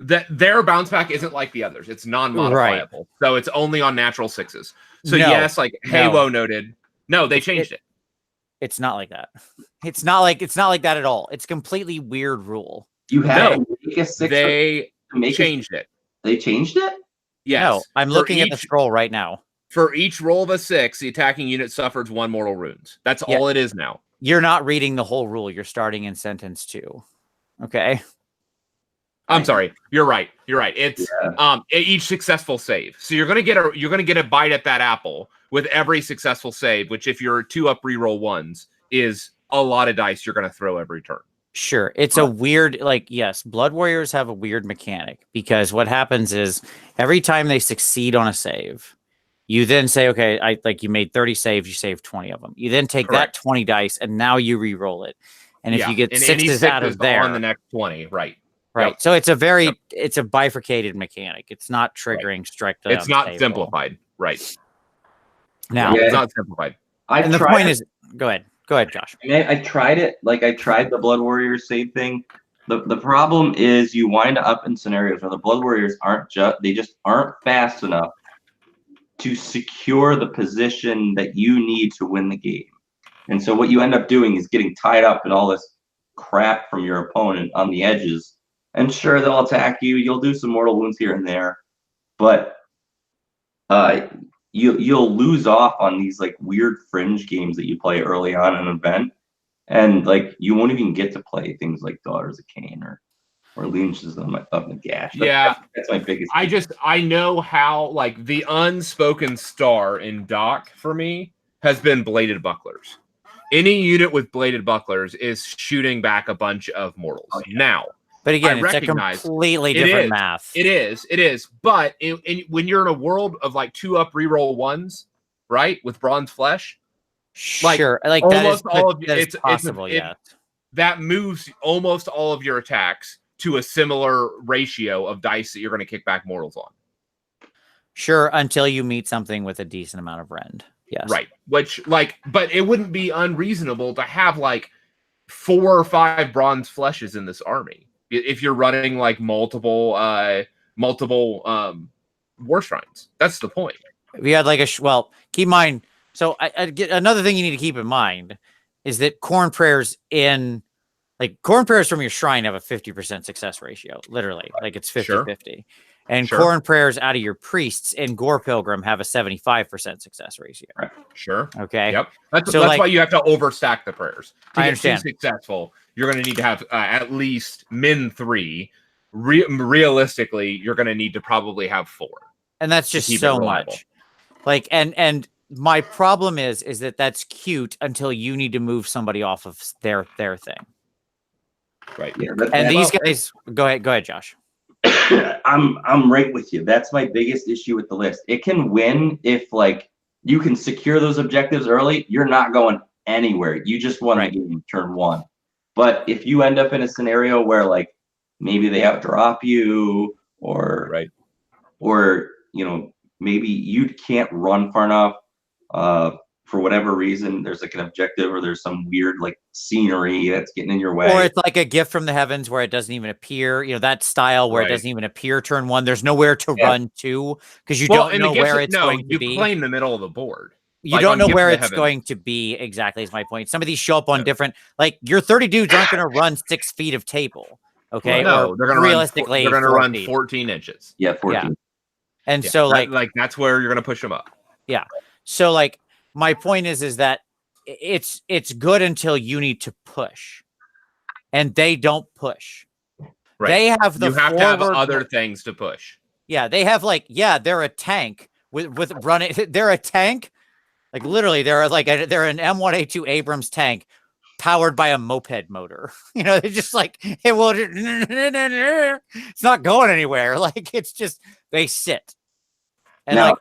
Speaker 2: that their bounce back isn't like the others. It's non-modifiable. So it's only on natural 6s. So yes, like Haywo noted. No, they changed it.
Speaker 1: It's not like that. It's not like that at all. It's completely weird rule.
Speaker 3: You have to make a 6.
Speaker 2: They changed it.
Speaker 3: They changed it?
Speaker 1: Yes. No, I'm looking at the scroll right now.
Speaker 2: For each roll of a 6, the attacking unit suffers 1 mortal wounds. That's all it is now.
Speaker 1: You're not reading the whole rule. You're starting in sentence 2. Okay.
Speaker 2: I'm sorry. You're right. It's each successful save. So you're gonna get a bite at that apple with every successful save, which if you're 2-up reroll 1s is a lot of dice you're gonna throw every turn.
Speaker 1: Sure. It's a weird, yes, Blood Warriors have a weird mechanic because what happens is every time they succeed on a save, you then say, okay, you made 30 saves, you saved 20 of them. You then take that 20 dice and now you re-roll it. And if you get 6s out of there
Speaker 2: on the next 20, right.
Speaker 1: Yep. So it's a it's a bifurcated mechanic. It's not triggering strictly.
Speaker 2: It's not simplified. Right.
Speaker 1: Now
Speaker 2: it's not simplified.
Speaker 1: And the point is, go ahead, Josh.
Speaker 3: I tried it. I tried the Blood Warriors save thing. The problem is you wind up in scenarios where the Blood Warriors they just aren't fast enough to secure the position that you need to win the game. And so what you end up doing is getting tied up in all this crap from your opponent on the edges. And sure, they'll attack you. You'll do some mortal wounds here and there, but you'll lose off on these weird fringe games that you play early on in an event, and you won't even get to play things like Daughters of Cain or Legions of Nagash. That's my biggest.
Speaker 2: I know how the unspoken star in Doc for me has been bladed bucklers. Any unit with bladed bucklers is shooting back a bunch of mortals now.
Speaker 1: But again, it's a completely different math.
Speaker 2: It is. But when you're in a world of 2-up reroll 1s, right, with bronze flesh,
Speaker 1: sure,
Speaker 2: almost all of
Speaker 1: it's possible.
Speaker 2: That moves almost all of your attacks to a similar ratio of dice that you're going to kick back mortals on.
Speaker 1: Sure, until you meet something with a decent amount of rend. Yes.
Speaker 2: Right. Which but it wouldn't be unreasonable to have 4 or 5 bronze fleshes in this army if you're running multiple war shrines. That's the point.
Speaker 1: If you had keep in mind. So I get another thing you need to keep in mind is that Khorne prayers Khorne prayers from your shrine have a 50% success ratio, literally. It's 50-50. And Khorne prayers out of your priests in Gore Pilgrim have a 75% success ratio.
Speaker 2: Right. Sure.
Speaker 1: Okay.
Speaker 2: Yep. That's why you have to overstack the prayers. To
Speaker 1: I
Speaker 2: get too
Speaker 1: understand.
Speaker 2: successful, you're going to need to have at least min 3. Realistically, you're going to need to probably have 4.
Speaker 1: And that's just so much. And my problem is that that's cute until you need to move somebody off of their thing.
Speaker 2: Right.
Speaker 3: Yeah,
Speaker 1: and these guys, go ahead, Josh.
Speaker 3: I'm right with you. That's my biggest issue with the list. It can win if you can secure those objectives early. You're not going anywhere. You just won the game turn 1. But if you end up in a scenario where maybe they outdrop you or maybe you can't run far enough for whatever reason, there's an objective or there's some weird scenery that's getting in your way.
Speaker 1: Or it's a gift from the heavens where it doesn't even appear, that style where it doesn't even appear turn 1. There's nowhere to run to because you don't know where it's going to be.
Speaker 2: You play in the middle of the board.
Speaker 1: You don't know where it's going to be exactly is my point. Some of these show up on different, your 30 dudes aren't going to run 6 feet of table. Okay.
Speaker 2: Well, no, they're going to
Speaker 1: realistically,
Speaker 2: they're going to run 14 inches.
Speaker 3: Yeah. 14.
Speaker 1: Yeah. And so
Speaker 2: that's where you're going to push them up.
Speaker 1: Yeah. So my point is that it's good until you need to push, and they don't push.
Speaker 2: Right.
Speaker 1: They have
Speaker 2: you have to have other things to push.
Speaker 1: Yeah, they have they're a tank with running. They're a tank, literally they're they're an M1A2 Abrams tank powered by a moped motor. They're just it will. It's not going anywhere. It's just they sit. And
Speaker 3: now,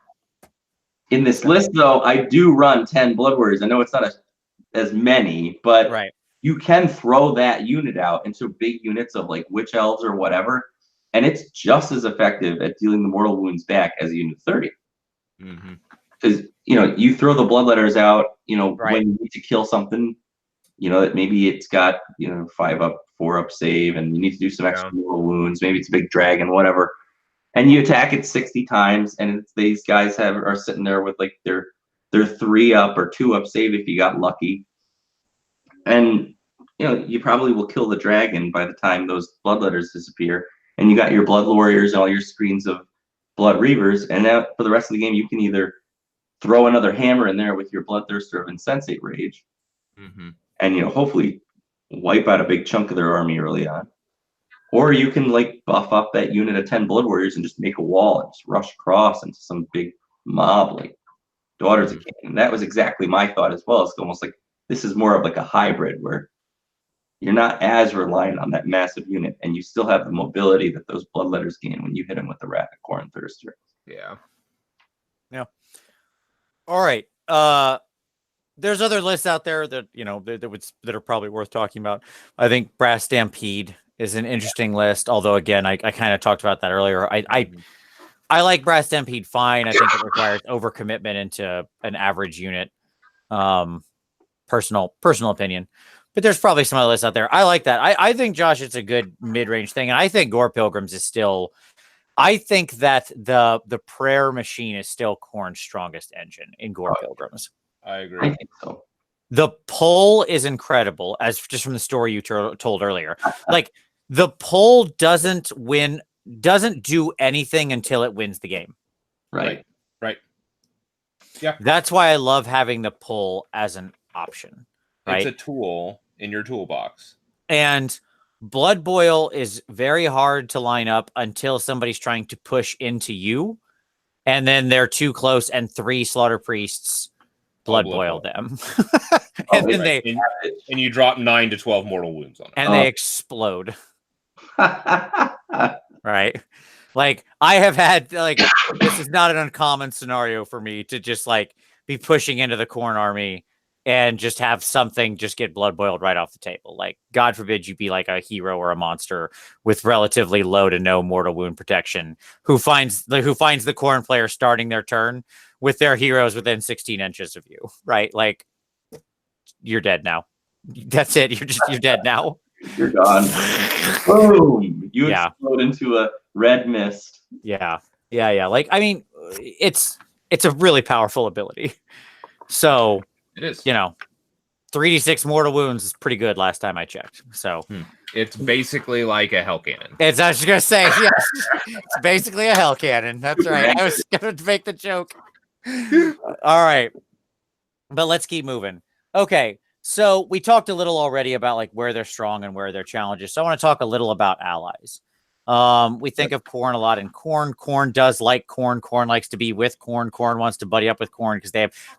Speaker 3: in this list, though, I do run 10 Blood Warriors. I know it's not as many, but you can throw that unit out into big units of Witch Elves or whatever, and it's just as effective at dealing the mortal wounds back as a unit 30. Because you throw the bloodletters out, when you need to kill something, that maybe it's got 5 up, 4 up save, and you need to do some extra mortal wounds. Maybe it's a big dragon, whatever, and you attack it 60 times, and these guys are sitting there with like their 3 up or 2 up save if you got lucky, and you probably will kill the dragon by the time those bloodletters disappear, and you got your blood warriors and all your screens of blood reavers, and now for the rest of the game you can either throw another hammer in there with your bloodthirster of insensate rage, and hopefully wipe out a big chunk of their army early on, or you can like buff up that unit of 10 blood warriors and just make a wall and just rush across into some big mob like Daughters of Cain. And that was exactly my thought as well. It's almost like this is more of like a hybrid where you're not as reliant on that massive unit, and you still have the mobility that those bloodletters gain when you hit them with the Rapid Khorne Thirster.
Speaker 2: Yeah.
Speaker 1: All right. There's other lists out there that that are probably worth talking about. I think Brass Stampede is an interesting list, although again, I kind of talked about that earlier. I like Brass Stampede fine. I think it requires overcommitment into an average unit. Personal opinion. But there's probably some other lists out there. I like that. I think, Josh, it's a good mid-range thing. And I think Gore Pilgrims is still... I think that the prayer machine is still Khorne's strongest engine in Gore Pilgrims.
Speaker 2: I agree.
Speaker 3: I think so.
Speaker 1: The pull is incredible, as just from the story you told earlier. Like, the pull doesn't do anything until it wins the game.
Speaker 3: Right.
Speaker 2: Yeah.
Speaker 1: That's why I love having the pull as an option. Right?
Speaker 2: It's a tool in your toolbox.
Speaker 1: And Blood Boil is very hard to line up until somebody's trying to push into you. And then they're too close, and 3 Slaughter Priests blood boil them. And then
Speaker 2: and you drop 9 to 12 mortal wounds on it.
Speaker 1: And they explode. Right? Like, I have had, like, this is not an uncommon scenario for me to just, like, be pushing into the Khorne army and just have something just get blood boiled right off the table. Like, God forbid you be like a hero or a monster with relatively low to no mortal wound protection who finds the Khorne player starting their turn with their heroes within 16 inches of you, right? Like, you're dead now. That's it. You're dead now.
Speaker 3: You're gone. Boom! You explode into a red mist.
Speaker 1: Yeah. Like, I mean, it's a really powerful ability. So
Speaker 2: it is.
Speaker 1: 3d6 mortal wounds is pretty good last time I checked. So
Speaker 2: it's basically like a hell cannon.
Speaker 1: I was just gonna say, yes, it's basically a hell cannon. That's right. I was gonna make the joke. All right, but let's keep moving. Okay, so we talked a little already about like where they're strong and where they're challenges. So I want to talk a little about allies. We think of Khorne a lot in Khorne. Khorne does like Khorne. Khorne likes to be with Khorne. Khorne wants to buddy up with Khorne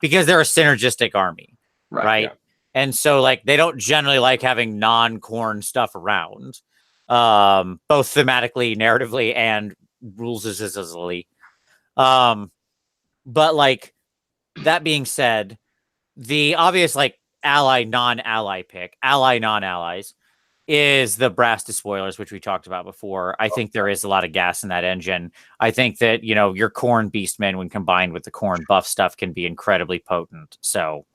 Speaker 1: because they're a synergistic army, right? Yeah. And so like they don't generally like having non-Khorne stuff around, both thematically, narratively, and rules-ally. But like that being said, the obvious like ally non-ally pick, ally non-allies, is the Brass Despoilers, which we talked about before. I think there is a lot of gas in that engine. I think that, your Khorne Beastmen, when combined with the Khorne buff stuff, can be incredibly potent. So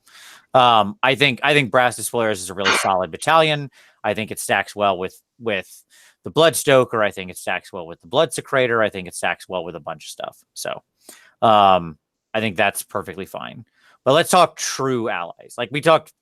Speaker 1: I think Brass Despoilers is a really solid battalion. I think it stacks well with the Bloodstoker. I think it stacks well with the Bloodsecrator. I think it stacks well with a bunch of stuff. So I think that's perfectly fine. But let's talk true allies. Like we talked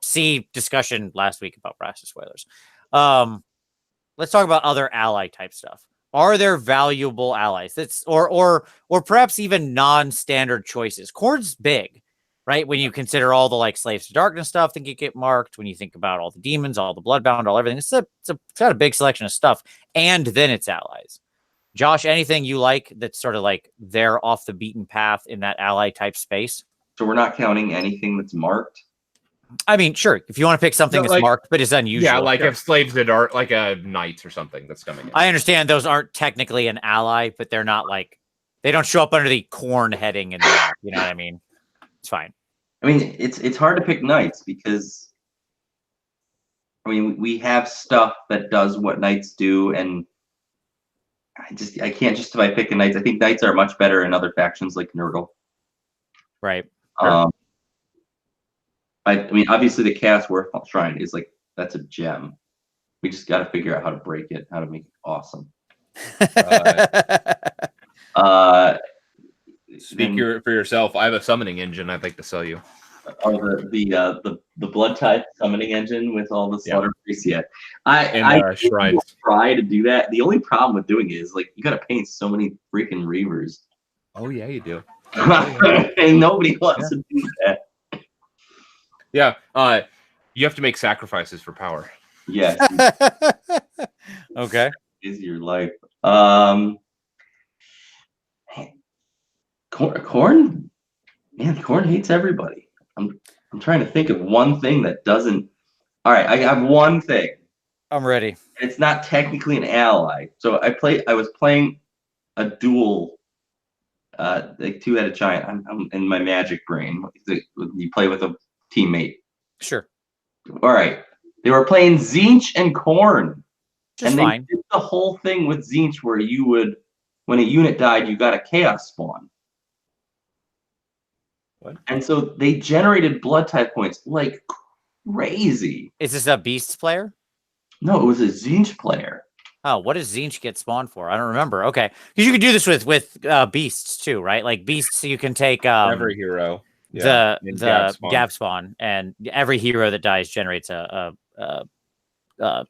Speaker 1: discussion last week about Brass Despoilers. Let's talk about other ally type stuff. Are there valuable allies? That's or perhaps even non-standard choices. Khorne's big, right? When you consider all the like Slaves to Darkness stuff that get marked, when you think about all the demons, all the Bloodbound, all everything, it's got a big selection of stuff, and then its allies. Josh, anything you like that's sort of like they're off the beaten path in that ally type space?
Speaker 3: So we're not counting anything that's marked?
Speaker 1: I mean, sure. If you want to pick something that's marked, but is unusual.
Speaker 2: Yeah, like
Speaker 1: sure.
Speaker 2: if Slaves to Dark, like a Knights or something that's coming in.
Speaker 1: I understand those aren't technically an ally, but they're not like, they don't show up under the Khorne heading in the app. You know what I mean? It's fine.
Speaker 3: I mean, it's hard to pick Knights because, I mean, we have stuff that does what Knights do, and I can't justify picking knights. I think knights are much better in other factions like Nurgle.
Speaker 1: Right.
Speaker 3: I mean, obviously the Chaos Warfall Shrine is like, that's a gem. We just got to figure out how to break it, how to make it awesome.
Speaker 2: Speak for yourself. I have a summoning engine I'd like to sell you.
Speaker 3: Oh, the blood type summoning engine with all the slaughter priests. Yeah, I try to do that. The only problem with doing it is like you got to paint so many freaking reavers.
Speaker 2: Oh yeah, you do.
Speaker 3: And nobody wants to do that.
Speaker 2: Yeah, you have to make sacrifices for power.
Speaker 3: Yes.
Speaker 1: Okay.
Speaker 3: Is your life. Khorne, man, Khorne hates everybody. I'm trying to think of one thing that doesn't. All right, I have one thing.
Speaker 1: I'm ready.
Speaker 3: It's not technically an ally. So I was playing a duel, like two-headed giant. I'm in my magic brain. You play with a teammate.
Speaker 1: Sure.
Speaker 3: All right. They were playing Tzeentch and Khorne.
Speaker 1: Just
Speaker 3: and
Speaker 1: fine.
Speaker 3: They did the whole thing with Tzeentch where you would, when a unit died, you got a chaos spawn.
Speaker 2: What?
Speaker 3: And so they generated blood type points like crazy.
Speaker 1: Is this a Beasts player?
Speaker 3: No, it was a Tzeentch player.
Speaker 1: Oh, what does Tzeentch get spawned for? I don't remember. Okay, because you could do this with beasts too, right? Like beasts, you can take
Speaker 2: every hero,
Speaker 1: the gap spawn, and every hero that dies generates a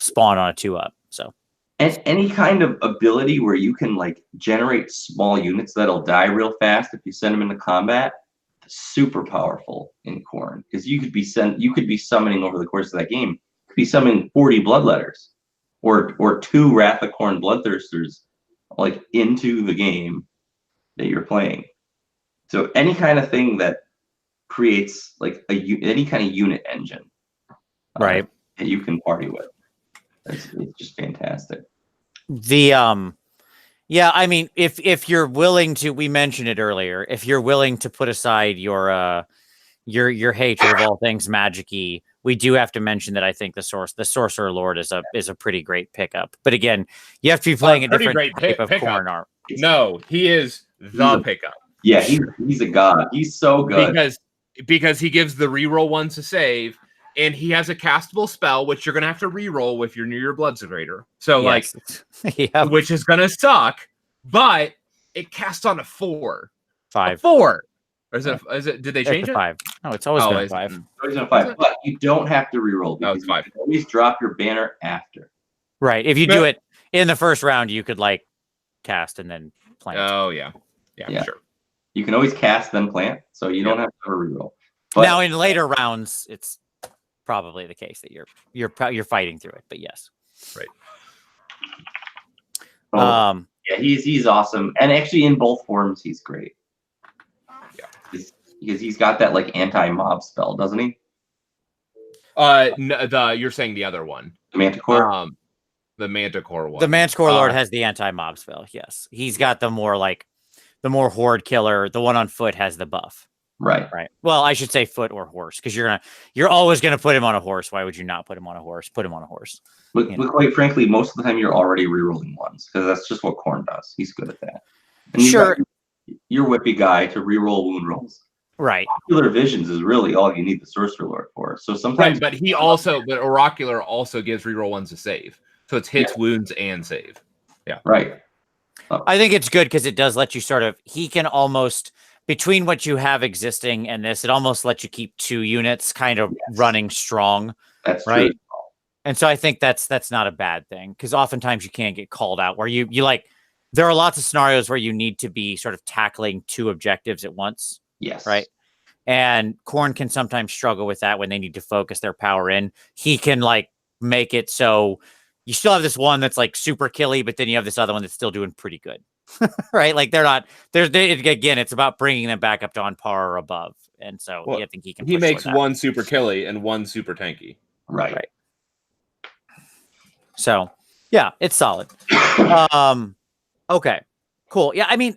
Speaker 1: spawn on a 2-up. So,
Speaker 3: and any kind of ability where you can like generate small units that'll die real fast if you send them into combat, super powerful in Khorne, because you could be summoning over the course of that game. You could be summoning 40 bloodletters. Or 2 Wrath of Khorne Bloodthirsters, like into the game that you're playing. So any kind of thing that creates like any kind of unit engine,
Speaker 1: right,
Speaker 3: that you can party with, it's just fantastic.
Speaker 1: Yeah, I mean, if you're willing to, we mentioned it earlier, if you're willing to put aside your hatred of all things magic-y, we do have to mention that I think the Sorcerer Lord is a pretty great pickup. But again, you have to be playing a different type of Khorne art.
Speaker 2: No, he is the pickup.
Speaker 3: Yeah, he's a god. He's so good.
Speaker 2: Because he gives the reroll ones to save, and he has a castable spell, which you're gonna have to reroll with your New Year Bloodsegrator. So yes. Which is gonna suck, but it casts on a 4.
Speaker 1: 5.
Speaker 2: 4. Or is it? Did they change it?
Speaker 1: 5. No, it's always been a 5.
Speaker 3: Always been a 5, but you don't have to reroll.
Speaker 2: No, it's 5.
Speaker 3: You can always drop your banner after.
Speaker 1: Right. If you do it in the first round, you could like cast and then plant.
Speaker 2: Oh yeah, sure.
Speaker 3: You can always cast then plant, so you don't have to have a reroll. But
Speaker 1: now in later rounds, it's probably the case that you're fighting through it. But yes,
Speaker 2: right.
Speaker 3: Yeah, he's awesome, and actually in both forms, he's great. Because he's got that like anti-mob spell, doesn't he?
Speaker 2: You're saying the other one,
Speaker 3: the Manticore.
Speaker 2: The Manticore one.
Speaker 1: The Manticore Lord has the anti-mob spell. Yes, he's got the more horde killer. The one on foot has the buff.
Speaker 3: Right.
Speaker 1: Well, I should say foot or horse, because you're always gonna put him on a horse. Why would you not put him on a horse? Put him on a horse.
Speaker 3: But quite frankly, most of the time you're already rerolling ones, because that's just what Khorne does. He's good at that. And
Speaker 1: sure.
Speaker 3: Your whippy guy to reroll wound rolls.
Speaker 1: Right.
Speaker 3: Oracular Visions is really all you need the Sorcerer Lord for. So sometimes,
Speaker 2: but Oracular also gives reroll ones to save, so it's hits, wounds, and save. Yeah.
Speaker 3: Right.
Speaker 1: I think it's good because it does let you he can almost, between what you have existing and this, it almost lets you keep 2 units kind of running strong.
Speaker 3: That's
Speaker 1: right.
Speaker 3: True.
Speaker 1: And so I think that's not a bad thing, because oftentimes you can't get called out where you like, there are lots of scenarios where you need to be sort of tackling 2 objectives at once.
Speaker 3: Yes.
Speaker 1: Right. And Khorne can sometimes struggle with that when they need to focus their power in. He can like make it so you still have this one that's like super killy, but then you have this other one that's still doing pretty good. Right. Like again, it's about bringing them back up to on par or above. And so I think he can.
Speaker 2: He makes one super killy and one super tanky.
Speaker 3: Right.
Speaker 1: So yeah, it's solid. Okay, cool. Yeah. I mean,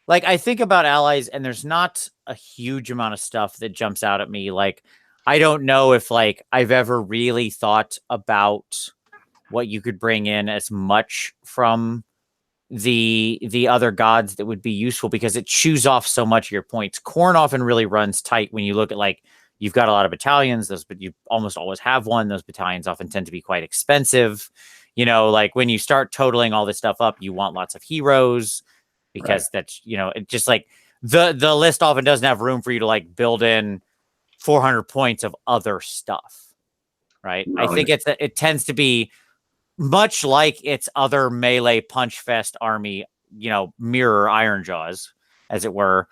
Speaker 1: like I think about allies and there's not a huge amount of stuff that jumps out at me. Like, I don't know if like I've ever really thought about what you could bring in as much from the other gods that would be useful because it chews off so much of your points. Khorne often really runs tight when you look at like you've got a lot of battalions, but you almost always have one. Those battalions often tend to be quite expensive. You know, like when you start totaling all this stuff up, you want lots of heroes because that's, you know, it just like the list often doesn't have room for you to like build in 400 points of other stuff. Right. I think it tends to be much like its other melee punch fest army, you know, mirror Iron Jaws, as it were.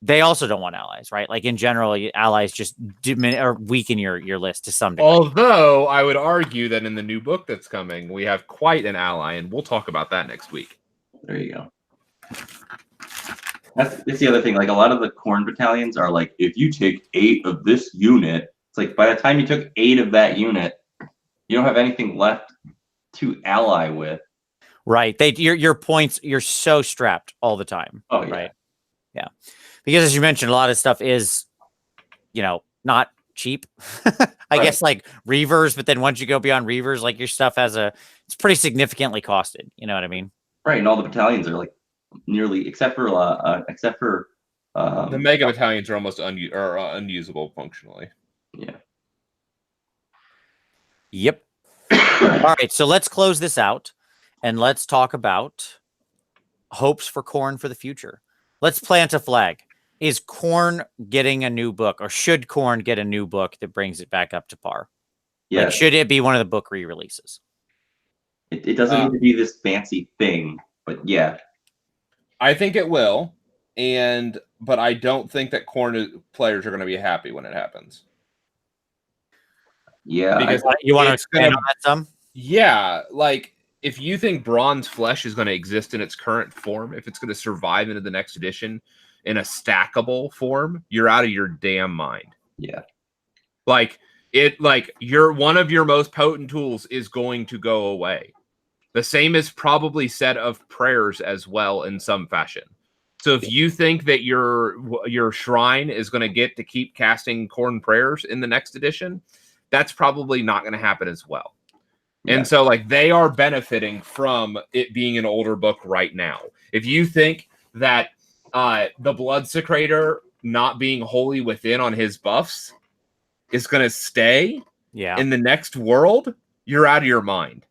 Speaker 1: They also don't want allies, right? Like in general, allies just or weaken your list to some degree.
Speaker 2: Although I would argue that in the new book that's coming, we have quite an ally, and we'll talk about that next week.
Speaker 3: There you go. That's the other thing. Like a lot of the Khorne battalions are like, if you take 8 of this unit, it's like by the time you took 8 of that unit, you don't have anything left to ally with.
Speaker 1: Right. Your points, you're so strapped all the time.
Speaker 3: Oh yeah.
Speaker 1: Right. Yeah. Because as you mentioned, a lot of stuff is, you know, not cheap. I guess like Reavers, but then once you go beyond Reavers, like your stuff it's pretty significantly costed. You know what I mean?
Speaker 3: Right. And all the battalions are like nearly, except for
Speaker 2: the mega battalions are almost unusable functionally.
Speaker 3: Yeah.
Speaker 1: Yep. All right. So let's close this out and let's talk about hopes for Khorne for the future. Let's plant a flag. Is Khorne getting a new book, or should Khorne get a new book that brings it back up to par?
Speaker 3: Yeah.
Speaker 1: Like, should it be one of the book re-releases?
Speaker 3: It doesn't need to be this fancy thing, but yeah.
Speaker 2: I think it will, but I don't think that Khorne players are going to be happy when it happens.
Speaker 3: Yeah.
Speaker 1: Because you want to expand on that some?
Speaker 2: Yeah, like if you think Bronze Flesh is going to exist in its current form, if it's going to survive into the next edition in a stackable form, you're out of your damn mind.
Speaker 3: Yeah.
Speaker 2: Like one of your most potent tools is going to go away. The same is probably said of prayers as well in some fashion. So if you think that your shrine is going to get to keep casting Khorne prayers in the next edition, that's probably not going to happen as well. Yeah. And so like they are benefiting from it being an older book right now. If you think that the Blood Secrator not being wholly within on his buffs is going to stay in the next world, you're out of your mind.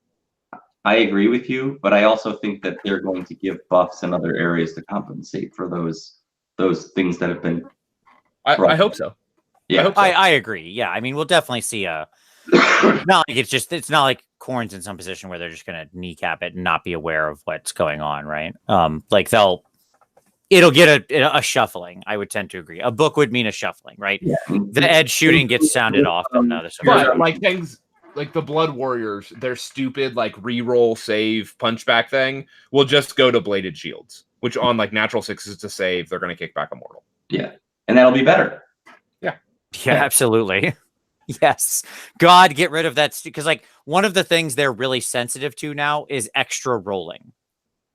Speaker 3: I agree with you, but I also think that they're going to give buffs in other areas to compensate for those things that have been.
Speaker 2: I hope so.
Speaker 3: Yeah,
Speaker 1: I agree. Yeah, I mean, we'll definitely see it's not like Khorne's in some position where they're just going to kneecap it and not be aware of what's going on, right? Like it'll get a shuffling. I would tend to agree. A book would mean a shuffling, right? Yeah. The edge shooting gets sounded off.
Speaker 2: But like things like the Blood Warriors, their stupid like reroll save punchback thing will just go to Bladed Shields, which on like natural 6s to save, they're going to kick back Immortal.
Speaker 3: Yeah, and that'll be better.
Speaker 1: Yeah, absolutely. Yes. God, get rid of that. Because like one of the things they're really sensitive to now is extra rolling,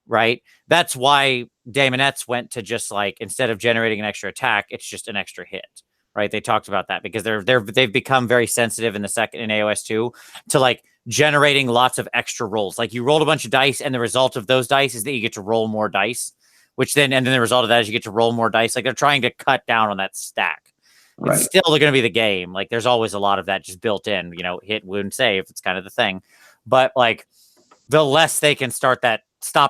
Speaker 1: right? That's why Daemonettes went to just like, instead of generating an extra attack, it's just an extra hit, right? They talked about that because they've become very sensitive in AOS 2 to like generating lots of extra rolls. Like you rolled a bunch of dice and the result of those dice is that you get to roll more dice, and then the result of that is you get to roll more dice. Like they're trying to cut down on that stack. Right. It's still going to be the game. Like there's always a lot of that just built in, you know, hit, wound, save. It's kind of the thing. But like the less they can stop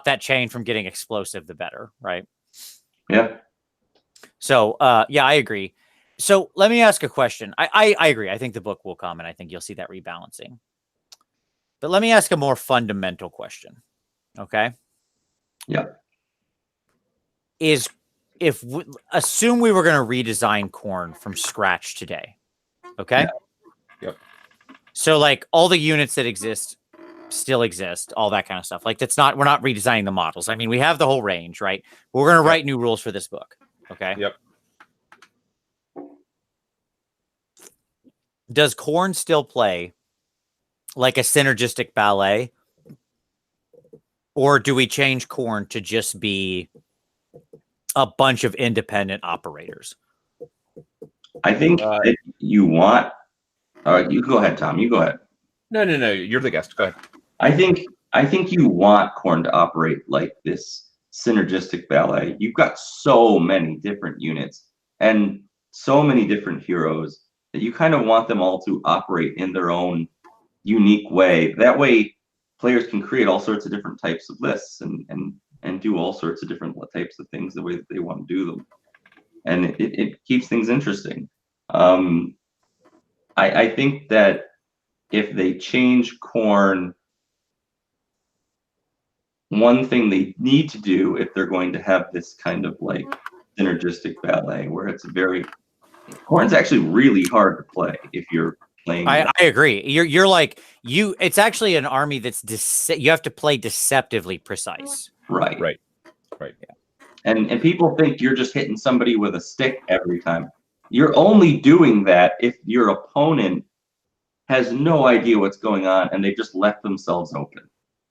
Speaker 1: that chain from getting explosive, the better. Right.
Speaker 3: Yeah.
Speaker 1: So, yeah, I agree. So let me ask a question. I agree. I think the book will come and I think you'll see that rebalancing. But let me ask a more fundamental question. Okay.
Speaker 3: Yeah.
Speaker 1: Assume we were going to redesign Khorne from scratch today. Okay.
Speaker 3: Yeah.
Speaker 2: Yep.
Speaker 1: So like all the units that exist still exist, all that kind of stuff. Like we're not redesigning the models. I mean, we have the whole range, right? But we're going to write new rules for this book. Okay.
Speaker 2: Yep.
Speaker 1: Does Khorne still play like a synergistic ballet? Or do we change Khorne to just be a bunch of independent operators?
Speaker 3: I think that you want. You go ahead, Tom. You go ahead.
Speaker 2: No. You're the guest. Go ahead.
Speaker 3: I think I think you want Khorne to operate like this synergistic ballet. You've got so many different units and so many different heroes that you kind of want them all to operate in their own unique way. That way, players can create all sorts of different types of lists and do all sorts of different types of things the way that they want to do them. And it keeps things interesting. I think that if they change Khorne, one thing they need to do if they're going to have this kind of like synergistic ballet where it's Khorne's actually really hard to play if you're playing.
Speaker 1: I agree. You're like it's actually an army that's you have to play deceptively precise.
Speaker 3: Right.
Speaker 2: Yeah.
Speaker 3: And people think you're just hitting somebody with a stick every time. You're only doing that if your opponent has no idea what's going on and they just left themselves open.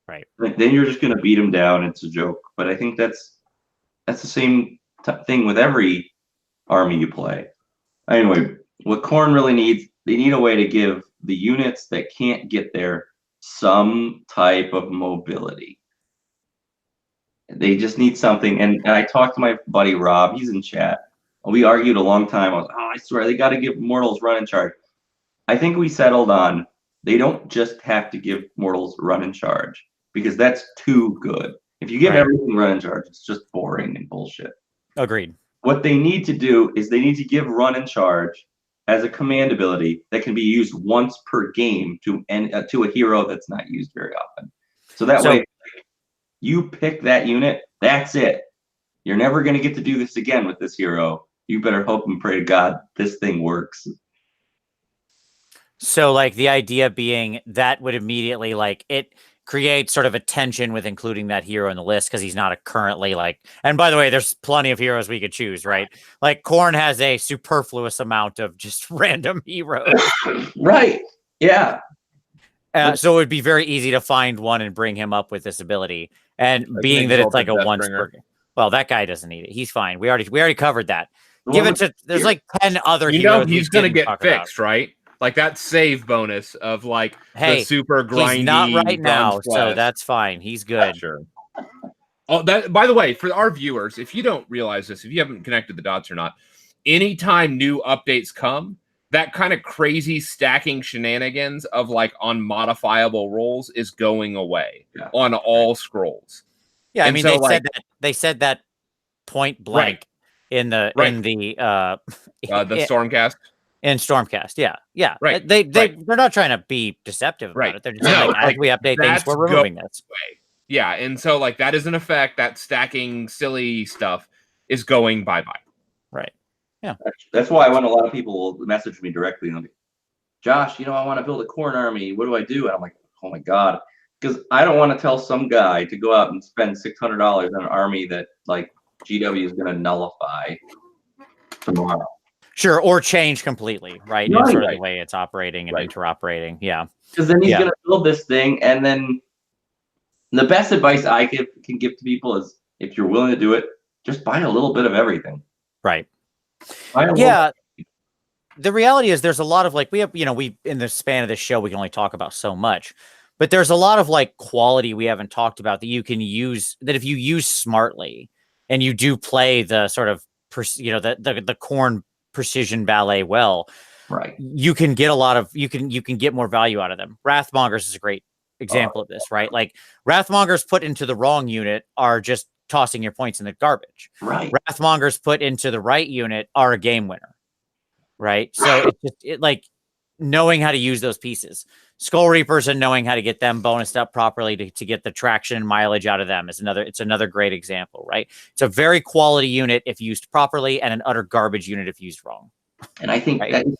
Speaker 1: Right.
Speaker 3: Then you're just going to beat them down. It's a joke. But I think that's the same thing with every army you play. Anyway, what Khorne really needs, they need a way to give the units that can't get there some type of mobility. They just need something. And I talked to my buddy Rob. He's in chat. We argued a long time. I swear they got to give mortals run and charge. I think we settled on they don't just have to give mortals run and charge because that's too good. If you give everything run and charge, it's just boring and bullshit.
Speaker 1: Agreed.
Speaker 3: What they need to do is they need to give run and charge as a command ability that can be used once per game to a hero that's not used very often. So that way, you pick that unit, that's it. You're never going to get to do this again with this hero. You better hope and pray to God this thing works.
Speaker 1: So like the idea being that would immediately like it creates sort of a tension with including that hero in the list because he's not a currently like, and by the way, there's plenty of heroes we could choose, right? Like Khorne has a superfluous amount of just random heroes.
Speaker 3: Right. Yeah.
Speaker 1: So it would be very easy to find one and bring him up with this ability. And being that it's like a once per, well, that guy doesn't need it. He's fine. We already covered that. Give it to, there's like 10 other heroes.
Speaker 2: You know he's going to get fixed, right? Like that save bonus of like the super grindy.
Speaker 1: He's not right now, so that's fine. He's good.
Speaker 2: Sure. Oh, that by the way, for our viewers, if you don't realize this, if you haven't connected the dots or not, anytime new updates come, that kind of crazy stacking shenanigans of like unmodifiable rolls is going away on all scrolls.
Speaker 1: Yeah, and I mean so they said that point blank in the
Speaker 2: Stormcast.
Speaker 1: In Stormcast, yeah, right. They're not trying to be deceptive about it. They're just saying, like, as we update things, we're removing this.
Speaker 2: Yeah, and so like that is an effect. That stacking silly stuff is going bye.
Speaker 1: Right. Yeah.
Speaker 3: That's why when a lot of people will message me directly and like, Josh, I want to build a Khorne army. What do I do? And I'm like, oh my god, because I don't want to tell some guy to go out and spend $600 on an army that like GW is going to nullify tomorrow.
Speaker 1: Sure, or change completely, right? In sort of the way it's operating and interoperating. Yeah.
Speaker 3: Because then he's going to build this thing, and then the best advice I can give to people is if you're willing to do it, just buy a little bit of everything.
Speaker 1: Right. Yeah. The reality is there's a lot of like, we have, we in the span of this show, we can only talk about so much, but there's a lot of like quality we haven't talked about that you can use, that if you use smartly and you do play the sort of, the Khorne precision ballet well,
Speaker 3: right,
Speaker 1: you can get a lot of you can get more value out of them. Wrathmongers is a great example of this, right? Like Wrathmongers put into the wrong unit are just tossing your points in the garbage.
Speaker 3: Right.
Speaker 1: Wrathmongers put into the right unit are a game winner. Right. So it's just like knowing how to use those pieces. Skull Reapers and knowing how to get them bonused up properly to get the traction and mileage out of them is another great example, right? It's a very quality unit if used properly and an utter garbage unit if used wrong.
Speaker 3: And I think that is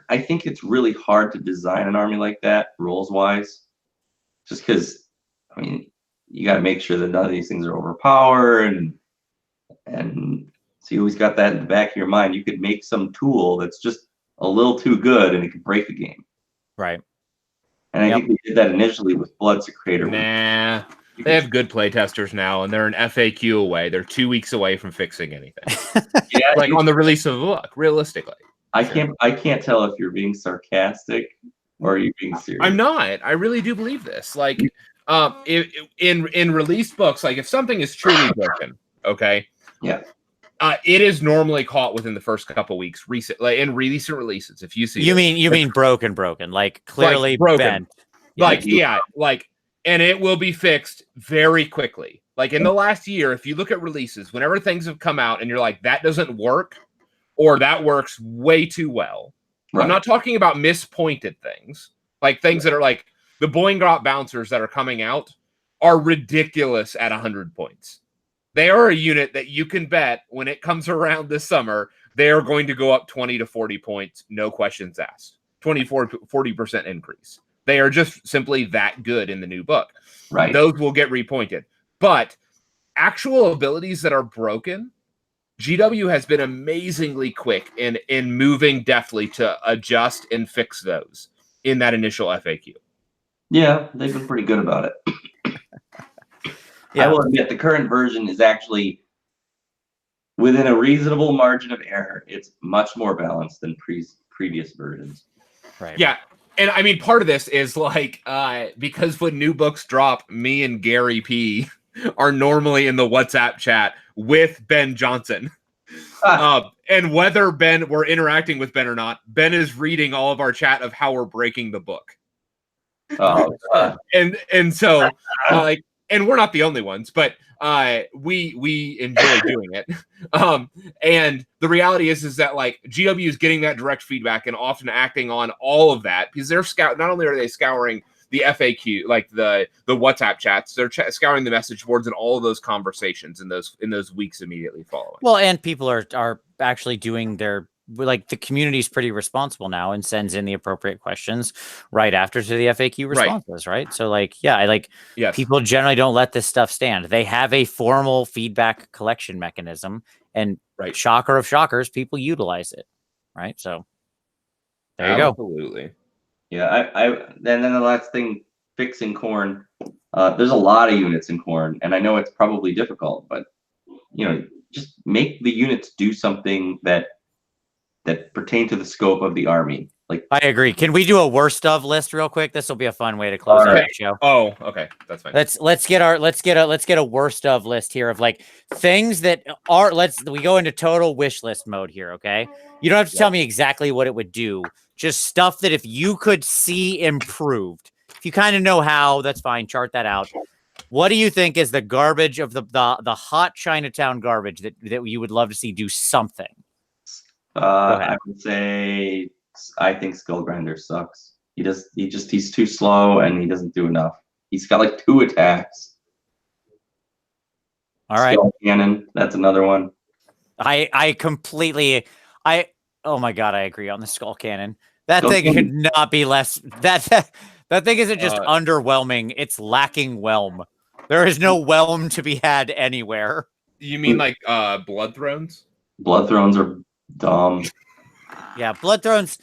Speaker 3: I think it's really hard to design an army like that, rules wise. Just because, I mean, you got to make sure that none of these things are overpowered and so you always got that in the back of your mind. You could make some tool that's just a little too good and it could break the game.
Speaker 1: Right.
Speaker 3: And I think we did that initially with Bloodsecrator.
Speaker 2: Nah, they have good playtesters now, and they're an FAQ away. They're 2 weeks away from fixing anything.
Speaker 3: Yeah,
Speaker 2: like on the release of the book, realistically.
Speaker 3: I can't tell if you're being sarcastic or are you being serious.
Speaker 2: I'm not. I really do believe this. Like, In released books, like if something is truly broken, okay,
Speaker 3: yeah,
Speaker 2: it is normally caught within the first couple weeks. In recent releases, if you see,
Speaker 1: you mean broken, like clearly
Speaker 2: like broken,
Speaker 1: bent,
Speaker 2: and it will be fixed very quickly. Like in the last year, if you look at releases, whenever things have come out and you're like, that doesn't work, or that works way too well. Right. I'm not talking about mispointed things, like things that are like the Boingrot bouncers that are coming out are ridiculous at 100 points. They are a unit that you can bet when it comes around this summer, they are going to go up 20 to 40 points, no questions asked. 40% increase. They are just simply that good in the new book.
Speaker 3: Right.
Speaker 2: Those will get repointed. But actual abilities that are broken, GW has been amazingly quick in moving deftly to adjust and fix those in that initial FAQ.
Speaker 3: Yeah, they've been pretty good about it. I will admit the current version is actually within a reasonable margin of error. It's much more balanced than previous versions.
Speaker 1: Right.
Speaker 2: Yeah. And I mean, part of this is like, because when new books drop, me and Gary P are normally in the WhatsApp chat with Ben Johnson. And whether we're interacting with Ben or not, Ben is reading all of our chat of how we're breaking the book.
Speaker 3: Oh,
Speaker 2: and so like, and we're not the only ones, but we enjoy doing it. And the reality is that like GW is getting that direct feedback and often acting on all of that because they're not only are they scouring the FAQ, like the WhatsApp chats, they're scouring the message boards and all of those conversations in those weeks immediately following.
Speaker 1: Well, and people are actually doing the community is pretty responsible now and sends in the appropriate questions right after to the FAQ responses, right? So people generally don't let this stuff stand. They have a formal feedback collection mechanism, and shocker of shockers, people utilize it, right? So there you go.
Speaker 2: Absolutely.
Speaker 3: Yeah, and then the last thing, fixing Khorne. There's a lot of units in Khorne, and I know it's probably difficult, but just make the units do something that pertain to the scope of the army. Like,
Speaker 1: I agree. Can we do a worst of list real quick? This will be a fun way to close out the show.
Speaker 2: Oh, okay, that's fine.
Speaker 1: Let's get a worst of list here of like things that are. We go into total wish list mode here. Okay, you don't have to tell me exactly what it would do. Just stuff that if you could see improved, if you kind of know how, that's fine. Chart that out. What do you think is the garbage of the hot Chinatown garbage that you would love to see do something?
Speaker 3: I would say I think Skullgrinder sucks. He's too slow and he doesn't do enough. He's got like 2 attacks.
Speaker 1: All right.
Speaker 3: Skull Cannon, that's another one.
Speaker 1: Oh my god, I agree on the Skull Cannon. That thing could not be less. That thing isn't just underwhelming. It's lacking whelm. There is no whelm to be had anywhere.
Speaker 2: You mean like Blood Thrones?
Speaker 3: Blood Thrones are dumb.
Speaker 1: Yeah, Blood Thrones.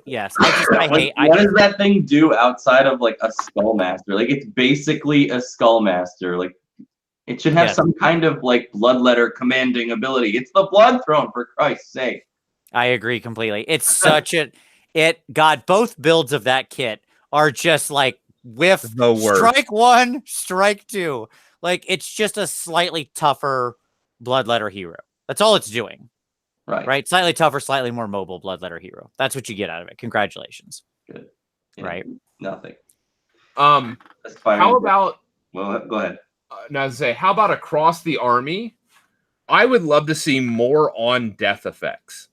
Speaker 1: Yes, I hate.
Speaker 3: What does that thing do outside of like a Skullmaster? Like it's basically a Skullmaster. Like it should have some kind of like bloodletter commanding ability. It's the Blood Throne, for Christ's sake.
Speaker 1: I agree completely. It's such God, both builds of that kit are just like whiff, strike 1, strike 2. Like it's just a slightly tougher bloodletter hero. That's all it's doing. Right. Slightly tougher, slightly more mobile bloodletter hero. That's what you get out of it. Congratulations.
Speaker 3: Good. Yeah,
Speaker 1: right.
Speaker 3: Nothing.
Speaker 2: How about?
Speaker 3: Well, go ahead.
Speaker 2: Now to say, how about across the army? I would love to see more on death effects.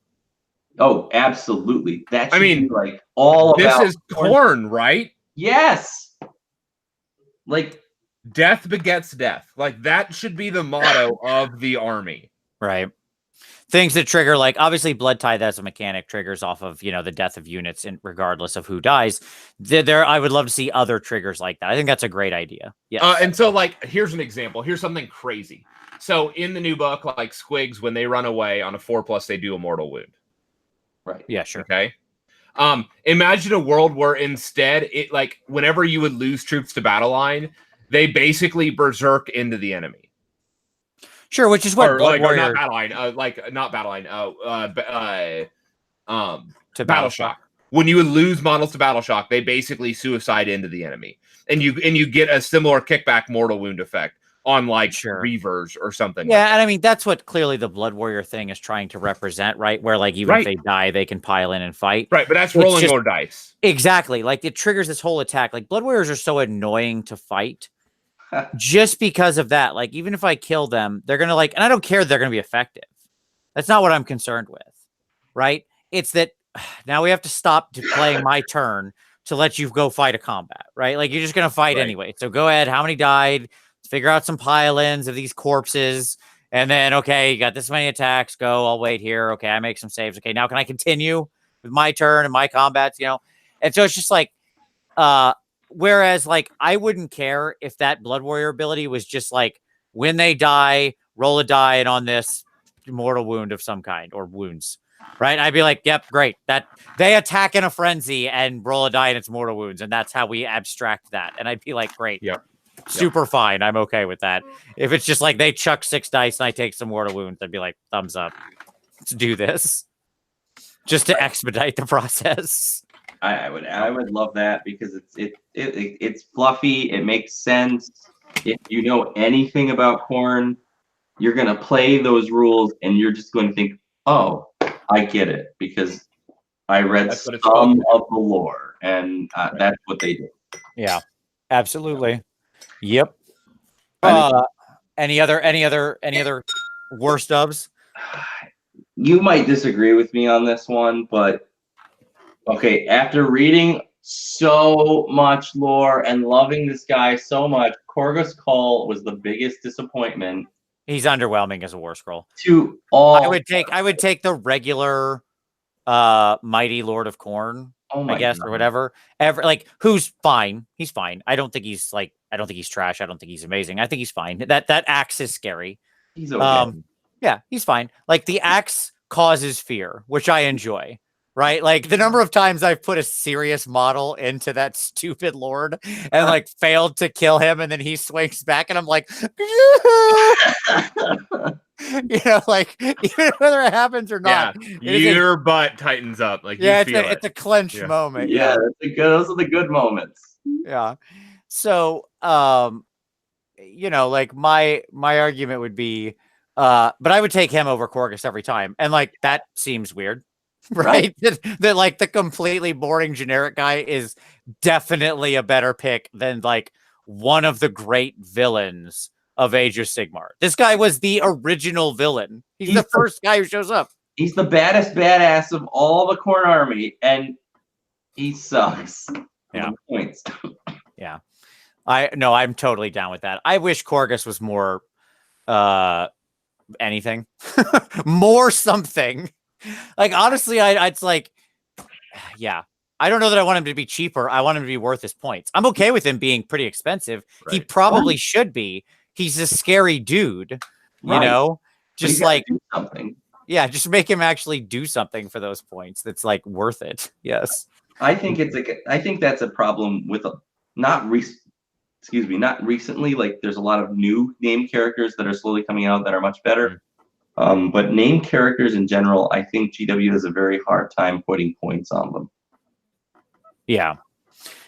Speaker 3: Oh, absolutely. That should be like all
Speaker 2: this
Speaker 3: about.
Speaker 2: This is Khorne, right?
Speaker 3: Yes. Like
Speaker 2: death begets death. Like that should be the motto of the army.
Speaker 1: Right. Things that trigger, like obviously Blood Tithe as a mechanic triggers off of the death of units, and regardless of who dies. I would love to see other triggers like that. I think that's a great idea. Yeah.
Speaker 2: And so like here's an example. Here's something crazy. So in the new book, like Squigs, when they run away on a 4+, they do a mortal wound.
Speaker 3: Right.
Speaker 1: Yeah, sure.
Speaker 2: Okay. Imagine a world where instead it like whenever you would lose troops to battle line, they basically berserk into the enemy.
Speaker 1: Sure, which is what
Speaker 2: not battle line, not battle line. To
Speaker 1: Battle Shock.
Speaker 2: When you would lose models to Battle Shock, they basically suicide into the enemy. and you get a similar kickback mortal wound effect on like
Speaker 1: Sure.
Speaker 2: Reavers or something.
Speaker 1: Yeah,
Speaker 2: like
Speaker 1: and I mean that's what clearly the Blood Warrior thing is trying to represent, right? Where like even if they die, they can pile in and fight.
Speaker 2: Right, but that's
Speaker 1: It's
Speaker 2: rolling
Speaker 1: just-
Speaker 2: more dice.
Speaker 1: Exactly. Like it triggers this whole attack. Like Blood Warriors are so annoying to fight just because of that. Like even if I kill them, they're gonna like, and I don't care they're gonna be effective. That's not what I'm concerned with, right? It's that now we have to stop playing my turn to let you go fight a combat, right? Like you're just gonna fight anyway. So go ahead. How many died? Figure out some pile-ins of these corpses, and then okay, you got this many attacks. Go. I'll wait here. Okay, I make some saves. Okay, now can I continue with my turn and my combats? You know, and so it's just like, whereas like I wouldn't care if that Blood Warrior ability was just like when they die, roll a die, and on this mortal wound of some kind or wounds. Right, I'd be like, "Yep, great." That they attack in a frenzy and roll a die and it's mortal wounds, and that's how we abstract that. And I'd be like, "Great,
Speaker 2: Yep,
Speaker 1: super fine. I'm okay with that." If it's just like they chuck 6 dice and I take some mortal wounds, I'd be like, "Thumbs up. Let's do this," just to expedite the process.
Speaker 3: I would love that because it's fluffy. It makes sense. If you know anything about Khorne, you're gonna play those rules and you're just going to think, "Oh, I get it," because I read some of the lore, and that's what they do.
Speaker 1: Yeah, absolutely. Yep. Any other worst dubs?
Speaker 3: You might disagree with me on this one, but okay, after reading so much lore and loving this guy so much, Korgus Call was the biggest disappointment.
Speaker 1: He's underwhelming as a war scroll.
Speaker 3: To all,
Speaker 1: I would take the regular Mighty Lord of Khorne, I guess, or whatever. Like who's fine. He's fine. I don't think he's trash. I don't think he's amazing. I think he's fine. That axe is scary.
Speaker 3: He's okay.
Speaker 1: Yeah, he's fine. Like the axe causes fear, which I enjoy. Right? Like the number of times I've put a serious model into that stupid lord and like failed to kill him, and then he swings back and I'm like, you know, like even whether it happens or not,
Speaker 2: your butt tightens up. Like
Speaker 1: it's a clench moment.
Speaker 3: Yeah, those are the good moments.
Speaker 1: Yeah. So you know, like my argument would be but I would take him over Korgus every time. And like that seems weird. Right? that like the completely boring generic guy is definitely a better pick than like one of the great villains of Age of Sigmar. This guy was the original villain. He's the first guy who shows up.
Speaker 3: He's the baddest badass of all the Khorne army, and he sucks.
Speaker 1: Yeah.
Speaker 3: Points.
Speaker 1: Yeah. I'm totally down with that. I wish Korgus was more anything. More something. Like honestly, it's like, yeah. I don't know that I want him to be cheaper. I want him to be worth his points. I'm okay with him being pretty expensive. Right. He probably should be. He's a scary dude, you know. Just like
Speaker 3: something.
Speaker 1: Yeah, just make him actually do something for those points. That's like worth it. Yes.
Speaker 3: I think that's a problem with not recently. Like there's a lot of new name characters that are slowly coming out that are much better. But name characters in general, I think GW has a very hard time putting points on them.
Speaker 1: Yeah,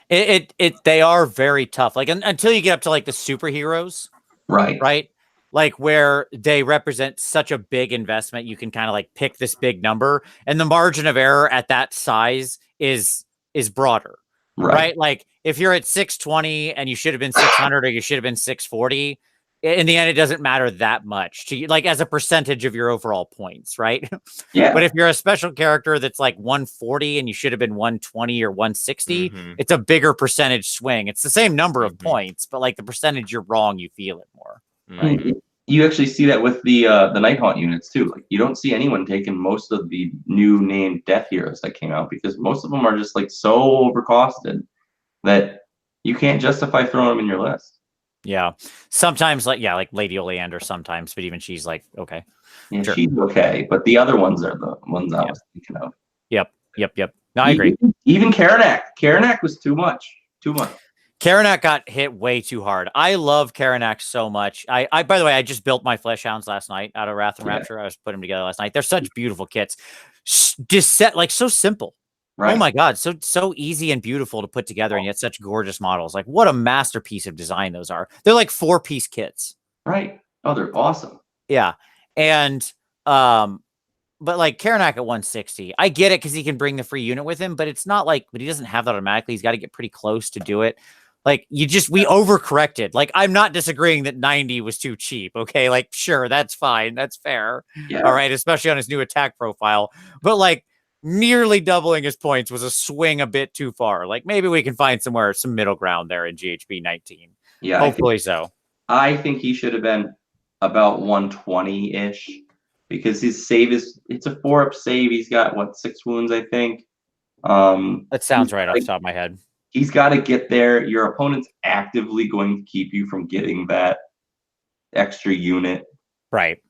Speaker 1: they are very tough. Like until you get up to like the superheroes, right, like where they represent such a big investment, you can kind of like pick this big number, and the margin of error at that size is broader, right? Like if you're at 620 and you should have been 600 or you should have been 640. In the end, it doesn't matter that much to you, like as a percentage of your overall points, right?
Speaker 3: Yeah.
Speaker 1: But if you're a special character that's like 140 and you should have been 120 or 160, it's a bigger percentage swing. It's the same number of points, but like the percentage you're wrong, you feel it more. Right?
Speaker 3: You actually see that with the Nighthaunt units too. Like you don't see anyone taking most of the new named Death Heroes that came out because most of them are just like so overcosted that you can't justify throwing them in your list.
Speaker 1: Yeah. Sometimes like Lady Oleander sometimes, but even she's like, okay.
Speaker 3: Yeah, sure. She's okay. But the other ones are the ones I was thinking of.
Speaker 1: Yep. No, I agree.
Speaker 3: Even Karanak. Karanak was too much.
Speaker 1: Karanak got hit way too hard. I love Karanak so much. I by the way, I just built my Flesh Hounds last night out of Wrath and Rapture. I was putting them together last night. They're such beautiful kits. Just set like so simple.
Speaker 3: Right.
Speaker 1: Oh my God, so easy and beautiful to put together, and yet such gorgeous models. Like, what a masterpiece of design those are. They're like 4-piece kits.
Speaker 3: Right. Oh, they're awesome.
Speaker 1: Yeah, and but like Karanak at 160, I get it because he can bring the free unit with him, but it's not like, but he doesn't have that automatically. He's got to get pretty close to do it. Like, we overcorrected. Like, I'm not disagreeing that 90 was too cheap. Okay, like, sure, that's fine, that's fair.
Speaker 3: Yeah.
Speaker 1: All right, especially on his new attack profile, but like, nearly doubling his points was a swing a bit too far. Like, maybe we can find some middle ground there in GHB 19.
Speaker 3: Yeah,
Speaker 1: Hopefully so.
Speaker 3: I think he should have been about 120-ish because his save it's a 4-up save. He's got 6 wounds, I think.
Speaker 1: That sounds right off the top of my head.
Speaker 3: He's got to get there. Your opponent's actively going to keep you from getting that extra unit.
Speaker 1: Right.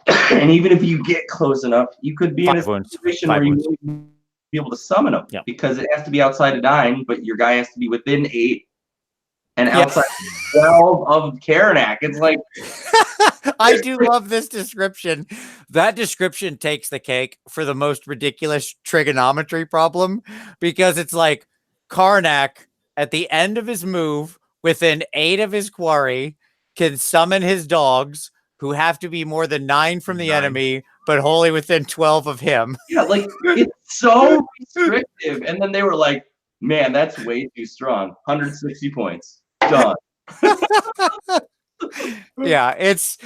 Speaker 3: And even if you get close enough, you could be in a situation where you wouldn't be able to summon him because it has to be outside of 9, but your guy has to be within 8 and outside 12 of Karanak. It's like
Speaker 1: I do love this description. That description takes the cake for the most ridiculous trigonometry problem because it's like Karnak at the end of his move within 8 of his quarry can summon his dogs who have to be more than 9 from the enemy, but wholly within 12 of him.
Speaker 3: Yeah, like it's so restrictive. And then they were like, man, that's way too strong. 160 points. Done.
Speaker 1: Yeah, it's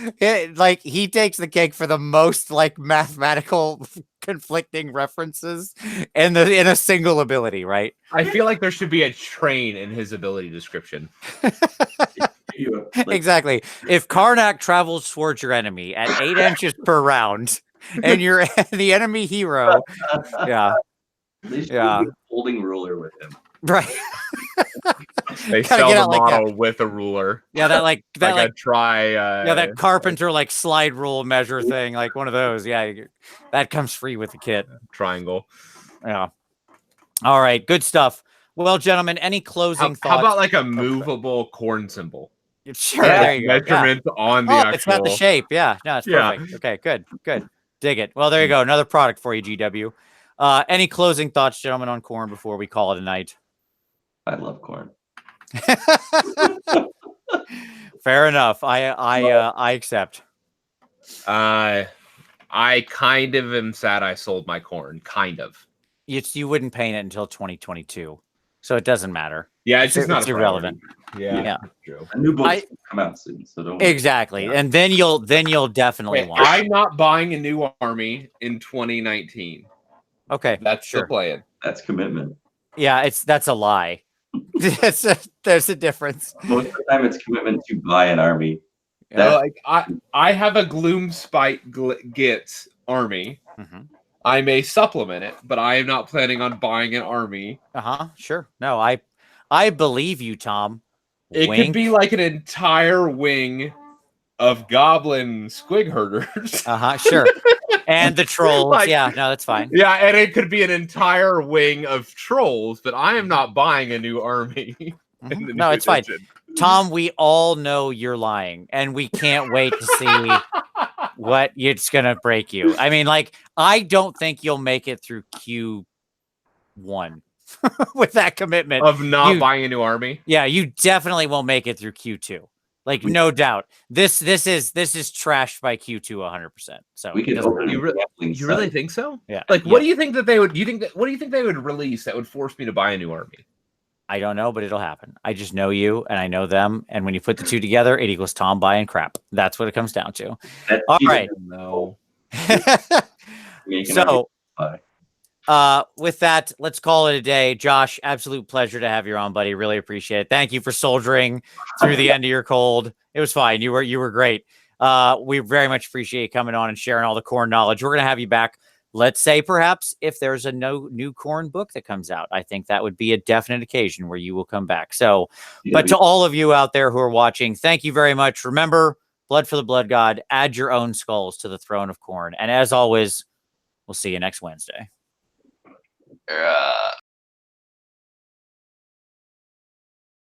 Speaker 1: like he takes the cake for the most like mathematical conflicting references in a single ability, right?
Speaker 2: I feel like there should be a train in his ability description.
Speaker 1: Exactly. If Karnak travels towards your enemy at 8 inches per round, and you're the enemy hero,
Speaker 3: They should a holding ruler with him.
Speaker 1: Right.
Speaker 2: They sell the model with a ruler.
Speaker 1: Yeah, that
Speaker 2: that
Speaker 1: carpenter like slide rule measure thing, like one of those. Yeah, that comes free with the kit.
Speaker 2: Triangle.
Speaker 1: Yeah. All right, good stuff. Well, gentlemen, any closing thoughts?
Speaker 2: How about like a movable Khorne symbol?
Speaker 1: Sure, there you go.
Speaker 2: Measurement on the actual.
Speaker 1: It's got the shape. Yeah, no, it's perfect. Okay, good. Dig it. Well, there you go. Another product for you, GW. Any closing thoughts, gentlemen, on Khorne before we call it a night?
Speaker 3: I love Khorne.
Speaker 1: Fair enough. I accept.
Speaker 2: I kind of am sad I sold my Khorne. Kind of.
Speaker 1: You wouldn't paint it until 2022, so it doesn't matter.
Speaker 2: Yeah, it's just not
Speaker 1: irrelevant.
Speaker 2: Yeah.
Speaker 3: True. A new book come out soon, so don't.
Speaker 1: Exactly, and then you'll definitely want.
Speaker 2: I'm not buying a new army in 2019.
Speaker 1: Okay,
Speaker 2: that's the plan.
Speaker 3: That's commitment.
Speaker 1: Yeah, that's a lie. There's a difference.
Speaker 3: Most of the time, it's commitment to buy an army.
Speaker 2: I have a Gloomspite Gitz army.
Speaker 1: Mm-hmm.
Speaker 2: I may supplement it, but I am not planning on buying an army.
Speaker 1: Sure. No, I believe you, Tom.
Speaker 2: It could be like an entire wing of goblin squig herders.
Speaker 1: Sure. And the trolls. No, that's fine.
Speaker 2: Yeah, and it could be an entire wing of trolls, but I am not buying a new army.
Speaker 1: No, it's fine. Tom, we all know you're lying, and we can't wait to see what it's going to break you. I mean, like, I don't think you'll make it through Q1 with that commitment.
Speaker 2: Of not buying a new army?
Speaker 1: Yeah, you definitely won't make it through Q2. Like, no doubt. This is trashed by Q2 100%. So
Speaker 3: we could
Speaker 2: you really think so?
Speaker 1: Yeah.
Speaker 2: Like, what do you think that they would? What do you think they would release that would force me to buy a new army?
Speaker 1: I don't know, but it'll happen. I just know you and I know them, and when you put the two together, it equals Tom buying crap. That's what it comes down to. All right.
Speaker 2: No.
Speaker 1: So, with that, let's call it a day. Josh, absolute pleasure to have you on, buddy. Really appreciate it. Thank you for soldiering through the end of your cold. It was fine. You were great. We very much appreciate you coming on and sharing all the Khorne knowledge. We're gonna have you back. Let's say perhaps if there's a new Khorne book that comes out, I think that would be a definite occasion where you will come back. So, but to all of you out there who are watching, thank you very much. Remember, blood for the blood god. Add your own skulls to the throne of Khorne. And as always, we'll see you next Wednesday.
Speaker 3: Yeah.